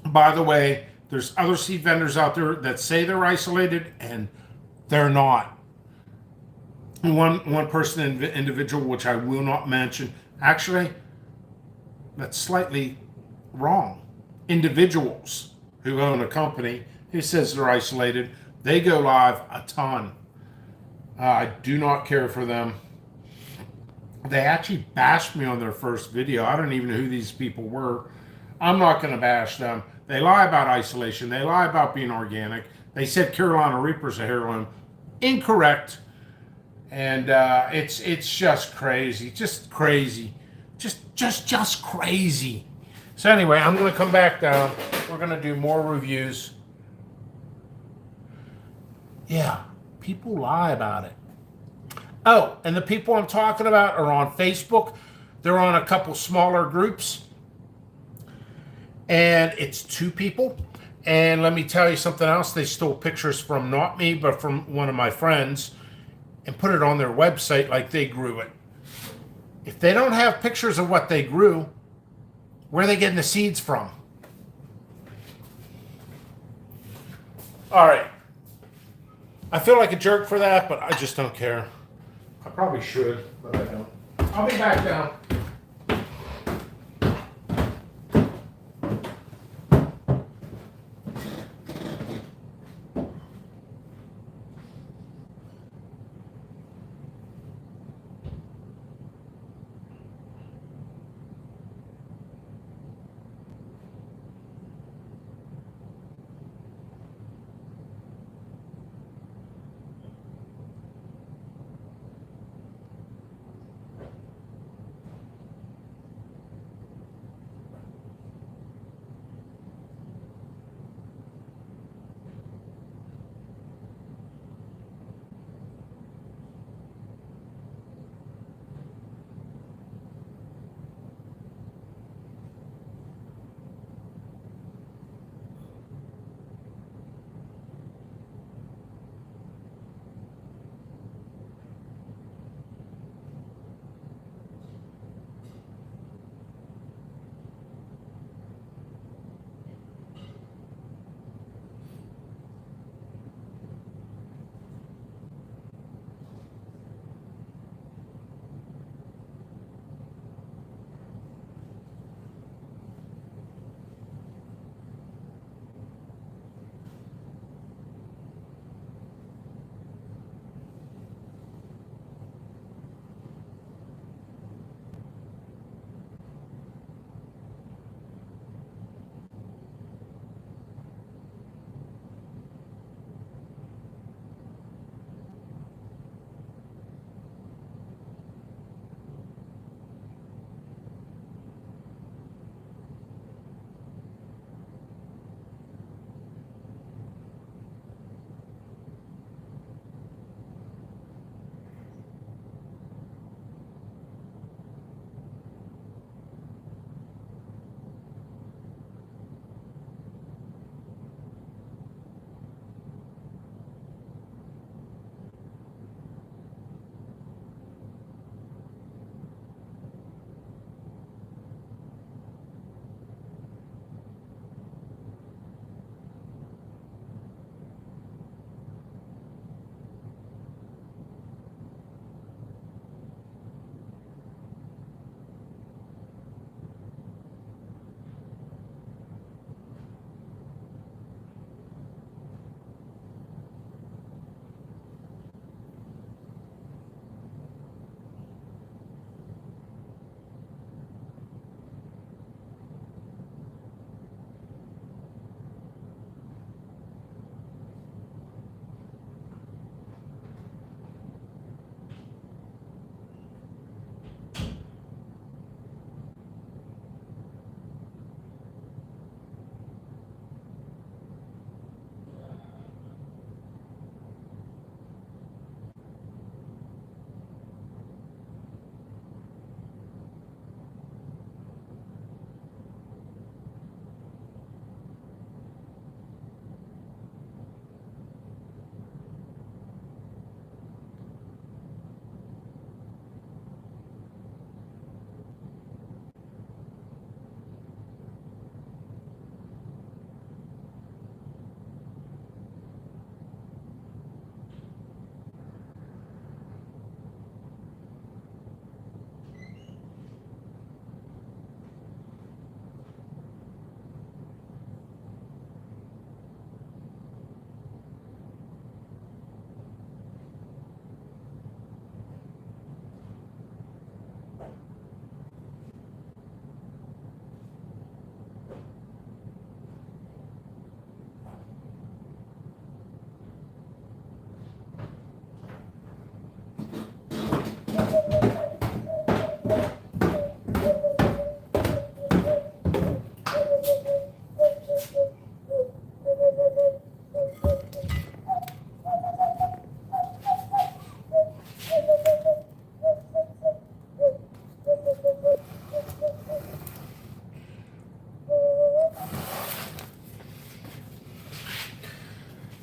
By the way, there's other seed vendors out there that say they're isolated and they're not. One person individual, which I will not mention, actually, that's slightly wrong. Individuals who own a company who says they're isolated, they go live a ton. I do not care for them. They actually bashed me on their first video. I don't even know who these people were. I'm not going to bash them. They lie about isolation. They lie about being organic. They said Carolina Reaper's a heirloom. Incorrect. And it's just crazy. Just crazy. Just crazy. So anyway, I'm going to come back down. We're going to do more reviews. Yeah, people lie about it. Oh, and the people I'm talking about are on Facebook. They're on a couple smaller groups. And it's 2 people. And let me tell you something else. They stole pictures from not me, but from one of my friends and put it on their website like they grew it. If they don't have pictures of what they grew, where are they getting the seeds from? All right. I feel like a jerk for that, but I just don't care. I probably should, but I don't. I'll be back down.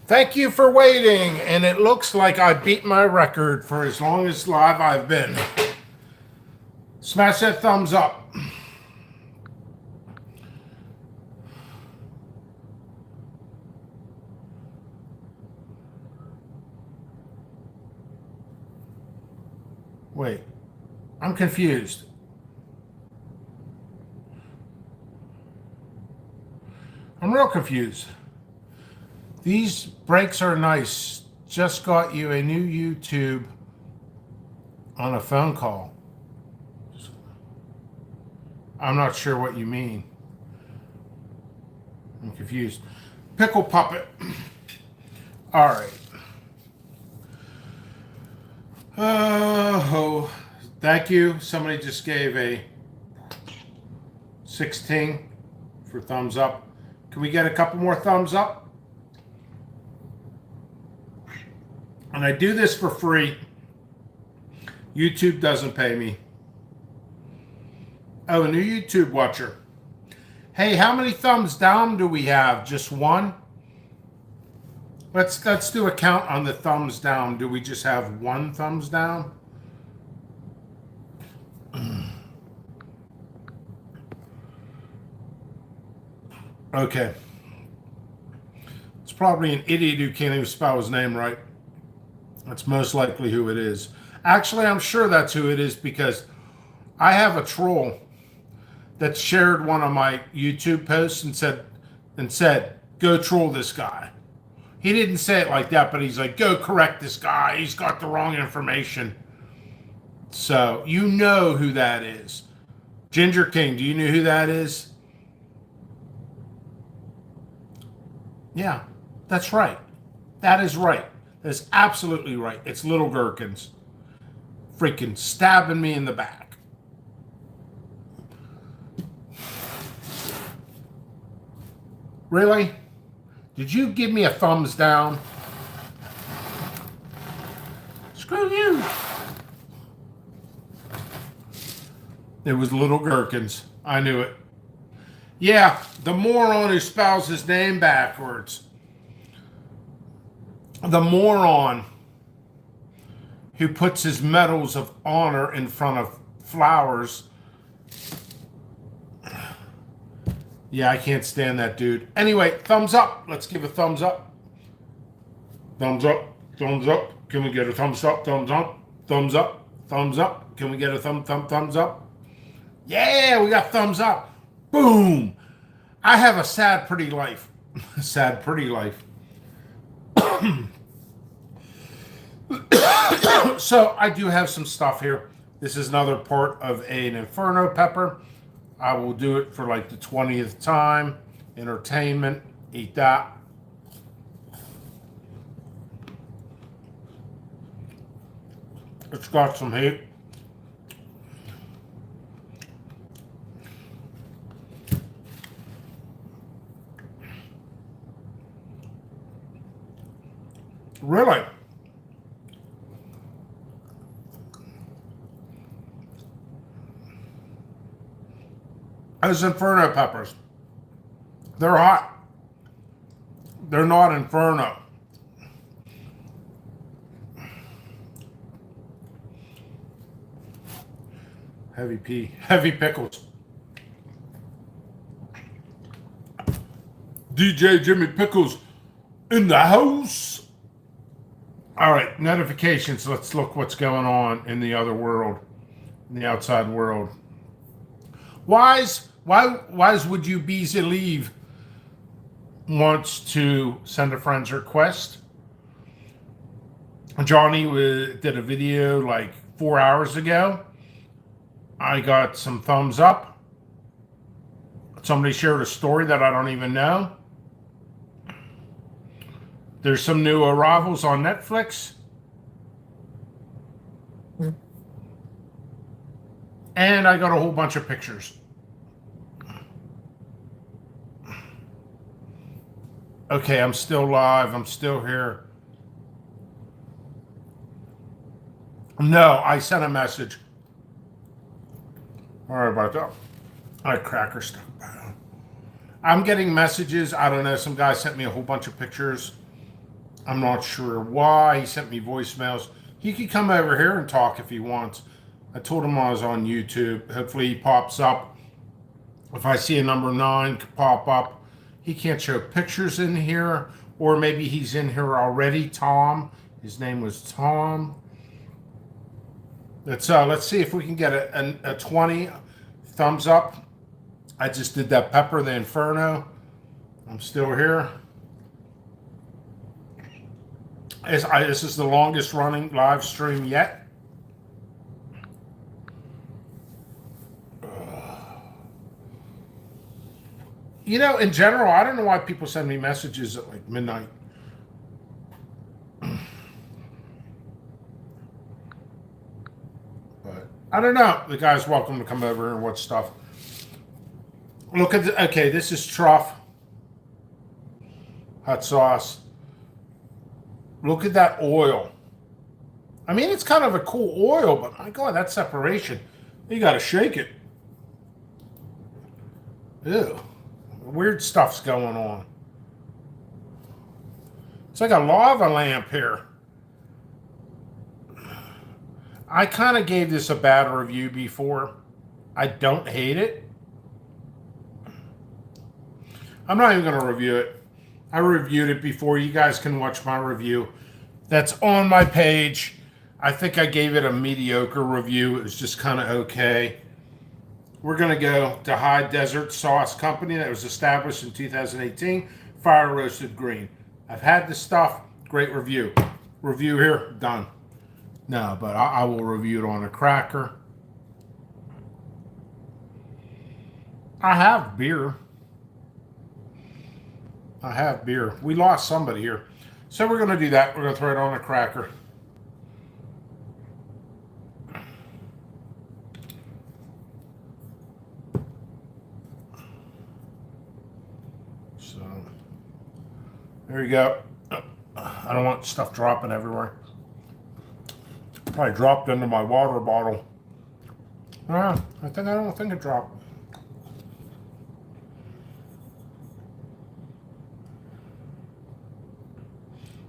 Thank you for waiting, and it looks like I beat my record for as long as live I've been. Smash that thumbs up. Wait, I'm confused. I'm real confused. These breaks are nice. Just got you a new YouTube on a phone call. I'm not sure what you mean. I'm confused. Pickle Puppet. All right. Oh, thank you. Somebody just gave a 16 for thumbs up. Can we get a couple more thumbs up? And I do this for free. YouTube doesn't pay me. Oh, a new YouTube watcher. Hey, how many thumbs down do we have? Just one? Let's do a count on the thumbs down. Do we just have one thumbs down? Okay. It's probably an idiot who can't even spell his name right. That's most likely who it is. Actually, I'm sure that's who it is because I have a troll that shared one of my YouTube posts and said, go troll this guy. He didn't say it like that, but he's like, go correct this guy. He's got the wrong information. So you know who that is. Ginger King, do you know who that is? Yeah, that's right. That is right. That is absolutely right. It's Little Gherkins. Freaking stabbing me in the back. Really? Did you give me a thumbs down? Screw you. It was Little Gherkins. I knew it. Yeah, the moron who spells his name backwards. The moron who puts his medals of honor in front of flowers. Yeah, I can't stand that dude. Anyway, thumbs up. Let's give a thumbs up. Thumbs up. Thumbs up. Can we get a thumbs up? Thumbs up. Thumbs up. Thumbs up. Can we get a thumbs up? Yeah, we got thumbs up. Boom. I have a sad, pretty life. Sad, pretty life. So I do have some stuff here. This is another part of an Inferno pepper. I will do it for like the 20th time. Entertainment. Eat that. It's got some heat. Really? Those Inferno peppers. They're hot. They're not Inferno. Heavy pickles. DJ Jimmy Pickles in the house. All right, notifications. Let's look what's going on in the other world, in the outside world. Why would you believe wants to send a friend's request? Johnny did a video like 4 hours ago. I got some thumbs up. Somebody shared a story that I don't even know. There's some new arrivals on Netflix. And I got a whole bunch of pictures. Okay, I'm still live. I'm still here. No, I sent a message. All right about that. All right, cracker stuff. I'm getting messages. I don't know. Some guy sent me a whole bunch of pictures. I'm not sure why. He sent me voicemails. He could come over here and talk if he wants. I told him I was on YouTube. Hopefully he pops up. If I see a number 9 pop up, he can't show pictures in here, or maybe he's in here already. Tom, his name was Tom. Let's see if we can get a 20 thumbs up. I just did that Pepper the Inferno. I'm still here. This is the longest running live stream yet. You know, in general, I don't know why people send me messages at like midnight. But I don't know. The guy's welcome to come over and watch stuff. Look at okay, this is truff. Hot sauce. Look at that oil. I mean, it's kind of a cool oil, but my God, that separation. You got to shake it. Ew. Weird stuff's going on. It's like a lava lamp here. I kind of gave this a bad review before. I don't hate it. I'm not even going to review it. I reviewed it before. You guys can watch my review. That's on my page. I think I gave it a mediocre review. It was just kind of okay. We're going to go to High Desert Sauce Company that was established in 2018. Fire roasted green. I've had this stuff. Great review. Review here. Done. No, but I will review it on a cracker. I have beer. I have beer. We lost somebody here. So we're going to do that. We're going to throw it on a cracker. So there you go. I don't want stuff dropping everywhere. Probably dropped into my water bottle. I don't think it dropped.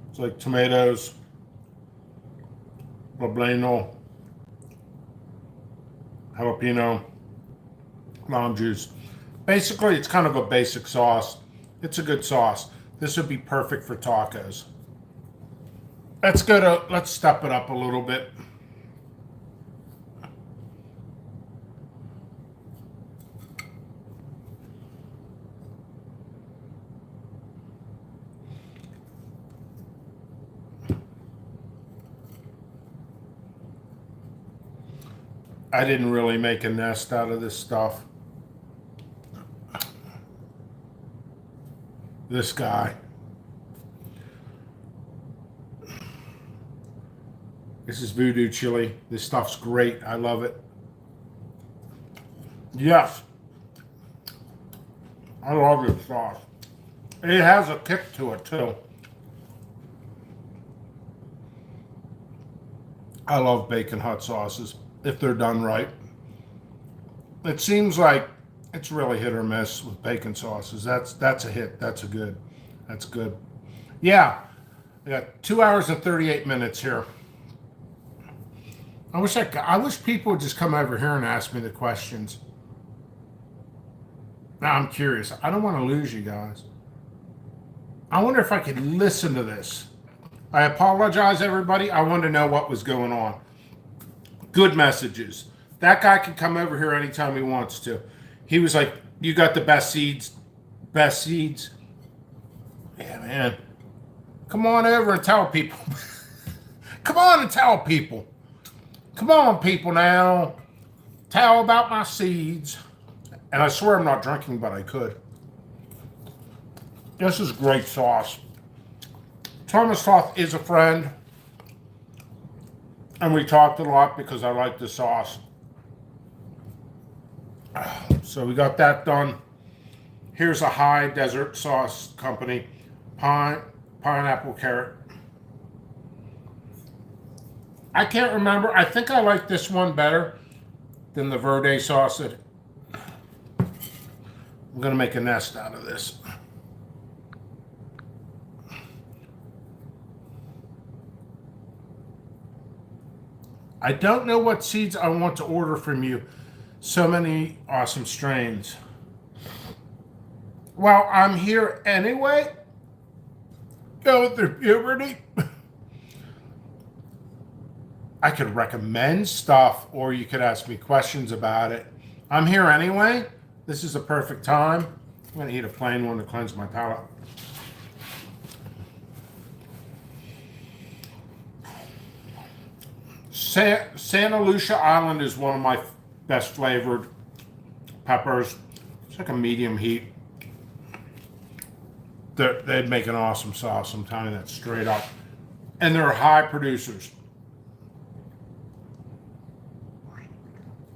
It's like tomatoes, poblano, jalapeno, lime juice. Basically, it's kind of a basic sauce. It's a good sauce. This would be perfect for tacos. Let's step it up a little bit. I didn't really make a nest out of this stuff. This guy. This is voodoo chili. This stuff's great. I love it. Yes. I love this sauce. It has a kick to it too. I love bacon hot sauces if they're done right. It seems like it's really hit or miss with bacon sauces. That's a hit. That's good. Yeah. I got 2 hours and 38 minutes here. I wish people would just come over here and ask me the questions. Now I'm curious. I don't want to lose you guys. I wonder if I could listen to this. I apologize, everybody. I wanted to know what was going on. Good messages. That guy can come over here anytime he wants to. He was like, you got the best seeds. Best seeds. Yeah, man. Come on over and tell people. Come on and tell people. Come on, people, now. Tell about my seeds. And I swear I'm not drinking, but I could. This is great sauce. Thomas Toth is a friend. And we talked a lot because I like the sauce. So we got that done. Here's a High Desert Sauce Company. Pineapple carrot. I can't remember. I think I like this one better than the Verde sauce. I'm going to make a nest out of this. I don't know what seeds I want to order from you. So many awesome strains. Well, I'm here anyway. Go through puberty. I could recommend stuff, or you could ask me questions about it. I'm here anyway. This is a perfect time. I'm going to eat a plain one to cleanse my palate. Santa Lucia Island is one of my best flavored peppers. It's like a medium heat. They'd make an awesome sauce. I'm telling you that straight up. And they're high producers.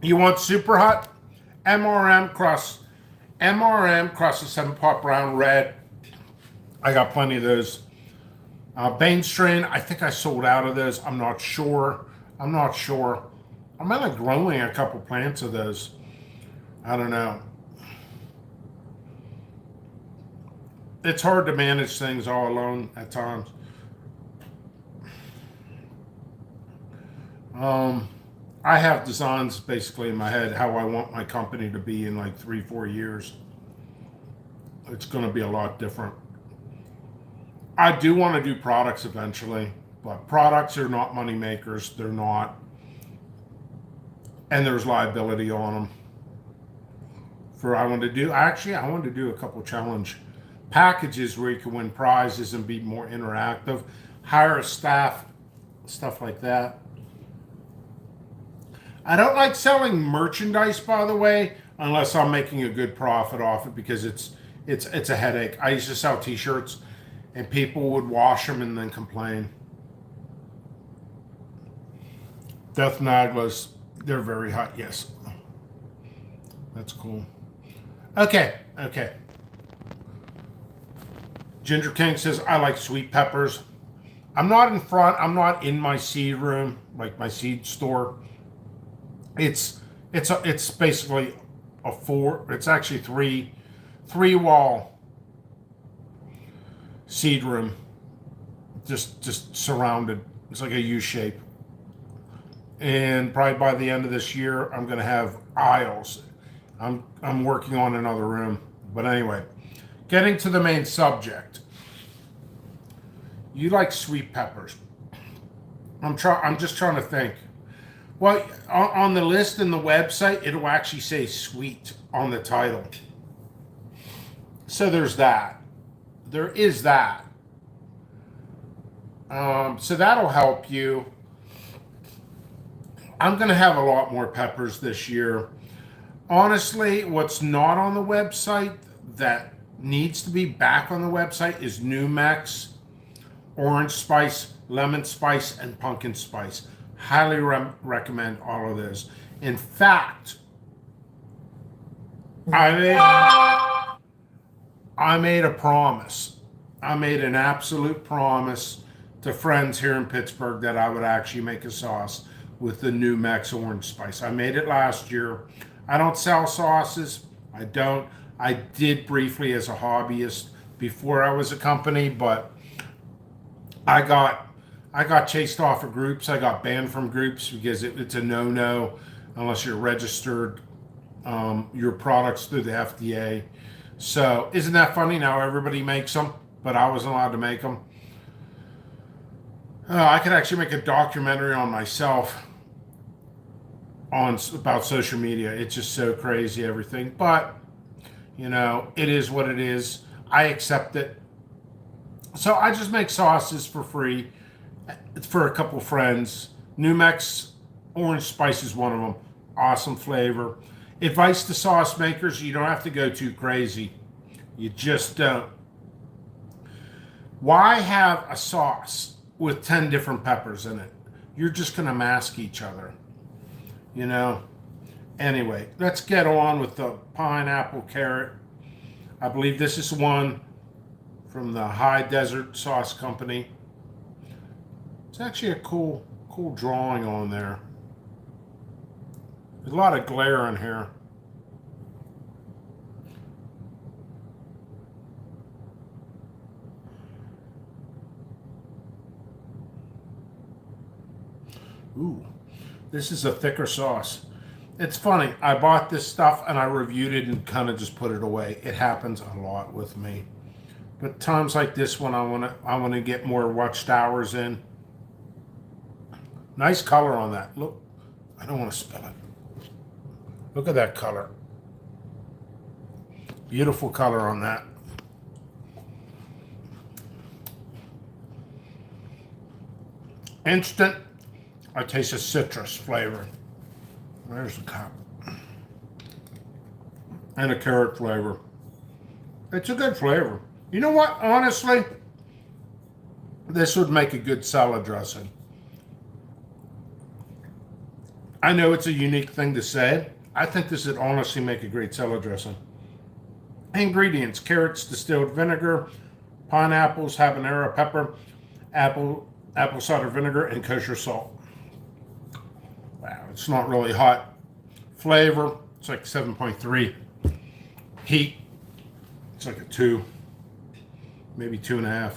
You want super hot? MRM cross the 7-pot brown red. I got plenty of those. Bane strain, I think I sold out of those. I'm not sure. I'm only growing a couple plants of those. I don't know. It's hard to manage things all alone at times. I have designs basically in my head how I want my company to be in like 3-4 years. It's going to be a lot different. I do want to do products eventually, but products are not money makers. They're not. And there's liability on them. I want to do a couple challenge packages where you can win prizes and be more interactive, hire a staff, stuff like that. I don't like selling merchandise, by the way, unless I'm making a good profit off it, because it's a headache. I used to sell t-shirts and people would wash them and then complain. Death Naglas, they're very hot, yes. That's cool. Okay. Ginger King says, I like sweet peppers. I'm not in my seed room, like my seed store. It's basically it's actually three wall seed room, just surrounded. It's like a U shape. And probably by the end of this year, I'm gonna have aisles. I'm working on another room. But anyway, getting to the main subject. You like sweet peppers. I'm just trying to think. Well, on the list in the website, it'll actually say sweet on the title. So there's that. There is that. So that'll help you. I'm going to have a lot more peppers this year. Honestly, what's not on the website that needs to be back on the website is New Mex, orange spice, lemon spice, and pumpkin spice. Highly recommend all of those. In fact, I made a promise. I made an absolute promise to friends here in Pittsburgh that I would actually make a sauce with the New Mex orange spice. I made it last year. I don't sell sauces. I don't. I did briefly as a hobbyist before I was a company, but I got chased off of groups. I got banned from groups because it's a no-no unless you're registered your products through the FDA. So isn't that funny? Now everybody makes them, but I wasn't allowed to make them. I could actually make a documentary on myself about social media. It's just so crazy, everything. But, it is what it is. I accept it. So I just make sauces for free for a couple friends. New Mex orange spice is one of them. Awesome flavor. Advice to sauce makers, you don't have to go too crazy. You just don't. Why have a sauce with 10 different peppers in it? You're just going to mask each other. Anyway, let's get on with the pineapple carrot. I believe this is one from the High Desert Sauce Company. It's actually a cool drawing on there. There's a lot of glare in here. Ooh, This is a thicker sauce. It's funny. I bought this stuff and I reviewed it and kind of just put it away. It happens a lot with me. But times like this when I want to get more watched hours in. Nice color on that. Look, I don't want to spill it. Look at that color. Beautiful color on that. Instant. I taste a citrus flavor. There's the cup. And a carrot flavor. It's a good flavor. You know what? Honestly, this would make a good salad dressing. I know it's a unique thing to say. I think this would honestly make a great salad dressing. Ingredients: carrots, distilled vinegar, pineapples, habanero pepper, apple cider vinegar, and kosher salt. Wow, it's not really hot. Flavor, it's like 7.3. Heat, it's like a 2, maybe 2.5.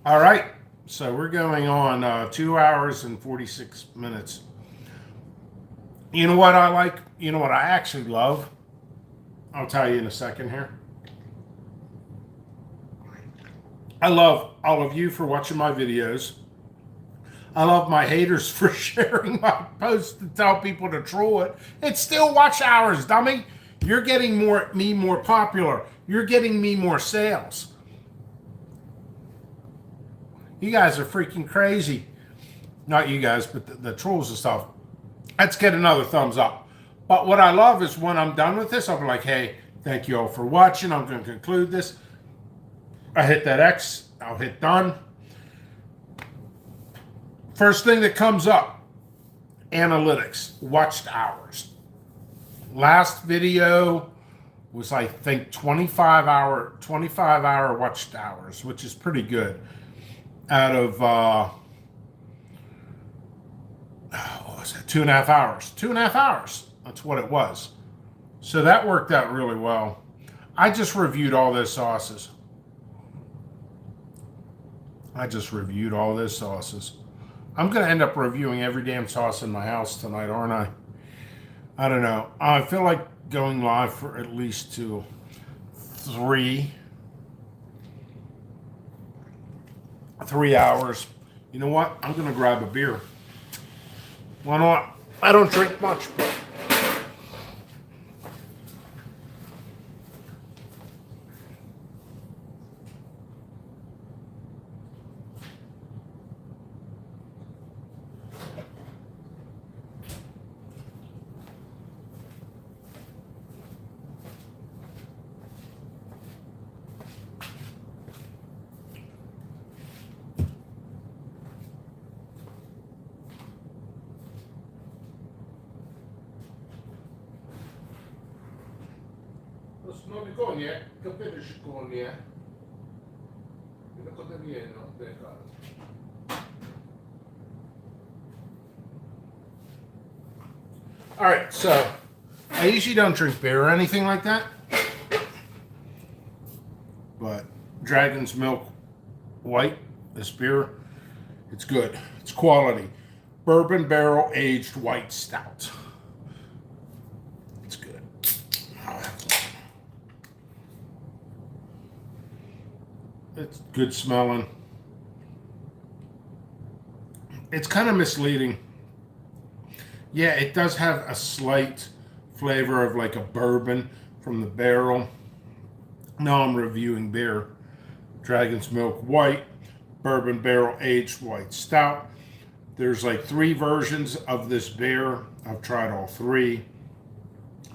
All right, so we're going on 2 hours and 46 minutes. You know what I like? You know what I actually love? I'll tell you in a second here. I love all of you for watching my videos. I love my haters for sharing my posts to tell people to troll it. It's still watch hours, dummy. You're getting me more popular. You're getting me more sales. You guys are freaking crazy. Not you guys, but the trolls and stuff. Let's get another thumbs up. But what I love is when I'm done with this, I'll be like, hey, thank you all for watching. I'm going to conclude this. I hit that X. I'll hit done. First thing that comes up, analytics, watched hours. Last video was, I think, 25 hour watched hours, which is pretty good. Out of, what was it, 2.5 hours. 2.5 hours. That's what it was. So that worked out really well. I just reviewed all those sauces. I'm going to end up reviewing every damn sauce in my house tonight, aren't I? I don't know. I feel like going live for at least 3 hours. You know what? I'm going to grab a beer. Why not? I don't drink much, but non mi coglie, capite ci coglie, cosa viene, all right, so I usually don't drink beer or anything like that, but Dragon's Milk White, this beer, it's good. It's quality. Bourbon barrel aged white stout. It's good. It's good smelling. It's kind of misleading. Yeah, it does have a slight flavor of like a bourbon from the barrel. Now I'm reviewing beer. Dragon's Milk White, Bourbon Barrel Aged White Stout. There's like 3 versions of this beer. I've tried all 3.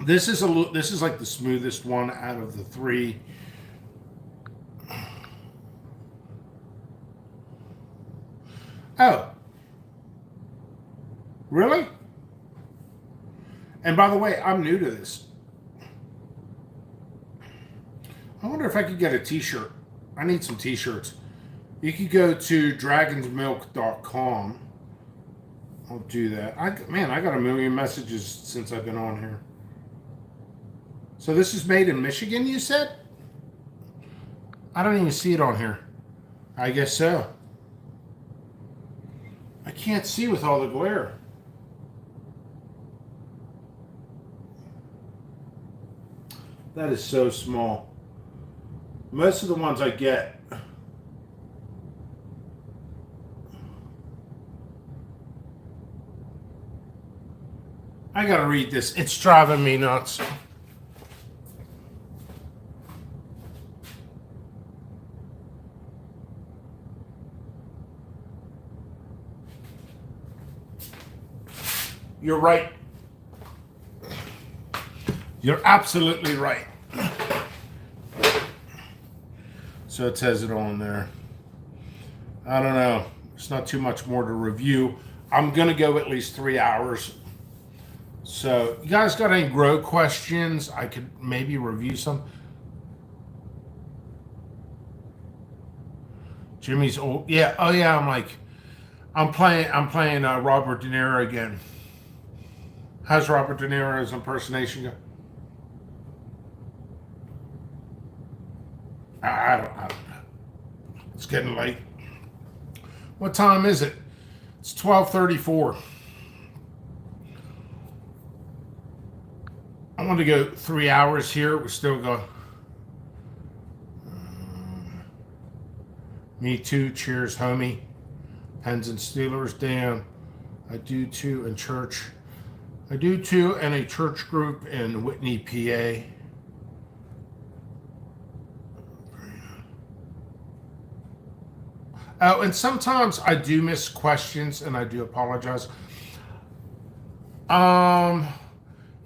This is like the smoothest one out of the 3. Oh. Really? And by the way, I'm new to this. I wonder if I could get a t-shirt. I need some t-shirts. You could go to dragonsmilk.com. I'll do that. I got a million messages since I've been on here. So this is made in Michigan, you said? I don't even see it on here. I guess so. I can't see with all the glare. That is so small. Most of the ones I get, I gotta read this. It's driving me nuts. You're right. You're absolutely right. So it says it on there. I don't know. It's not too much more to review. I'm going to go at least 3 hours. So you guys got any grow questions? I could maybe review some. Jimmy's old. Yeah. Oh yeah. I'm playing Robert De Niro again. How's Robert De Niro's impersonation go? I don't know. It's getting late. What time is it? It's 12:34. I want to go 3 hours here. We're still going. Me too. Cheers, homie. Pens and Steelers. Damn. I do too in church. I do too in a church group in Whitney, PA. Oh, and sometimes I do miss questions, and I do apologize.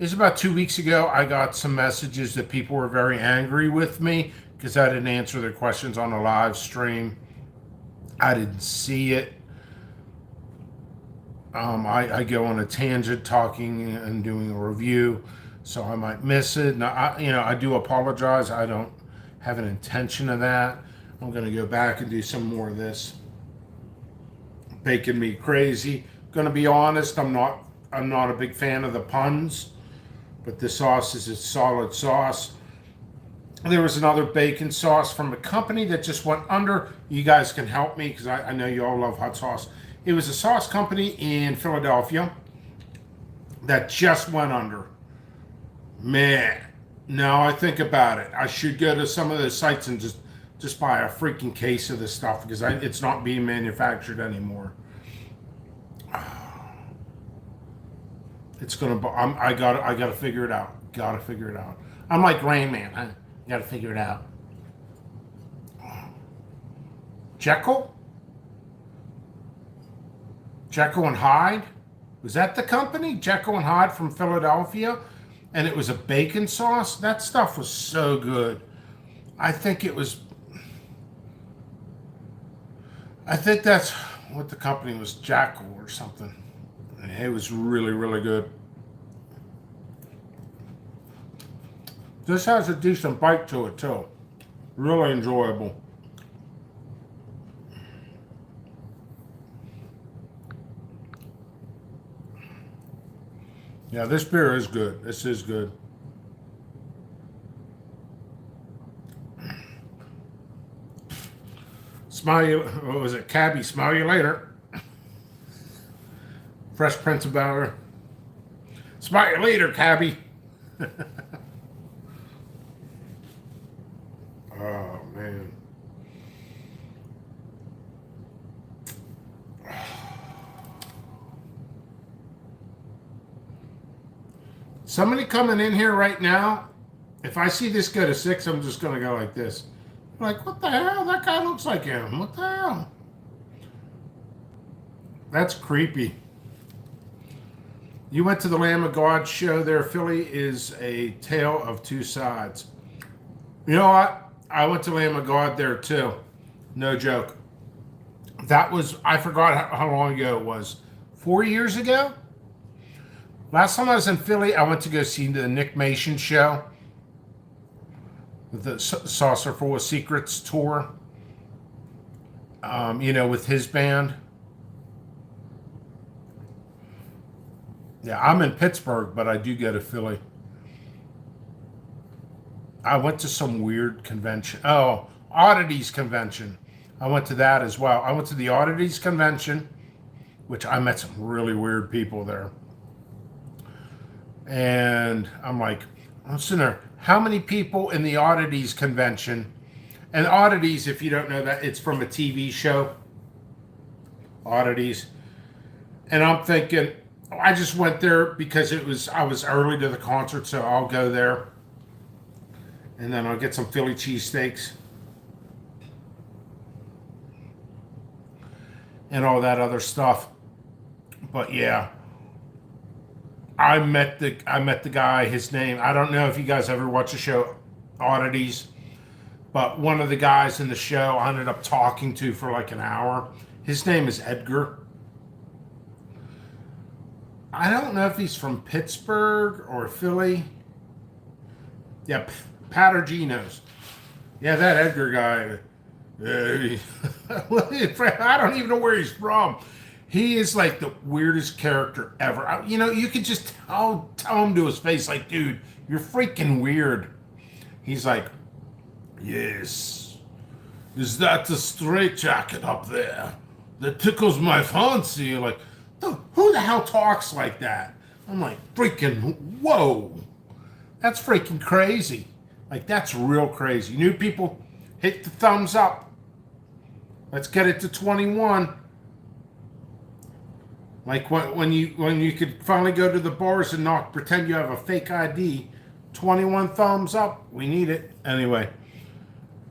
It's about 2 weeks ago. I got some messages that people were very angry with me because I didn't answer their questions on a live stream. I didn't see it. I go on a tangent talking and doing a review, so I might miss it. Now, I do apologize. I don't have an intention of that. I'm going to go back and do some more of this. Making me crazy. Going to be honest, I'm not a big fan of the puns, but the sauce is a solid sauce. There was another bacon sauce from a company that just went under. You guys can help me because I know you all love hot sauce. It was a sauce company in Philadelphia that just went under. Man, now I think about it. I should go to some of the sites and just buy a freaking case of this stuff because it's not being manufactured anymore. It's gonna. I gotta figure it out. Gotta figure it out. I'm like Rain Man. I gotta figure it out. Jekyll and Hyde. Was that the company? Jekyll and Hyde from Philadelphia, and it was a bacon sauce. That stuff was so good. I think that's what the company was, Jackal or something. And it was really, really good. This has a decent bite to it too. Really enjoyable. Yeah, this beer is good. This is good. Smile you, what was it? Cabby, smile you later. Fresh Prince of Bel-Air. Smile you later, Cabby. Oh, man. Somebody coming in here right now, if I see this go to 6, I'm just going to go like this. Like, what the hell? That guy looks like him. What the hell? That's creepy. You went to the Lamb of God show there. Philly is a tale of two sides. You know what? I went to Lamb of God there too. No joke. That was, I forgot how long ago it was. 4 years ago? Last time I was in Philly, I went to go see the Nick Mason show. The Saucer Full of Secrets tour. With his band. Yeah, I'm in Pittsburgh, but I do go to Philly. I went to some weird convention. Oh, Oddities convention. I went to that as well. I went to the Oddities convention which I met some really weird people there. And I'm like, I'm sitting there, how many people in the Oddities convention? And Oddities, if you don't know that, it's from a TV show, Oddities. And I'm thinking, I just went there because I was early to the concert, so I'll go there. And then I'll get some Philly cheesesteaks and all that other stuff. But yeah, I met the guy, his name, I don't know if you guys ever watch the show Oddities, but one of the guys in the show I ended up talking to for like an hour. His name is Edgar. I don't know if he's from Pittsburgh or Philly. Yeah, Pat or Geno's. Yeah, that Edgar guy. I don't even know where he's from. He is like the weirdest character ever. You know, you could just tell him to his face, like, dude, you're freaking weird. He's like, yes. Is that the straitjacket up there that tickles my fancy? You're like, who the hell talks like that? I'm like, freaking, whoa. That's freaking crazy. Like, that's real crazy. New people, hit the thumbs up. Let's get it to 21. Like when you could finally go to the bars and not pretend you have a fake ID. 21 thumbs up. We need it. Anyway.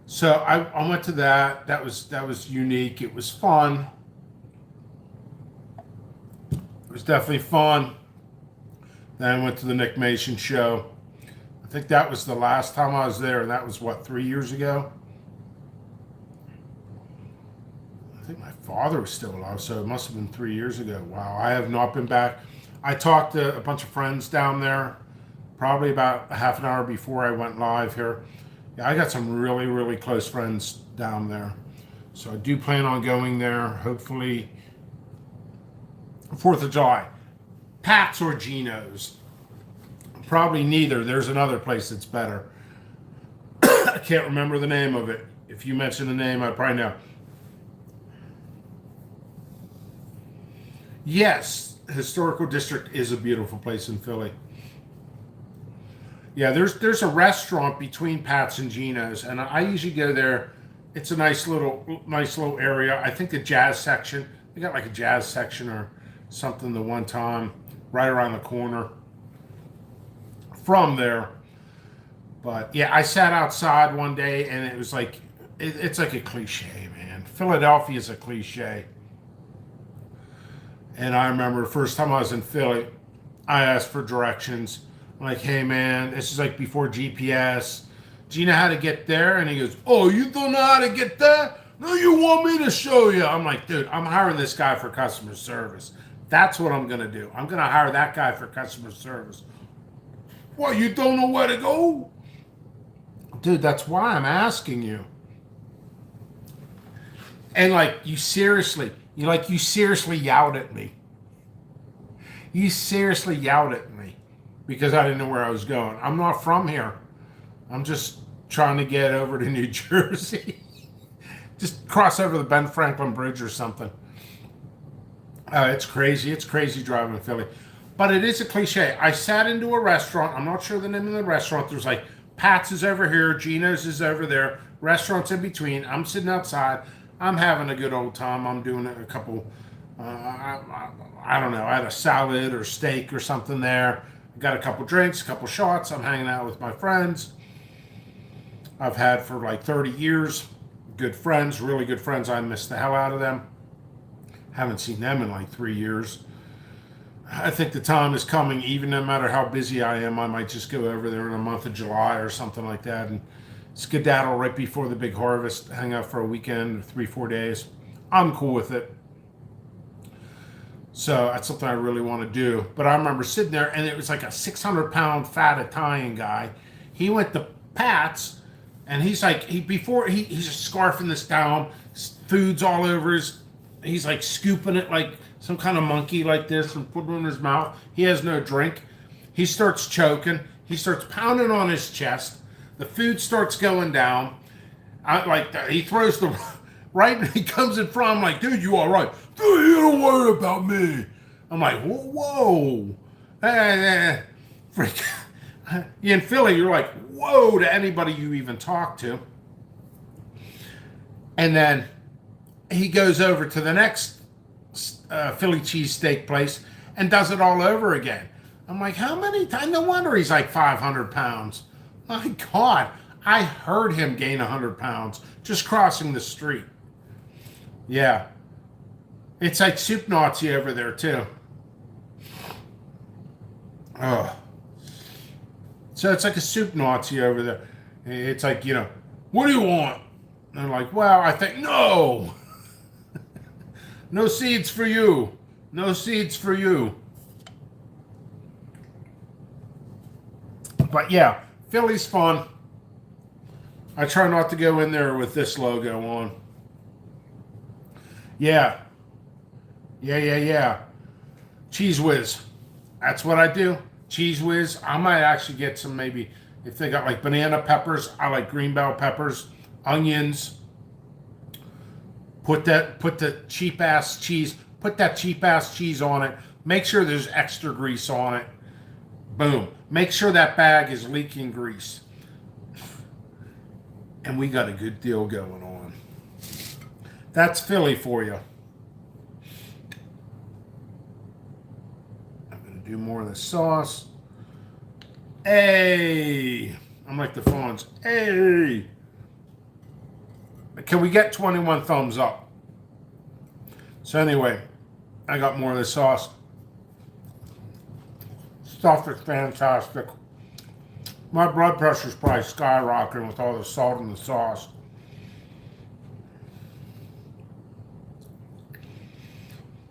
So I went to that. That was unique. It was fun. It was definitely fun. Then I went to the Nick Mason show. I think that was the last time I was there, and that was, what, 3 years ago? I think my father was still alive, so it must have been 3 years ago. Wow, I have not been back. I talked to a bunch of friends down there, probably about a half an hour before I went live here. Yeah, I got some really, really close friends down there. So I do plan on going there, hopefully, 4th of July. Pat's or Geno's? Probably neither. There's another place that's better. I can't remember the name of it. If you mention the name, I probably know. Yes, Historical District is a beautiful place in Philly. Yeah, there's a restaurant between Pat's and Geno's, and I usually go there. It's a nice little area. I think the jazz section. They got like a jazz section or something the one time, right around the corner from there. But yeah, I sat outside one day and it was like, it's like a cliche, man. Philadelphia is a cliche. And I remember the first time I was in Philly, I asked for directions. I'm like, hey man, this is like before GPS. Do you know how to get there? And he goes, oh, you don't know how to get there? No, you want me to show you. I'm like, dude, I'm hiring this guy for customer service. That's what I'm going to do. I'm going to hire that guy for customer service. What, you don't know where to go? Dude, that's why I'm asking you. And like, you seriously yelled at me. You seriously yelled at me because I didn't know where I was going. I'm not from here. I'm just trying to get over to New Jersey. Just cross over the Ben Franklin Bridge or something. It's crazy. It's crazy driving in Philly. But it is a cliche. I sat into a restaurant. I'm not sure the name of the restaurant. There's like, Pat's is over here. Geno's is over there. Restaurants in between. I'm sitting outside. I'm having a good old time. I'm doing a couple, I don't know. I had a salad or steak or something there. I got a couple drinks, a couple shots. I'm hanging out with my friends. I've had for like 30 years. Good friends, really good friends. I miss the hell out of them. Haven't seen them in like 3 years. I think the time is coming, even no matter how busy I am, I might just go over there in the month of July or something like that and skedaddle right before the big harvest, hang out for a weekend, 3-4 days. I'm cool with it. So that's something I really want to do. But I remember sitting there and it was like a 600-pound fat Italian guy. He went to Pat's and he's like, he's just scarfing this down, food's all over he's like scooping it like some kind of monkey like this and putting it in his mouth. He has no drink. He starts choking. He starts pounding on his chest. The food starts going down. He throws the right? And he comes in front. I'm like, dude, you all right? Dude, you don't worry about me. I'm like, whoa. Freak. In Philly, you're like, whoa to anybody you even talk to. And then he goes over to the next Philly cheesesteak place and does it all over again. I'm like, how many times? No wonder he's like 500 pounds. My God, I heard him gain 100 pounds just crossing the street. Yeah. It's like soup Nazi over there, too. Oh. So it's like a soup Nazi over there. It's like, what do you want? And I'm like, well, I think, no. No seeds for you. No seeds for you. But yeah, Philly's fun. I try not to go in there with this logo on. Yeah. Yeah. Cheese Whiz. That's what I do. Cheese Whiz. I might actually get some, maybe, if they got like banana peppers. I like green bell peppers, onions. Put the cheap ass cheese. Put that cheap ass cheese on it. Make sure there's extra grease on it. Boom. Make sure that bag is leaking grease. And we got a good deal going on. That's Philly for you. I'm going to do more of the sauce. Hey! I'm like the Fonz. Hey! Can we get 21 thumbs up? So anyway, I got more of the sauce. Stuff is fantastic. My blood pressure's probably skyrocketing with all the salt in the sauce.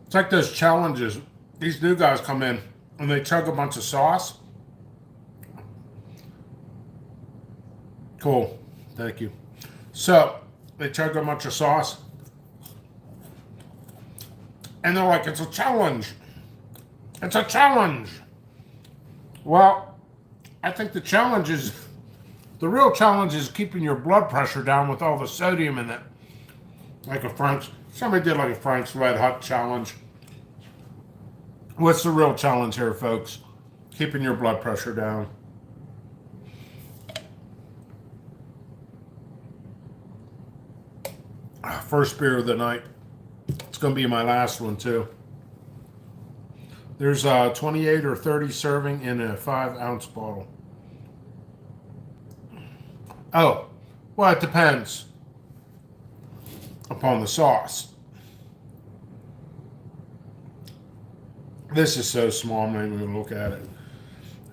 It's like those challenges. These new guys come in and they chug a bunch of sauce. Cool. Thank you. So, they chug a bunch of sauce. And they're like, it's a challenge. It's a challenge. Well, I think the real challenge is keeping your blood pressure down with all the sodium in it. Like somebody did like a Frank's Red Hot challenge. What's the real challenge here, folks? Keeping your blood pressure down. First beer of the night. It's going to be my last one, too. There's 28 or 30 serving in a 5-ounce bottle. Oh, well, it depends upon the sauce. This is so small, I'm not even going to look at it.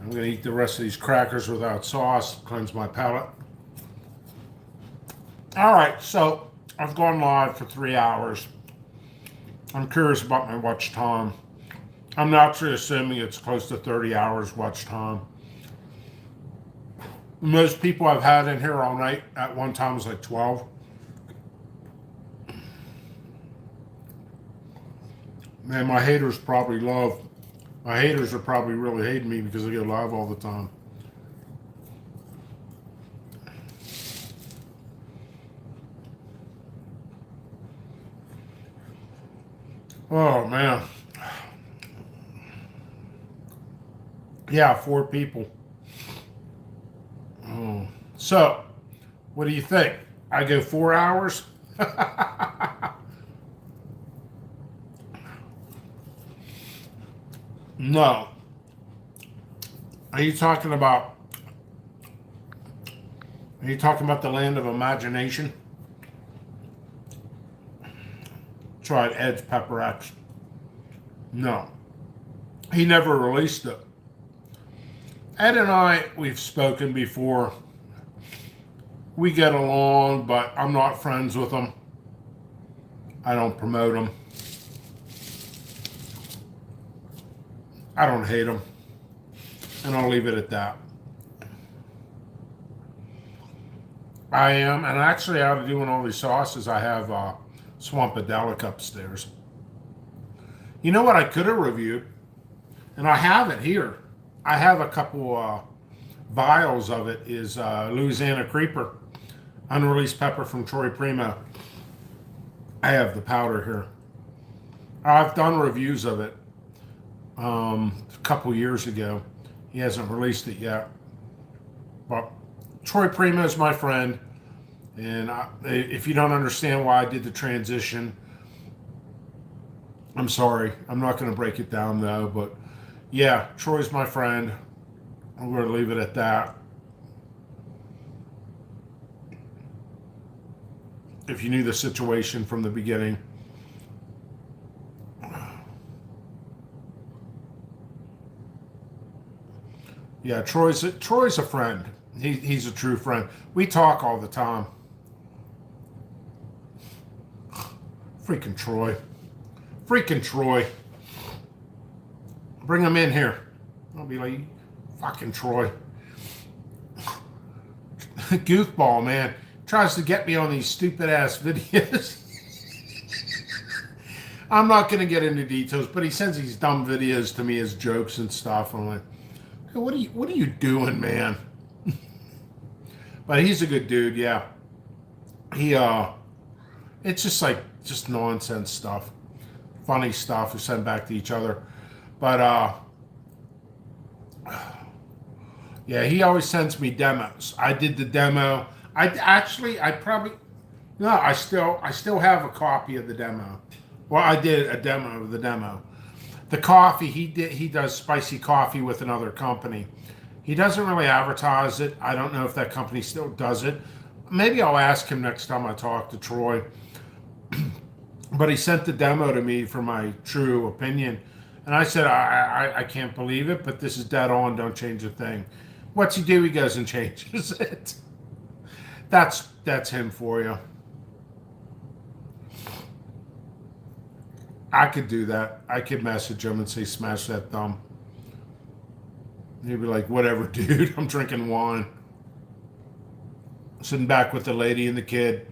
I'm going to eat the rest of these crackers without sauce, cleanse my palate. All right, so I've gone live for 3 hours. I'm curious about my watch time. I'm naturally assuming it's close to 30 hours watch time. Most people I've had in here all night at one time was like 12. Man, my haters are probably really hating me because I go live all the time. Oh, man. Yeah, 4 people. Oh. So, what do you think? I go 4 hours? No. Are you talking about the land of imagination? Tried Ed's Pepper X. No. He never released it. Ed and I, we've spoken before. We get along, but I'm not friends with him. I don't promote him. I don't hate him. And I'll leave it at that. I am, and actually out of doing all these sauces, I have Swampadelic upstairs. You know what I could have reviewed? And I have it here. I have a couple vials of it. Is Louisiana Creeper. Unreleased pepper from Troy Primo. I have the powder here. I've done reviews of it a couple years ago. He hasn't released it yet. But Troy Primo is my friend. And if you don't understand why I did the transition, I'm sorry. I'm not going to break it down though. But yeah, Troy's my friend. I'm going to leave it at that. If you knew the situation from the beginning. Yeah, Troy's a friend. He's a true friend. We talk all the time. Freaking Troy. Freaking Troy. Bring him in here. I'll be like, fucking Troy. Goofball, man. Tries to get me on these stupid ass videos. I'm not going to get into details, but he sends these dumb videos to me as jokes and stuff. I'm like, hey, what are you doing, man? But he's a good dude, yeah. It's just nonsense stuff, funny stuff we send back to each other. But yeah, he always sends me demos. I did the demo. I still have a copy of the demo. Well, I did a demo of the demo. The coffee he does spicy coffee with another company. He doesn't really advertise it. I don't know if that company still does it. Maybe I'll ask him next time I talk to Troy. But he sent the demo to me for my true opinion. And I said, I can't believe it, but this is dead on. Don't change a thing. What's he do? He goes and changes it. That's him for you. I could do that. I could message him and say, smash that thumb. He'd be like, whatever, dude. I'm drinking wine. Sitting back with the lady and the kid.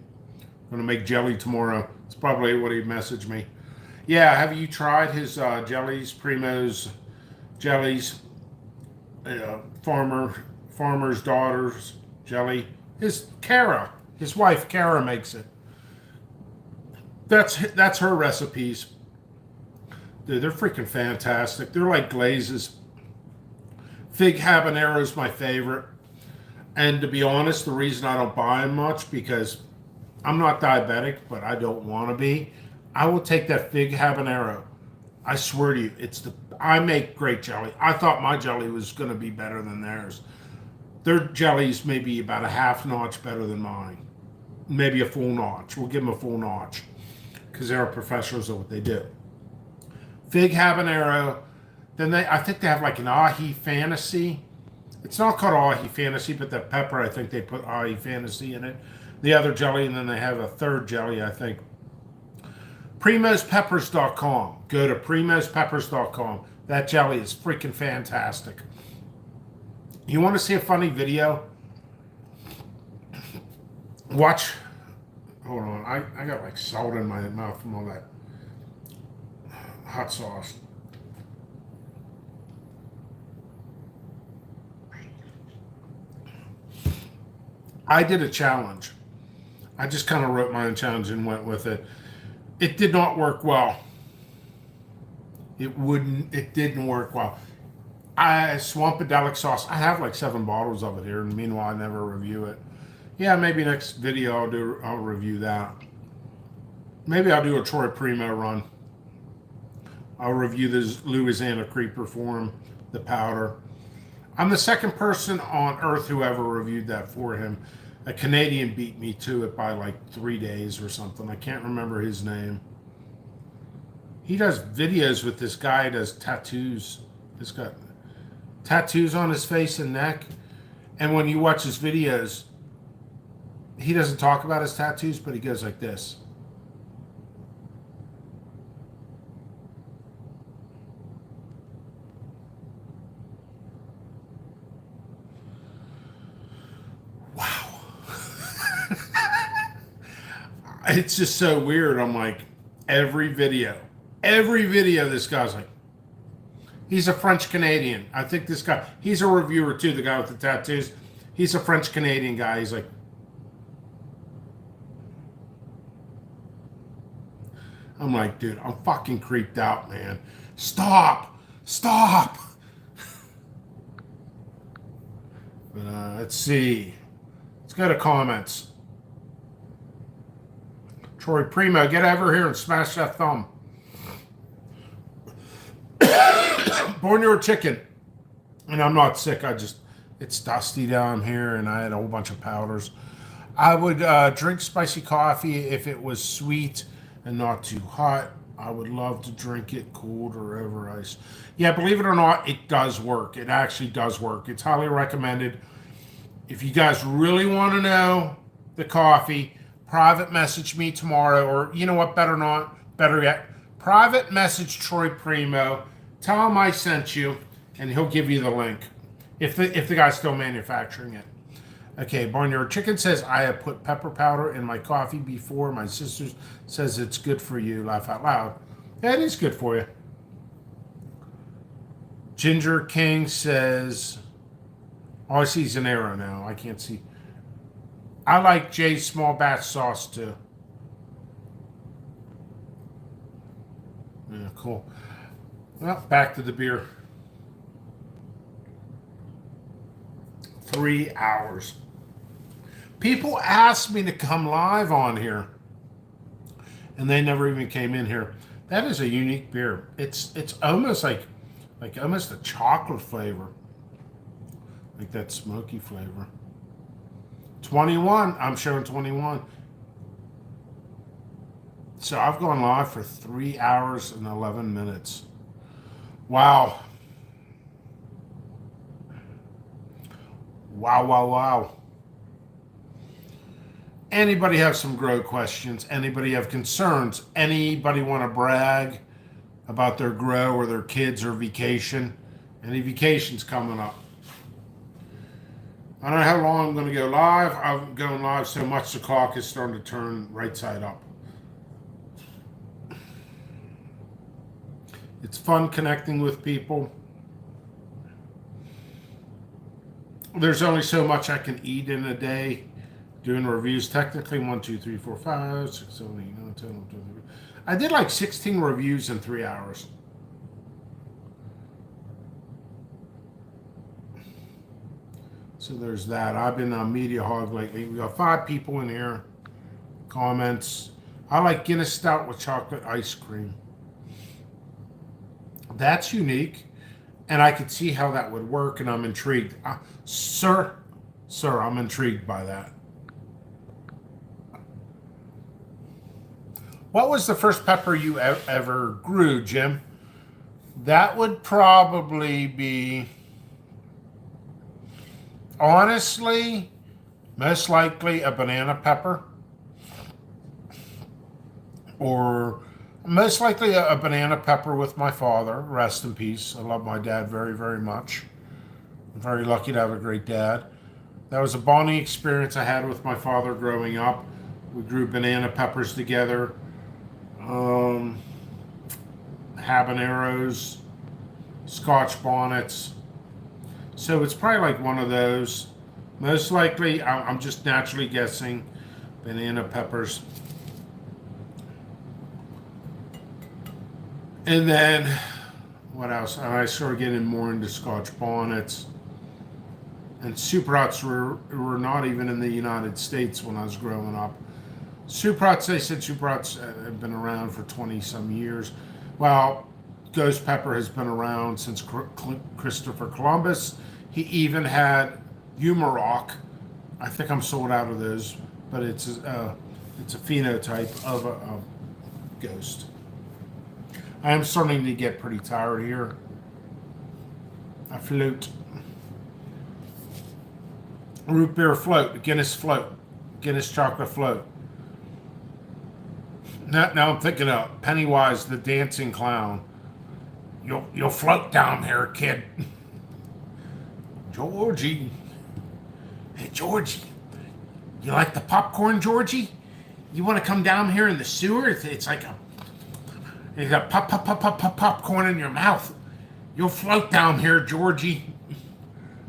Gonna make jelly tomorrow. It's probably what he'd message me. Yeah, have you tried his jellies, Primo's jellies? Farmer's daughter's jelly. His wife Kara makes it. That's her recipes. Dude, they're freaking fantastic. They're like glazes. Fig habanero is my favorite. And to be honest, the reason I don't buy them much, because I'm not diabetic, but I don't want to be. I will take that fig habanero. I swear to you, I make great jelly. I thought my jelly was going to be better than theirs. Their jellies may be about a half notch better than mine. Maybe a full notch. We'll give them a full notch because they're professionals at what they do. Fig habanero. Then I think they have like an ahi fantasy. It's not called ahi fantasy, but that pepper, I think they put ahi fantasy in it. The other jelly, and then they have a third jelly, I think. PrimosPeppers.com. Go to PrimosPeppers.com. That jelly is freaking fantastic. You want to see a funny video? Watch. Hold on. I got like salt in my mouth from all that hot sauce. I did a challenge. I just kind of wrote my own challenge and went with it. It did not work well. It didn't work well. Swampadelic sauce. I have like 7 bottles of it here, and meanwhile I never review it. Yeah, maybe next video I'll review that. Maybe I'll do a Troy Primo run. I'll review this Louisiana Creeper for him, the powder. I'm the second person on earth who ever reviewed that for him. A Canadian beat me to it by like 3 days or something. I can't remember his name. He does videos with this guy who does tattoos. He's got tattoos on his face and neck. And when you watch his videos, he doesn't talk about his tattoos, but he goes like this. It's just so weird. I'm like, every video this guy's like, he's a French Canadian. I think this guy, he's a reviewer too, the guy with the tattoos. He's a French Canadian guy. He's like, I'm like, dude, I'm fucking creeped out, man. Stop. Stop. But let's see. Let's go to comments. Troy Primo, get over here and smash that thumb. Born your chicken. And I'm not sick. It's dusty down here and I had a whole bunch of powders. I would drink spicy coffee if it was sweet and not too hot. I would love to drink it cooled or over ice. Yeah, believe it or not, it does work. It actually does work. It's highly recommended. If you guys really want to know the coffee, private message me tomorrow, or you know what, better yet, private message Troy Primo. Tell him I sent you, and he'll give you the link. If the guy's still manufacturing it. Okay, Barnyard Chicken says, I have put pepper powder in my coffee before. My sister says it's good for you. Laugh out loud. Yeah, it is good for you. Ginger King says, oh, I see an arrow now. I can't see. I like Jay's small batch sauce too. Yeah, cool. Well, back to the beer. 3 hours. People asked me to come live on here, and they never even came in here. That is a unique beer. It's almost like almost a chocolate flavor, like that smoky flavor. 21. I'm showing 21. So I've gone live for 3 hours and 11 minutes. Wow. Wow, wow, wow. Anybody have some grow questions? Anybody have concerns? Anybody want to brag about their grow or their kids or vacation? Any vacations coming up? I don't know how long I'm going to go live. I'm going live so much the clock is starting to turn right side up. It's fun connecting with people. There's only so much I can eat in a day. Doing reviews technically 1, 2, 3, 4, 5, 6, 7, 8, 9, 10, 11, 12, 13. I did like 16 reviews in 3 hours. So there's that. I've been on Media Hog lately. We got 5 people in here. Comments. I like Guinness Stout with chocolate ice cream. That's unique. And I could see how that would work, and I'm intrigued. Sir, I'm intrigued by that. What was the first pepper you ever grew, Jim? That would probably be, honestly, most likely a banana pepper. Or most likely a banana pepper with my father. Rest in peace. I love my dad very, very much. I'm very lucky to have a great dad. That was a bonding experience I had with my father growing up. We grew banana peppers together. Habaneros, Scotch bonnets. So it's probably like one of those. Most likely, I'm just naturally guessing, banana peppers. And then, what else? I started getting more into Scotch bonnets. And Super Hots were not even in the United States when I was growing up. Super Hots, they said Super Hots have been around for 20-some years. Well, Ghost Pepper has been around since Christopher Columbus. He even had Humarock. I think I'm sold out of those, but it's a phenotype of a ghost. I am starting to get pretty tired here. A float. Root beer float, Guinness float, Guinness chocolate float. Now I'm thinking of Pennywise the dancing clown. You'll float down here, kid. Georgie. Hey, Georgie. You like the popcorn, Georgie? You want to come down here in the sewer? It's like you got popcorn in your mouth. You'll float down here, Georgie.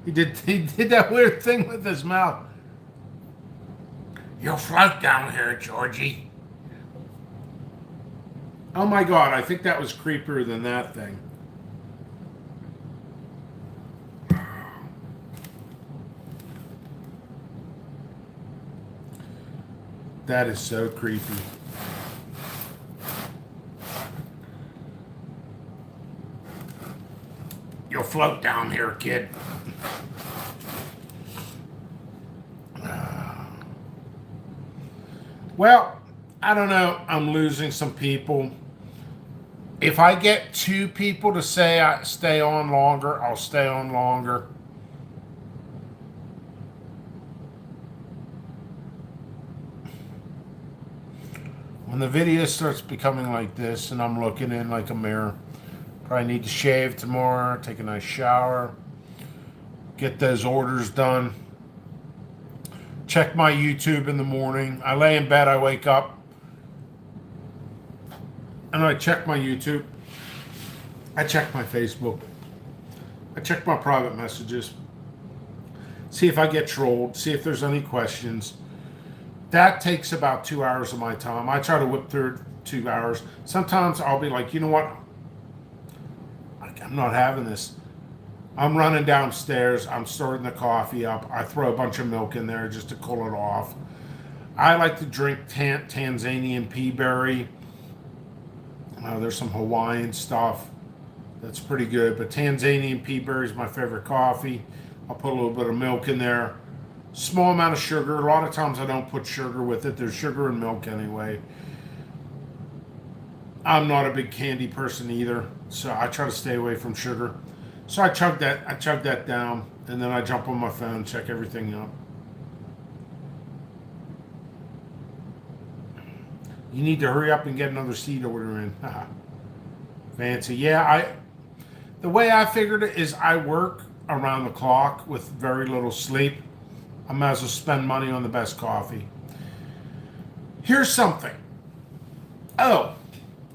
He did that weird thing with his mouth. You'll float down here, Georgie. Oh my God, I think that was creepier than that thing. That is so creepy. You'll float down here, kid. Well, I don't know. I'm losing some people. If I get 2 people to say I stay on longer, I'll stay on longer. When the video starts becoming like this and I'm looking in like a mirror, probably need to shave tomorrow, take a nice shower, get those orders done. Check my YouTube in the morning. I lay in bed, I wake up, and I check my YouTube. I check my Facebook. I check my private messages. See if I get trolled. See if there's any questions. That takes about 2 hours of my time. I try to whip through 2 hours. Sometimes I'll be like, you know what? I'm not having this. I'm running downstairs. I'm stirring the coffee up. I throw a bunch of milk in there just to cool it off. I like to drink Tanzanian pea berry. There's some Hawaiian stuff that's pretty good, but Tanzanian pea berry is my favorite coffee. I'll put a little bit of milk in there. Small amount of sugar. A lot of times I don't put sugar with it. There's sugar in milk anyway. I'm not a big candy person either, so I try to stay away from sugar. So I chug that down, and then I jump on my phone, check everything up. You need to hurry up and get another seed order in. Fancy. Yeah, the way I figured it is I work around the clock with very little sleep. I might as well spend money on the best coffee. Here's something. Oh,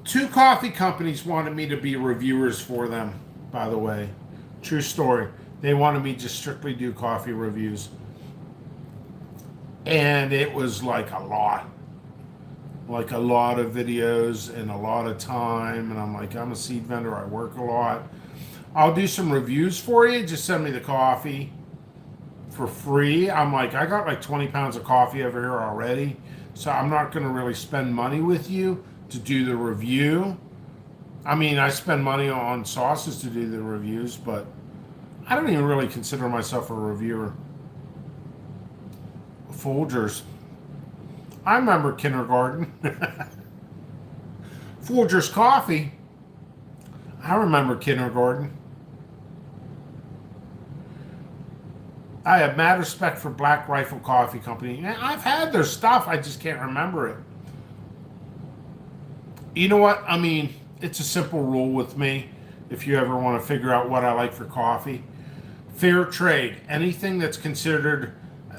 2 coffee companies wanted me to be reviewers for them, by the way. True story. They wanted me to strictly do coffee reviews. And it was like a lot. Like a lot of videos and a lot of time. And I'm like, I'm a seed vendor. I work a lot. I'll do some reviews for you. Just send me the coffee for free. I'm like, I got like 20 pounds of coffee over here already. So I'm not going to really spend money with you to do the review. I mean, I spend money on sauces to do the reviews, but I don't even really consider myself a reviewer. Folgers. I remember kindergarten. Folgers coffee. I remember kindergarten. I have mad respect for Black Rifle Coffee Company. I've had their stuff, I just can't remember it. You know what? I mean, it's a simple rule with me if you ever want to figure out what I like for coffee. Fair trade. Anything that's considered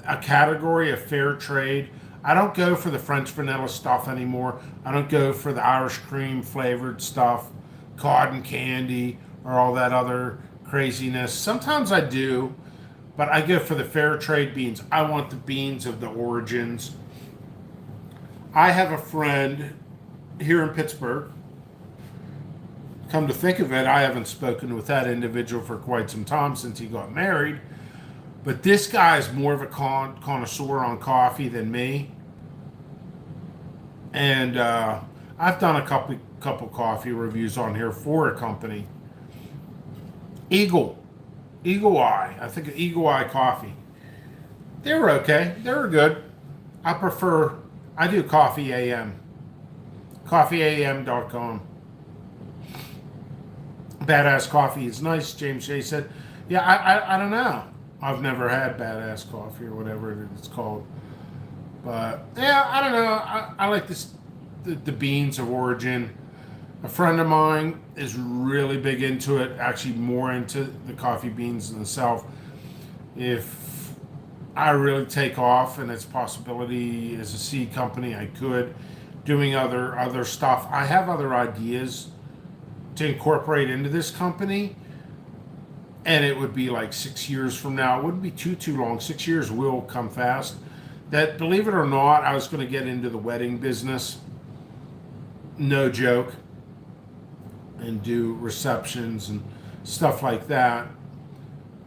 a category of fair trade. I don't go for the French vanilla stuff anymore. I don't go for the Irish cream flavored stuff, cotton candy, or all that other craziness. Sometimes I do, but I go for the fair trade beans. I want the beans of the origins. I have a friend here in Pittsburgh. Come to think of it, I haven't spoken with that individual for quite some time since he got married. But this guy is more of a connoisseur on coffee than me. And I've done a couple coffee reviews on here for a company. Eagle Eye. I think Eagle Eye Coffee. They were okay. They were good. I do Coffee AM. CoffeeAM.com. Badass coffee is nice, James Shea said. Yeah, I don't know. I've never had badass coffee or whatever it's called. But yeah, I don't know. I like the beans of origin. A friend of mine is really big into it, actually more into the coffee beans themselves. If I really take off and it's a possibility as a seed company, I could doing other stuff. I have other ideas to incorporate into this company, and it would be like 6 years from now. It wouldn't be too long. 6 years will come fast. That, believe it or not, I was going to get into the wedding business. No joke. and do receptions and stuff like that.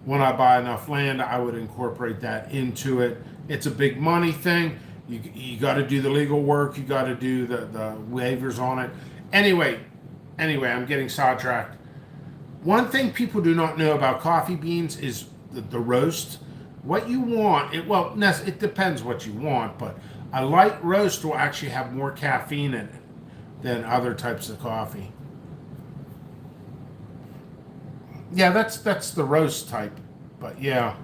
When I buy enough land, I would incorporate that into it. It's a big money thing. You got to do the legal work. You got to do the waivers on it. Anyway, I'm getting sidetracked. One thing people do not know about coffee beans is the roast. What you want, it depends what you want, but a light roast will actually have more caffeine in it than other types of coffee. Yeah, that's the roast type, but yeah.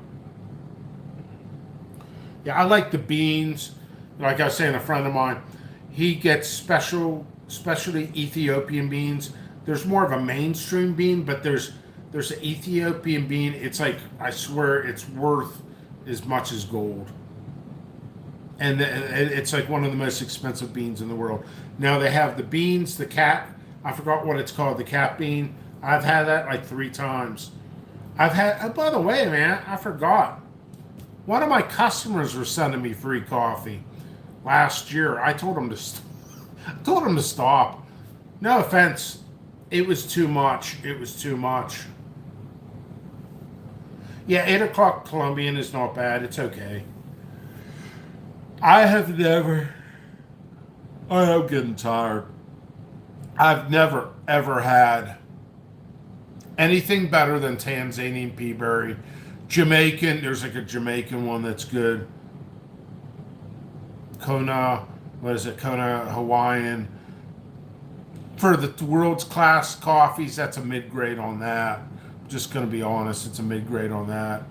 Yeah, I like the beans. Like I was saying, a friend of mine, he gets specialty Ethiopian beans. There's more of a mainstream bean, but there's an Ethiopian bean. It's like, I swear, it's worth as much as gold. And it's like one of the most expensive beans in the world. Now they have the beans, the cat. I forgot what it's called, the cat bean. I've had that like 3 times. Oh, by the way, man, I forgot. One of my customers were sending me free coffee last year. I told him to stop. No offense. It was too much. Yeah, 8 o'clock Colombian is not bad. It's okay. I'm getting tired. I've never, ever had anything better than Tanzanian peaberry. Jamaican, there's like a Jamaican one that's good. Kona Hawaiian. For the world's class coffees, that's a mid-grade on that. I'm just going to be honest, it's a mid-grade on that.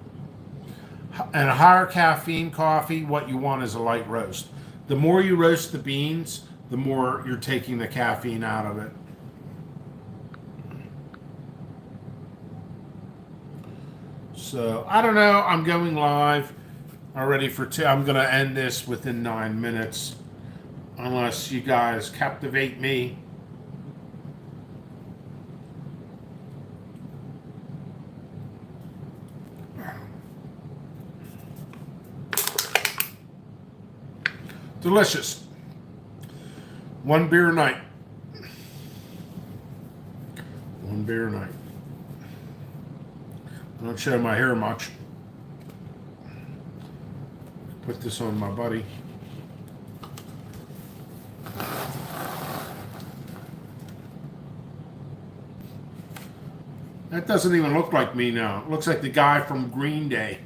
And a higher caffeine coffee, what you want is a light roast. The more you roast the beans, the more you're taking the caffeine out of it. So, I don't know. I'm going live already for 2. I'm going to end this within 9 minutes. Unless you guys captivate me. Delicious. 1 beer a night. 1 beer a night. I don't show my hair much. Put this on my buddy. That doesn't even look like me now. It looks like the guy from Green Day.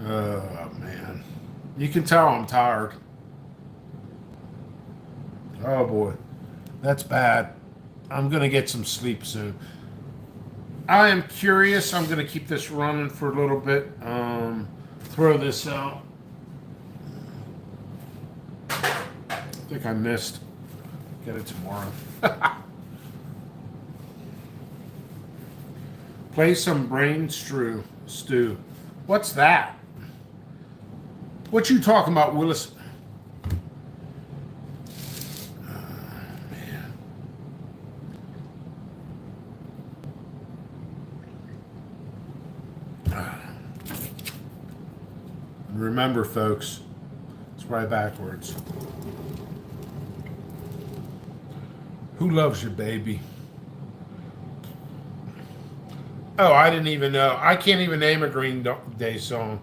Oh, man. You can tell I'm tired. Oh, boy. That's bad. I'm going to get some sleep soon. I am curious. I'm going to keep this running for a little bit. Throw this out. I think I missed. Get it tomorrow. Play some brain stew. What's that? What you talking about, Willis? Remember, folks, it's right backwards. Who loves you, baby? Oh, I didn't even know. I can't even name a Green Day song.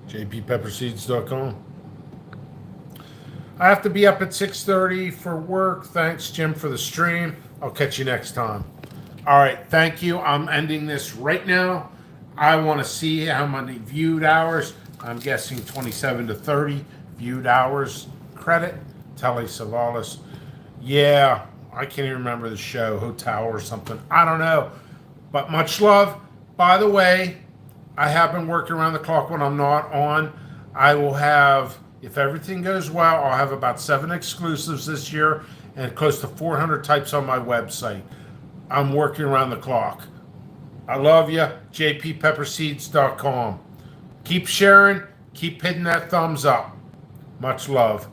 jppepperseeds.com. I have to be up at 6:30 for work. Thanks, Jim, for the stream. I'll catch you next time. All right, thank you. I'm ending this right now. I want to see how many viewed hours. I'm guessing 27 to 30 viewed hours. Credit. Telly Savalas. Yeah, I can't even remember the show. Hotel or something. I don't know. But much love. By the way, I have been working around the clock when I'm not on. I will have, if everything goes well, I'll have about 7 exclusives this year and close to 400 types on my website. I'm working around the clock. I love you. jppepperseeds.com. Keep sharing. Keep hitting that thumbs up. Much love.